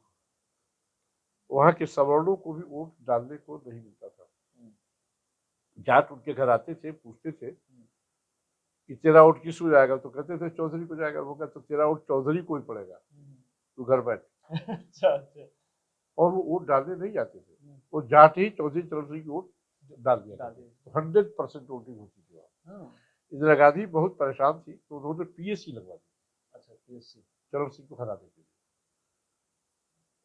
वहाँ के सवर्णों को भी वोट डालने को नहीं मिलता था। जाट उनके घर आते थे, पूछते थे कि तेरा वोट किसको जाएगा, तो कहते थे चौधरी को जाएगा। वो कहते तेरा वोट चौधरी को ही पड़ेगा, तू घर बैठ। अच्छा अच्छा। और वो वोट डालने नहीं जाते थे, वो जाट ही चौधरी चरण सिंह की वोट डाल दिया, 100% वोटिंग होती थी। इंदिरा गांधी बहुत परेशान थी तो उन्होंने पीएससी लगवा दी। अच्छा, पीएससी। चरण सिंह को हराने के लिए।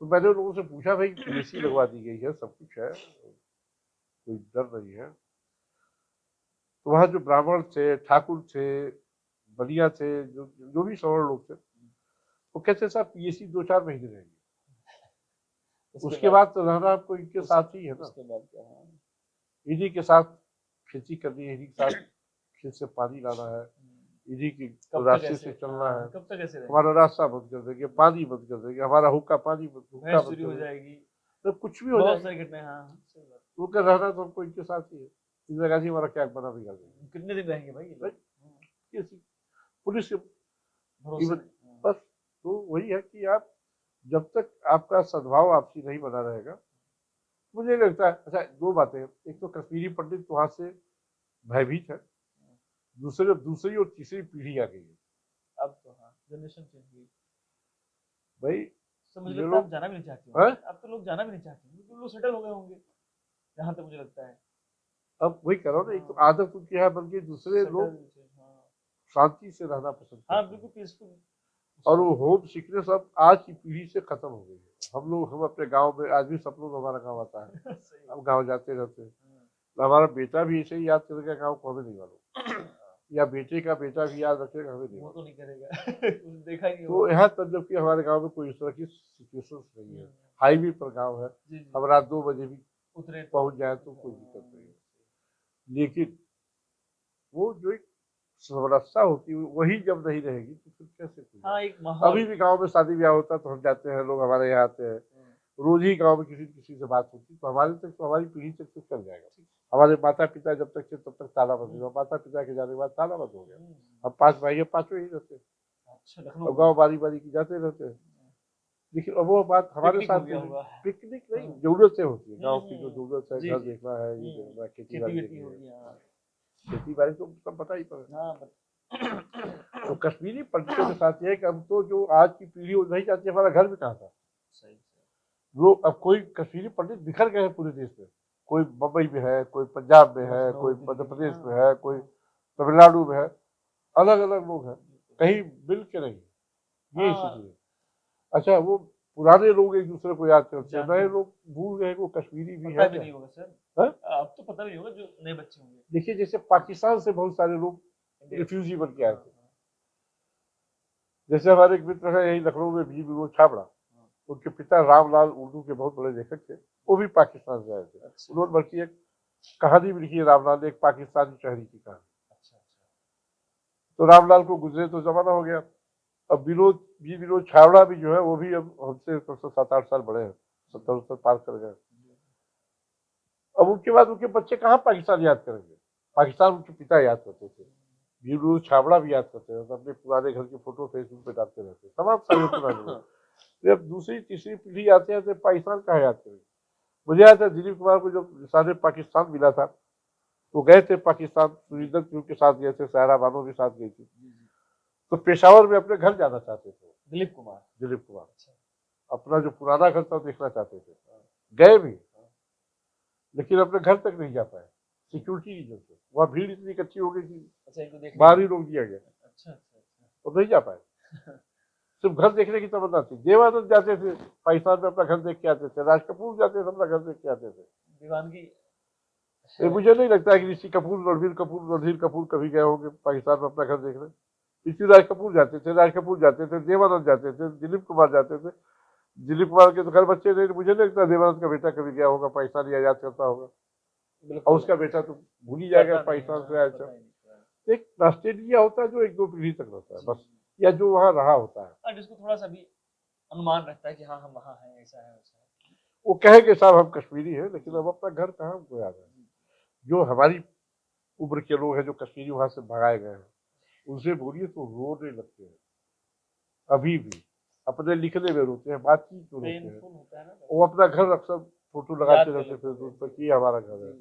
तो मैंने उन लोगों से पूछा भाई पीएससी लगवा दी गई है, सब कुछ है, कोई डर नहीं है। तो वहाँ जो ब्राह्मण थे, ठाकुर थे, बलिया थे, जो भी सवर्ण लोग थे, वो कहते साहब पीएससी 2-4 महीने रहेंगे, उसके बाद तो रहना आपको इनके साथ ही है ना। उसके बाद क्या? हाँ। इन्हीं के साथ खेती करनी है, इन्हीं के साथ खेत से पानी लाना है, इन्हीं के रास्ते से चलना है। कब तक ऐसे हमारा रास्ता बंद कर देंगे, पानी बंद कर देंगे, हमारा हुक्का पानी हुक्का बंद चोरी हो कर जाएगी, तो कुछ भी हो बहुत जाएगा। सारी घटनाएं। हाँ, सही बात। वो क्या रहना तो हमको इनके साथ ही है। इंदिरा गांधी हमारा क्या बना बिगाड़ देंगे। कितने दिन रहेंगे भाई ये लोग? किसी पुलिस के भरोसे इवन नहीं। बस तो वही है कि आप जब तक आपका सद्भाव आपसी नहीं बना रहेगा, मुझे लगता है। अच्छा, दो बातें हैं, एक तो कश्मीरी पंडित वहां से भयभीत है, दूसरी और तीसरी पीढ़ी आ गई है। अब तो हाँ, जनरेशन चेंज हुई भाई तो मुझे ये लगता है लोग अब जाना भी नहीं चाहते हैं? होंगे। अब तो लोग जाना भी नहीं चाहते होंगे, क्योंकि लोग सेटल हो गए होंगे, जहाँ तक मुझे लगता है। अब वही कह रहा हूँ ना, एक तो आदत उनकी है, बल्कि दूसरे लोग हाँ, शांति से रहना पसंद हाँ, करते हैं। बिल्कुल पीसफुल। और वो होम सिकनेस अब आज की पीढ़ी से खत्म हो गई है। हम अपने गांव में आज भी सब लोग हमारा गांव आता है, हम गांव जाते रहते हैं। हमारा बेटा भी ऐसे ही याद करेगा गांव को, हमें नहीं मालूम, या बेटे का बेटा भी याद रखेगा, हमें नहीं वो तो मालूम। नहीं करेगा। देखा ही नहीं तो होगा। यहाँ तक जबकि हमारे गांव में कोई इस तरह की सिचुएशन नहीं है, हाईवे पर गांव है, हम रात 2 बजे भी उतरे पहुंच जाए तो कोई दिक्कत नहीं है। लेकिन वो जो एक समरसता होती है वही जब नहीं रहेगी तो फिर कैसे पूजा? हाँ, एक माहौल। अभी भी गांव में शादी ब्याह होता है तो हम जाते हैं, लोग हमारे यहाँ आते हैं, रोज ही गांव में किसी किसी से बात होती, तो हमारे तक तो हमारी पीढ़ी तक तो चल जाएगा। हमारे माता पिता जब तक थे तब तक ताला बंद हुआ, माता पिता के जाने के बाद ताला बंद हो गया। हम 5 भाई है, 5 ही रहते हैं। अच्छा, और लखनऊ गाँव बारी बारी की जाते रहते हैं। लेकिन अब वो बात हमारे पिकनिक हो साथ गया नहीं। होगा। पिकनिक नहीं, जरूरतें होती है, गाँव की जो जरूरत है, जी, घर जी। देखना है, ये देखना है, खेती बाड़ी खेती देखनी हो है। गया। खेती बाड़ी तो सब पता ही पड़ा। हाँ, तो कश्मीरी पंडितों के साथ ये है कि अब तो जो आज की पीढ़ी वो नहीं चाहती हमारा घर भी कहाँ था। सही। लोग अब कोई कश्मीरी पंडित बिखर गए हैं पूरे देश में, कोई मुंबई में है, कोई पंजाब में है, कोई मध्य प्रदेश में है, कोई तमिलनाडु में है, अलग अलग लोग हैं, कहीं मिल के नहीं। ये स्थिति है। अच्छा, वो पुराने लोग एक दूसरे को याद करते हैं, नए लोग भूल गए वो कश्मीरी भी है। नहीं होगा सर, है? अब तो पता भी नहीं होगा जो नए बच्चे होंगे। देखिए, जैसे पाकिस्तान से बहुत सारे लोग रिफ्यूजी बन के आए थे। जैसे हमारे एक मित्र है यही लखनऊ में, भी विनोद छाबड़ा, उनके पिता रामलाल उर्दू के बहुत बड़े लेखक थे, वो भी पाकिस्तान से आए थे। उन्होंने बल्कि एक कहानी भी लिखी है, रामलाल ने, एक पाकिस्तानी शहरी की कहानी। तो रामलाल को गुजरे तो जमाना हो गया। अब विनोद छाबड़ा भी जो है वो भी अब हमसे 7-8 साल बड़े हैं, 70 पार कर गए। अब उनके बाद उनके बच्चे कहाँ पाकिस्तान याद करेंगे? पाकिस्तान उनके पिता याद करते थे, विनोद छाबड़ा भी याद करते हैं, अपने पुराने घर की फोटो फेसबुक पे डालते रहते हैं, तमाम सारे पुराने। जब दूसरी तीसरी पीढ़ी आते हैं तो पाकिस्तान कहाँ याद करेंगे? मुझे याद है दिलीप कुमार को जब निशान पाकिस्तान मिला था तो गए थे पाकिस्तान, सुरिंदर सिंह के साथ गए थे, सायरा बानो भी साथ गई थी। तो पेशावर में अपने घर जाना चाहते थे दिलीप कुमार अपना जो पुराना घर था देखना चाहते थे, गए भी, लेकिन अपने घर तक नहीं जा पाए, सिक्योरिटी रीजन से। वहाँ भीड़ इतनी इकट्ठी हो गई थी, बाहर ही रोक दिया गया, और नहीं जा पाए। सिर्फ घर देखने की तमन्ना थी। देवानंद जाते थे पाकिस्तान में, अपना घर देख के आते थे, राज कपूर जाते थे, अपना घर देख के आते थे। दीवानगी। मुझे नहीं लगता है कि ऋषि कपूर, रणधीर कपूर कभी गए होंगे पाकिस्तान में अपना घर देखने। ऋषिराज कपूर जाते थे, राज कपूर जाते थे, देवानंद जाते थे, दिलीप कुमार जाते थे। दिलीप कुमार के तो घर बच्चे नहीं, मुझे नहीं लगता देवानंद का बेटा कभी गया होगा पाकिस्तान या याद करता होगा। और उसका बेटा तो भूल ही जाएगा पाकिस्तान से आया था। एक राष्ट्रीय होता है जो 1-2 पीढ़ी तक रहता है बस, या जो वहाँ रहा होता है, जिसको थोड़ा सा भी अनुमान रहता है कि हाँ हम वहाँ हैं, ऐसा है वैसा है। वो कहेंगे साहब हम कश्मीरी हैं, लेकिन अब अपना घर कहाँ हमको याद है। जो हमारी उम्र के लोग हैं जो कश्मीरी वहां से भगाए गए हैं, उनसे बोलिए तो रोने लगते हैं, अभी भी अपने लिखने में रोते हैं, बातचीत में रोते हैं। वो अपना घर अक्सर फोटो लगाते रहते फेसबुक पर कि ये हमारा घर है,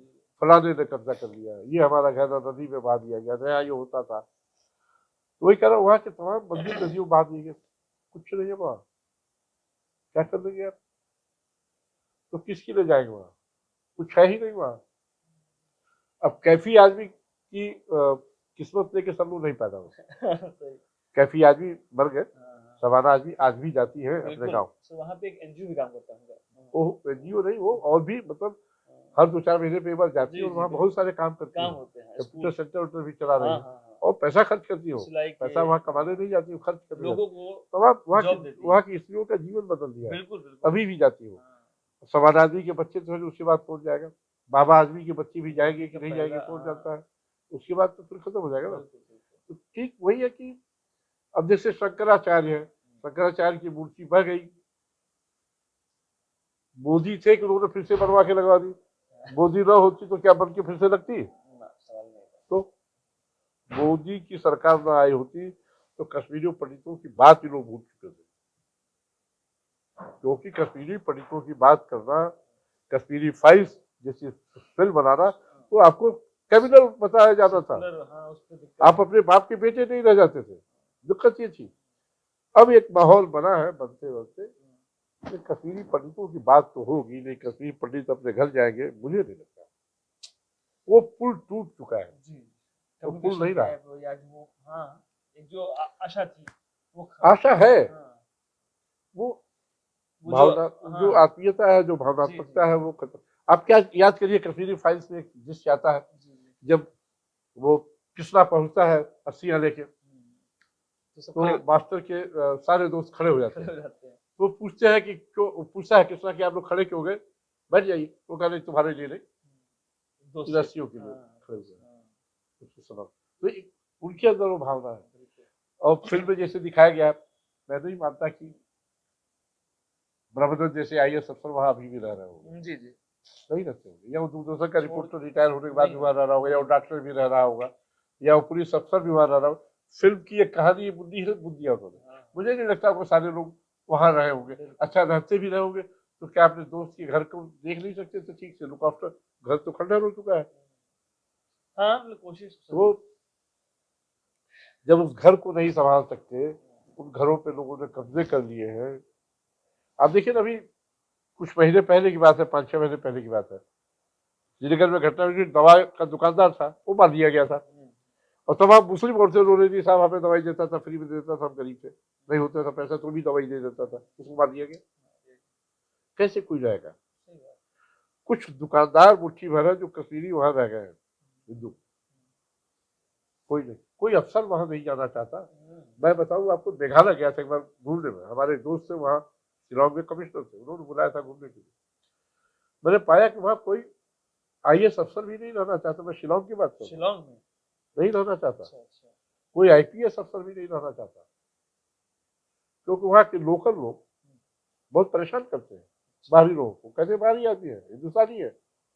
फलाने ने कब्जा कर लिया, ये हमारा घर है, नदी में बहा दिया गया, नया ये होता था। तो वही कह रहा हूँ, वहाँ के तमाम मंदिर नदियों बहा दिए गए, कुछ नहीं है वहाँ, क्या कर देंगे आप? तो किसके लिए जाएंगे वहाँ? कुछ है ही नहीं वहाँ। अब कैफी आदमी की किस्मत लेके सब लोग नहीं पैदा होते। सही। कैफी आदमी मर गए, हाँ, सवाना आदमी आज भी जाती है अपने बिल्कुल। गाँव। तो वहाँ पे एक एनजीओ भी काम करता होगा। वो एनजीओ नहीं, वो और भी मतलब हर 2-4 महीने पे एक बार जाती है जी, और जी, वहाँ बिल्कुल। बहुत सारे काम करती काम है। होते हैं, कंप्यूटर स्कूल। सेंटर वेंटर भी चला रही हाँ, है हाँ, हाँ। और पैसा खर्च करती हो। सिलाई के पैसा वहाँ कमाने नहीं जाती हो, खर्च करने जाती लोगों हो। को तो वहाँ जॉब देती है। वहाँ की स्त्रियों का जीवन बदल दिया है। बिल्कुल, बिल्कुल। अभी भी जाती हो। हाँ, सवाना आदमी के बच्चे तो फिर उसके बाद कौन जाएगा? बाबा आदमी के बच्चे भी जाएंगे कि तो नहीं जाएंगे पहला, कौन हाँ, जानता है। उसके बाद तो फिर खत्म हो जाएगा ना। बिल्कुल, बिल्कुल। तो ठीक वही है कि अब जैसे शंकराचार्य है, शंकराचार्य की मूर्ति बह गई, मोदी थे कि उन्होंने फिर से बनवा के लगवा दी। मोदी न होती तो क्या बन के फिर से लगती? ना, सवाल नहीं था। तो मोदी की सरकार न आई होती तो कश्मीरी पंडितों की बात ही लोग भूल चुके थे। क्योंकि कश्मीरी पंडितों की बात करना, कश्मीरी फाइल्स जैसी फिल्म बनाना, तो आपको क्रिमिनल बताया जाता था। हाँ, उस पे दिक्कत आप अपने बाप के बेटे नहीं रह जाते थे। दिक्कत ये थी। अब एक माहौल बना है बनते बनते कि कश्मीरी पंडितों की बात तो होगी नहीं, कश्मीरी पंडित अपने घर जाएंगे, मुझे नहीं लगता। वो पुल टूट चुका है। जी। वो पुल नहीं रहा। गैप या वो, हाँ, एक जो आशा थी वो आशा है, हाँ, वो वो भावना, हाँ, जो आत्मीयता है, जो जी, भावनात्मकता जी, है, वो खत्म। आप क्या याद करिए, कश्मीरी फाइल्स में एक दृश्य आता है जी, जी। जब वो कृष्णा पहुंचता है अस्सियां लेके, तो सब तो खड़े मास्टर के सारे दोस्त खड़े हो जाते खड़े हैं। हो जाते हैं। तो पूछते हैं कि क्यों, पूछता है कृष्णा कि आप लोग खड़े क्यों गए? बैठ जाइए। वो कह रहे तुम्हारे लिए नहीं, दोस्त रस्सियों के लिए हाँ, खड़े हुए हैं। हाँ, उसको समझ, तो उनके अंदर वो भावना है। बिल्कुल। और फिल्म में जैसे दिखाया गया है, मैं नहीं मानता कि ब्रह्मदत्त जैसे आईएएस अफसर वहां अभी भी रह रहे होंगे। जी, जी। नहीं रहते होंगे, या वो दूरदर्शन का छोड़- रिपोर्टर रिटायर होने के बाद भी नहीं, वहां रह रहा होगा, या वो डॉक्टर भी रह रहा होगा, या वो पुलिस अफसर भी वहां रह रहा होगा। फिल्म की एक कहानी बुद्धि है, बुद्धि है उन्होंने। हाँ, मुझे नहीं लगता वो सारे लोग वहां रहे होंगे। अच्छा, रहते भी रहे होंगे तो क्या अपने दोस्त के घर को देख नहीं सकते थे ठीक से? लुक आफ्टर, घर तो खंडहर हो चुका है। हाँ, मतलब कोशिश तो जब उस घर को नहीं संभाल सकते, उन घरों पे लोगों ने कब्जे कर लिए हैं। आप देखिए ना, अभी कुछ महीने पहले की बात है, 5-6 महीने पहले की बात है, श्रीनगर में घटना हुई, दवा का दुकानदार था, वो मार दिया गया था। और तमाम मुस्लिम औरतें उन्होंने दी, साहब हमें दवाई देता था, फ्री में देता था, हम गरीब थे, नहीं होता था पैसा तो भी दवाई दे देता था, उसको मार दिया गया। कैसे कोई जाएगा? कुछ दुकानदार मुट्ठी भर है जो कश्मीरी वहां रह गए हैं, हिंदू। कोई नहीं, कोई अफसर वहां नहीं जाना चाहता। मैं बताऊं आपको, मेघालय गया था एक बार घूमने में, हमारे दोस्त से वहां शिलांग में कमिश्नर थे, उन्होंने बुलाया था घूमने के लिए। मैंने पाया कि वहां कोई आईएएस अफसर भी नहीं रहना चाहता। मैं शिलांग की बात कर रहा हूं, शिलांग में नहीं रहना चाहता। अच्छा, अच्छा। कोई आईपीएस अफसर भी नहीं रहना चाहता, क्योंकि वहां के लोकल लोग बहुत परेशान करते हैं बाहरी लोगों को, कहते बाहरी आदमी है, हिंदुस्तानी है।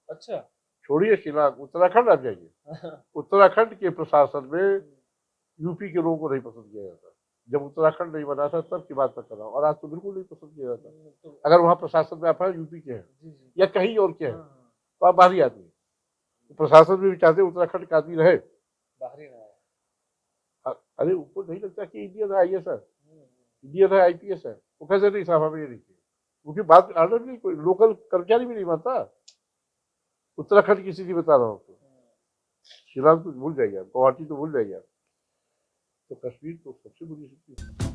अच्छा। छोड़िए शिलांग, उत्तराखंड आ जाइए। उत्तराखंड के प्रशासन में यूपी के लोगों को नहीं पसंद किया जाता। जब उत्तराखंड नहीं बना था तब की बात मैं कर रहा हूँ, और आज तो बिल्कुल नहीं पसंद किया जाता। तो अगर वहां प्रशासन में आप यूपी के हैं जी, जी। या कहीं और के हैं, हाँ, तो आप बाहरी आदमी हैं। तो प्रशासन में भी चाहते उत्तराखंड का आदमी रहे। बाहरी ना है। अरे उनको नहीं लगता कि इंडियन है आईएएस है, इंडियन है आईपीएस है, वो कैसे नहीं साहब हमें ये नहीं चाहिए। उनकी बात आर्डर भी कोई लोकल कर्मचारी भी नहीं मानता। उत्तराखंड की स्थिति बता रहा हूँ आपको, शिलांग तो भूल जाइए, गुवाहाटी तो भूल जाइए आप, तो कश्मीर तो सबसे बुरी स्थिति है।